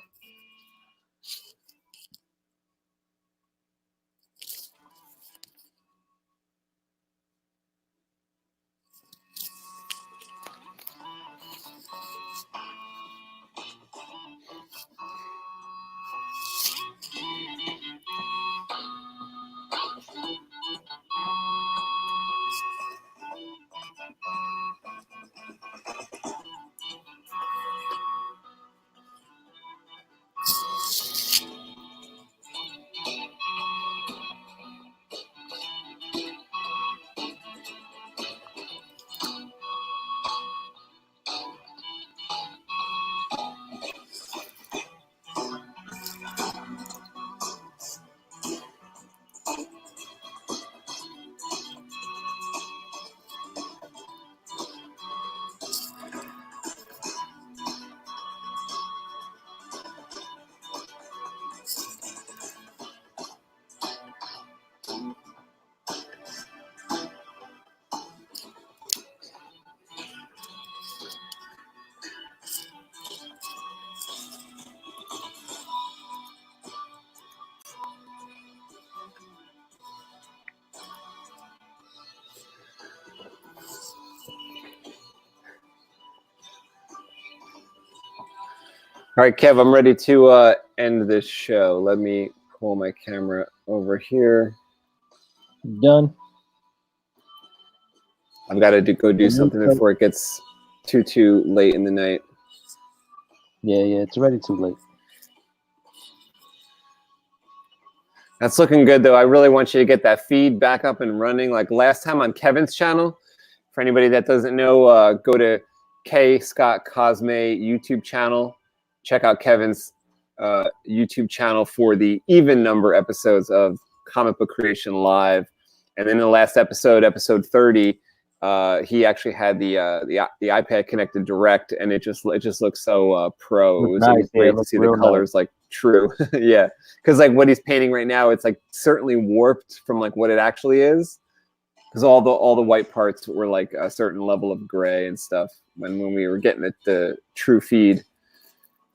All right, Kev, I'm ready to end this show. Let me pull my camera over here. Done. I've got to go do something before it gets too late in the night. Yeah, it's already too late. That's looking good, though. I really want you to get that feed back up and running. Like last time on Kevin's channel, for anybody that doesn't know, go to Scott Cosme YouTube channel. Check out Kevin's YouTube channel for the even number episodes of Comic Book Creation Live. And then in the last episode, episode 30, he actually had the iPad connected direct, and it just looks so pro. It was, nice. It was great to see the colors like true. Yeah, because like what he's painting right now, it's like certainly warped from like what it actually is. Because all the white parts were like a certain level of gray and stuff when we were getting the true feed.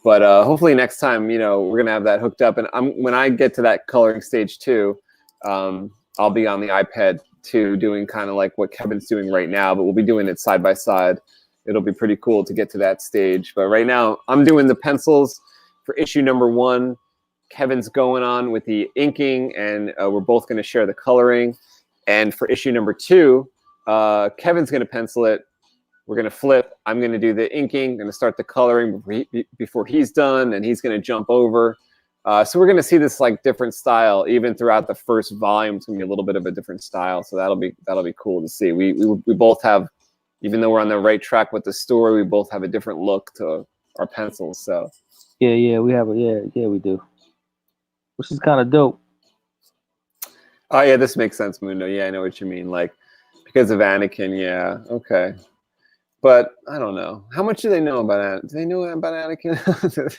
But hopefully next time, you know, we're gonna have that hooked up. And when I get to that coloring stage too, I'll be on the iPad too, doing kind of like what Kevin's doing right now. But we'll be doing it side by side. It'll be pretty cool to get to that stage. But right now, I'm doing the pencils for issue number 1. Kevin's going on with the inking, and we're both going to share the coloring. And for issue number 2, Kevin's going to pencil it. We're going to flip. I'm going to do the inking. Going to start the coloring before he's done, and he's going to jump over. So we're going to see this like different style even throughout the first volume. It's going to be a little bit of a different style. So that'll be cool to see. We both have, even though we're on the right track with the story, we both have a different look to our pencils. So yeah, we have we do, which is kind of dope. Oh yeah, this makes sense, Mundo. Yeah, I know what you mean. Like because of Anakin, yeah, okay. But I don't know. How much do they know about Anakin? Do they know about Anakin?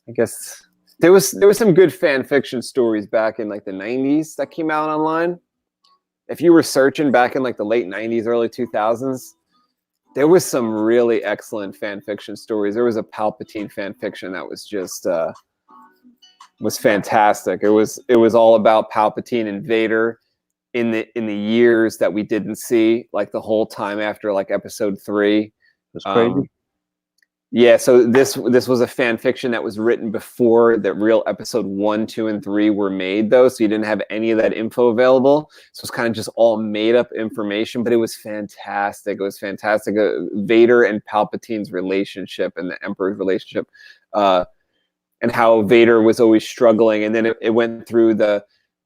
I guess there was some good fan fiction stories back in like the 90s that came out online. If you were searching back in like the late 90s, early 2000s, there was some really excellent fan fiction stories. There was a Palpatine fan fiction that was just was fantastic. It was all about Palpatine and Vader in the years that we didn't see, like the whole time after like episode 3. It's crazy. Yeah, so this was a fan fiction that was written before the real episode 1, 2, and 3 were made, though. So you didn't have any of that info available. So it's kind of just all made up information, but it was fantastic. It was fantastic. Vader and Palpatine's relationship and the Emperor's relationship, and how Vader was always struggling, and then it went through the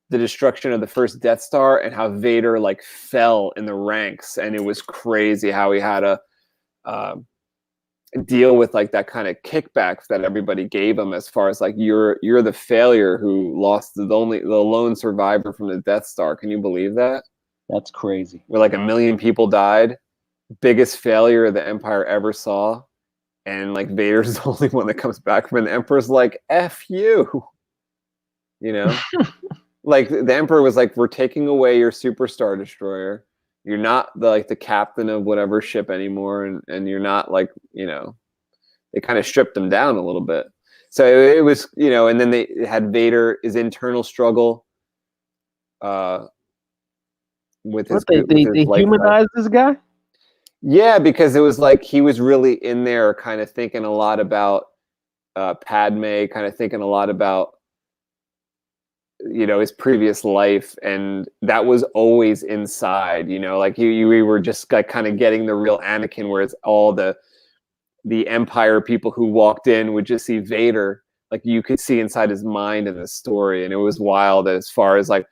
destruction of the first Death Star and how Vader like fell in the ranks, and it was crazy how he had to deal with like that kind of kickback that everybody gave him, as far as like you're the failure who lost the lone survivor from the Death Star. Can you believe that? That's crazy. Where like 1 million people died, biggest failure the Empire ever saw, and like Vader's the only one that comes back from it. And the Emperor's like, F you, you know. Like the Emperor was like, we're taking away your super Star Destroyer. You're not the captain of whatever ship anymore, and you're not like, you know, they kind of stripped him down a little bit. So it was, you know, and then they had Vader, his internal struggle with his. They humanized this guy? Yeah, because it was like he was really in there kind of thinking a lot about Padme, kind of thinking a lot about, you know, his previous life, and that was always inside, you know, like we were just like kind of getting the real Anakin, whereas all the Empire people who walked in would just see Vader, like you could see inside his mind in the story, and it was wild as far as like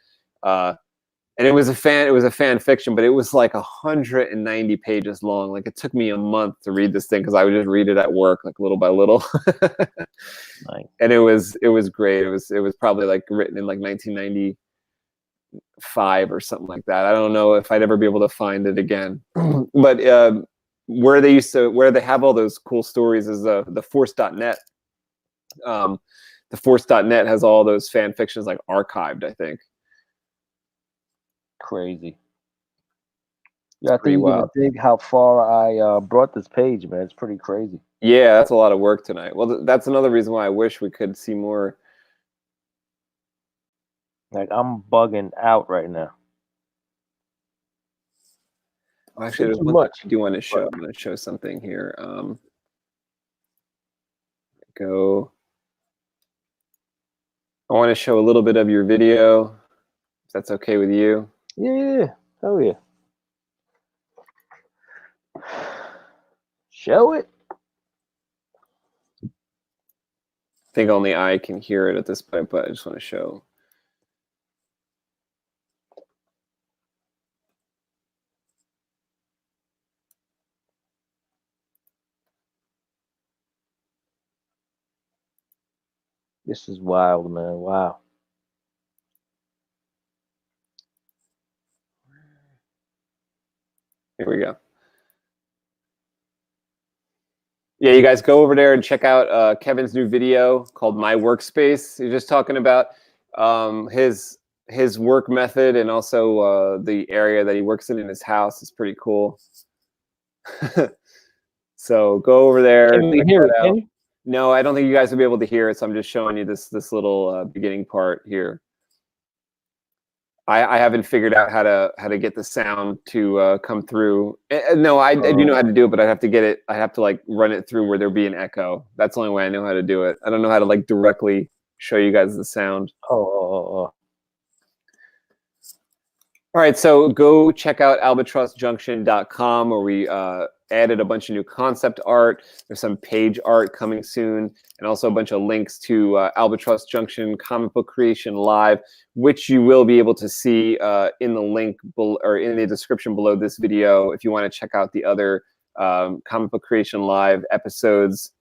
and it was a fan fiction, but it was like 190 pages long. Like it took me a month to read this thing because I would just read it at work, like little by little. Nice. And it was great. It was probably like written in like 1995 or something like that. I don't know if I'd ever be able to find it again. But where they have all those cool stories is the Force.net. The Force.net has all those fan fictions like archived, I think. Crazy. Yeah, I think you can dig how far I brought this page, man. It's pretty crazy. Yeah, that's a lot of work tonight. Well, that's another reason why I wish we could see more. Like I'm bugging out right now. Actually, there's one much. I do want to show. I'm going to show something here. Go. I want to show a little bit of your video, if that's okay with you. Yeah. Oh yeah. Show it. I think only I can hear it at this point, but I just want to show. This is wild, man. Wow. Here we go. Yeah, you guys go over there and check out Kevin's new video called My Workspace. He's just talking about his work method, and also the area that he works in his house. It's pretty cool. So go over there. Can we hear it? Can you? No, I don't think you guys will be able to hear it, so I'm just showing you this little beginning part here. I haven't figured out how to get the sound to come through. No, I do know how to do it, but I have to get it. I have to like run it through where there be an echo. That's the only way I know how to do it. I don't know how to like directly show you guys the sound. Oh. All right, so go check out albatrossjunction.com, where we added a bunch of new concept art. There's some page art coming soon, and also a bunch of links to Albatross Junction Comic Book Creation Live, which you will be able to see in the link or in the description below this video. If you want to check out the other Comic Book Creation Live episodes,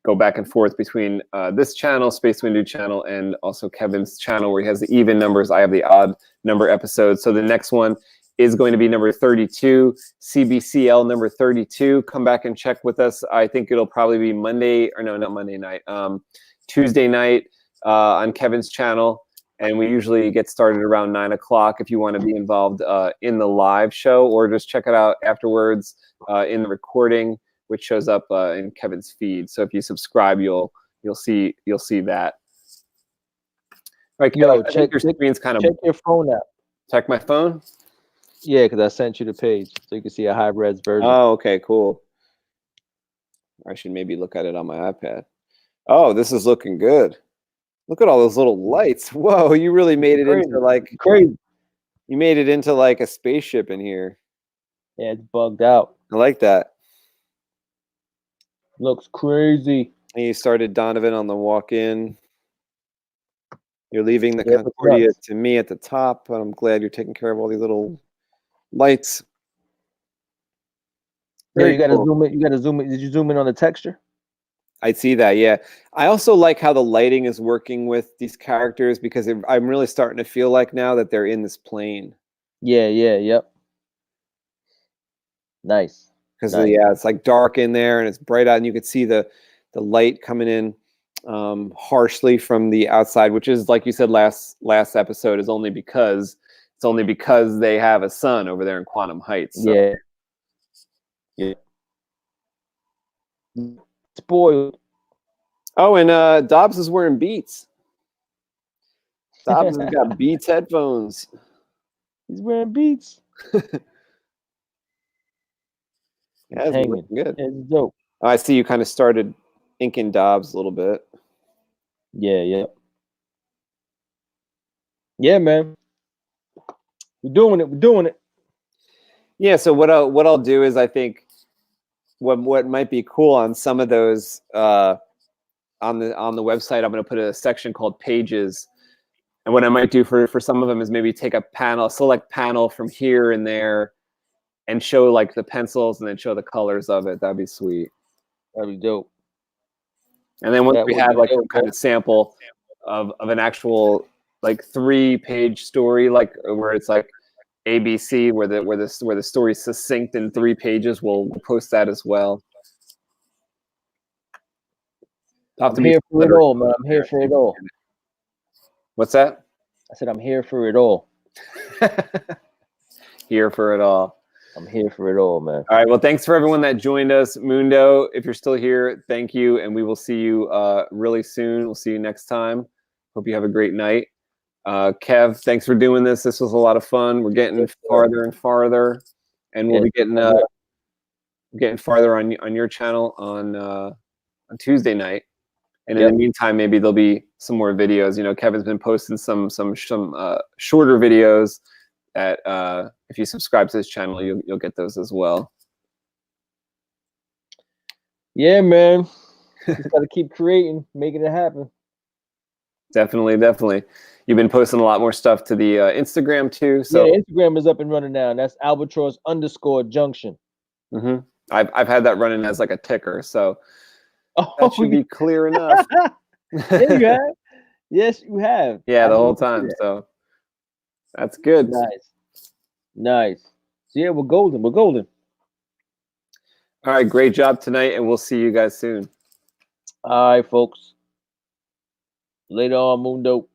go back and forth between this channel, Space Windu channel, and also Kevin's channel, where he has the even numbers. I have the odd number episodes. So the next one is going to be number 32, CBCL number 32. Come back and check with us. I think it'll probably be Monday, or no, not Monday night, Tuesday night on Kevin's channel. And we usually get started around 9 o'clock if you want to be involved in the live show, or just check it out afterwards in the recording, which shows up in Kevin's feed. So if you subscribe, you'll see that. All right, yo, check your screen's kind of. Check your phone out. Check my phone. Yeah, because I sent you the page so you can see a high res version. Oh, okay, cool. I should maybe look at it on my iPad. Oh, this is looking good. Look at all those little lights. Whoa, you really made it into like crazy. You made it into like a spaceship in here. Yeah, it's bugged out. I like that. Looks crazy. And you started Donovan on the walk-in. You're leaving the Yeah, Concordia to me at the top, but I'm glad you're taking care of all these little lights. Yeah, you gotta zoom in. You gotta zoom in. Did you zoom in on the texture? I see that, yeah. I also like how the lighting is working with these characters because I'm really starting to feel like now that they're in this plane. Yeah, yep. Nice. Because yeah, it's like dark in there and it's bright out, and you could see the light coming in harshly from the outside, which is like you said last episode, is only because they have a sun over there in Quantum Heights. So. Yeah. Spoiled. Oh, and Dobbs is wearing Beats. Dobbs has got Beats headphones. He's wearing Beats. Yeah, it's looking good. It's dope. Oh, I see you kind of started inking Dobbs a little bit. Yeah. Yeah, man. We're doing it. Yeah, so what I'll do is I think what might be cool on some of those on the website, I'm going to put a section called pages. And what I might do for some of them is maybe take a panel, select panel from here and there, and show like the pencils and then show the colors of it. That'd be sweet. That'd be dope. And then once we have like some kind of sample of an actual like 3-page story, like where it's like ABC, where the story's succinct in 3 pages, we'll post that as well. I'm here for it all, man. I'm here for it all. What's that? I said I'm here for it all. Here for it all. I'm here for it all, man. All right. Well, thanks for everyone that joined us. Mundo, if you're still here, thank you. And we will see you really soon. We'll see you next time. Hope you have a great night. Kev, thanks for doing this. This was a lot of fun. We're getting farther and farther. And we'll be getting farther on your channel on Tuesday night. And in the meantime, maybe there'll be some more videos. You know, Kevin's been posting some shorter videos that if you subscribe to his channel, you'll get those as well. Yeah, man. Just gotta keep creating, making it happen. Definitely. You've been posting a lot more stuff to the Instagram too. So yeah, Instagram is up and running now. And that's ALBATROSS_junction. Mm-hmm. I've had that running as like a ticker, so that should be clear enough. Yeah, you have. Yes, you have. Yeah, the whole time. So that's good. Nice. So yeah, we're golden. All right, great job tonight, and we'll see you guys soon. All right, folks. Later on, Mundo.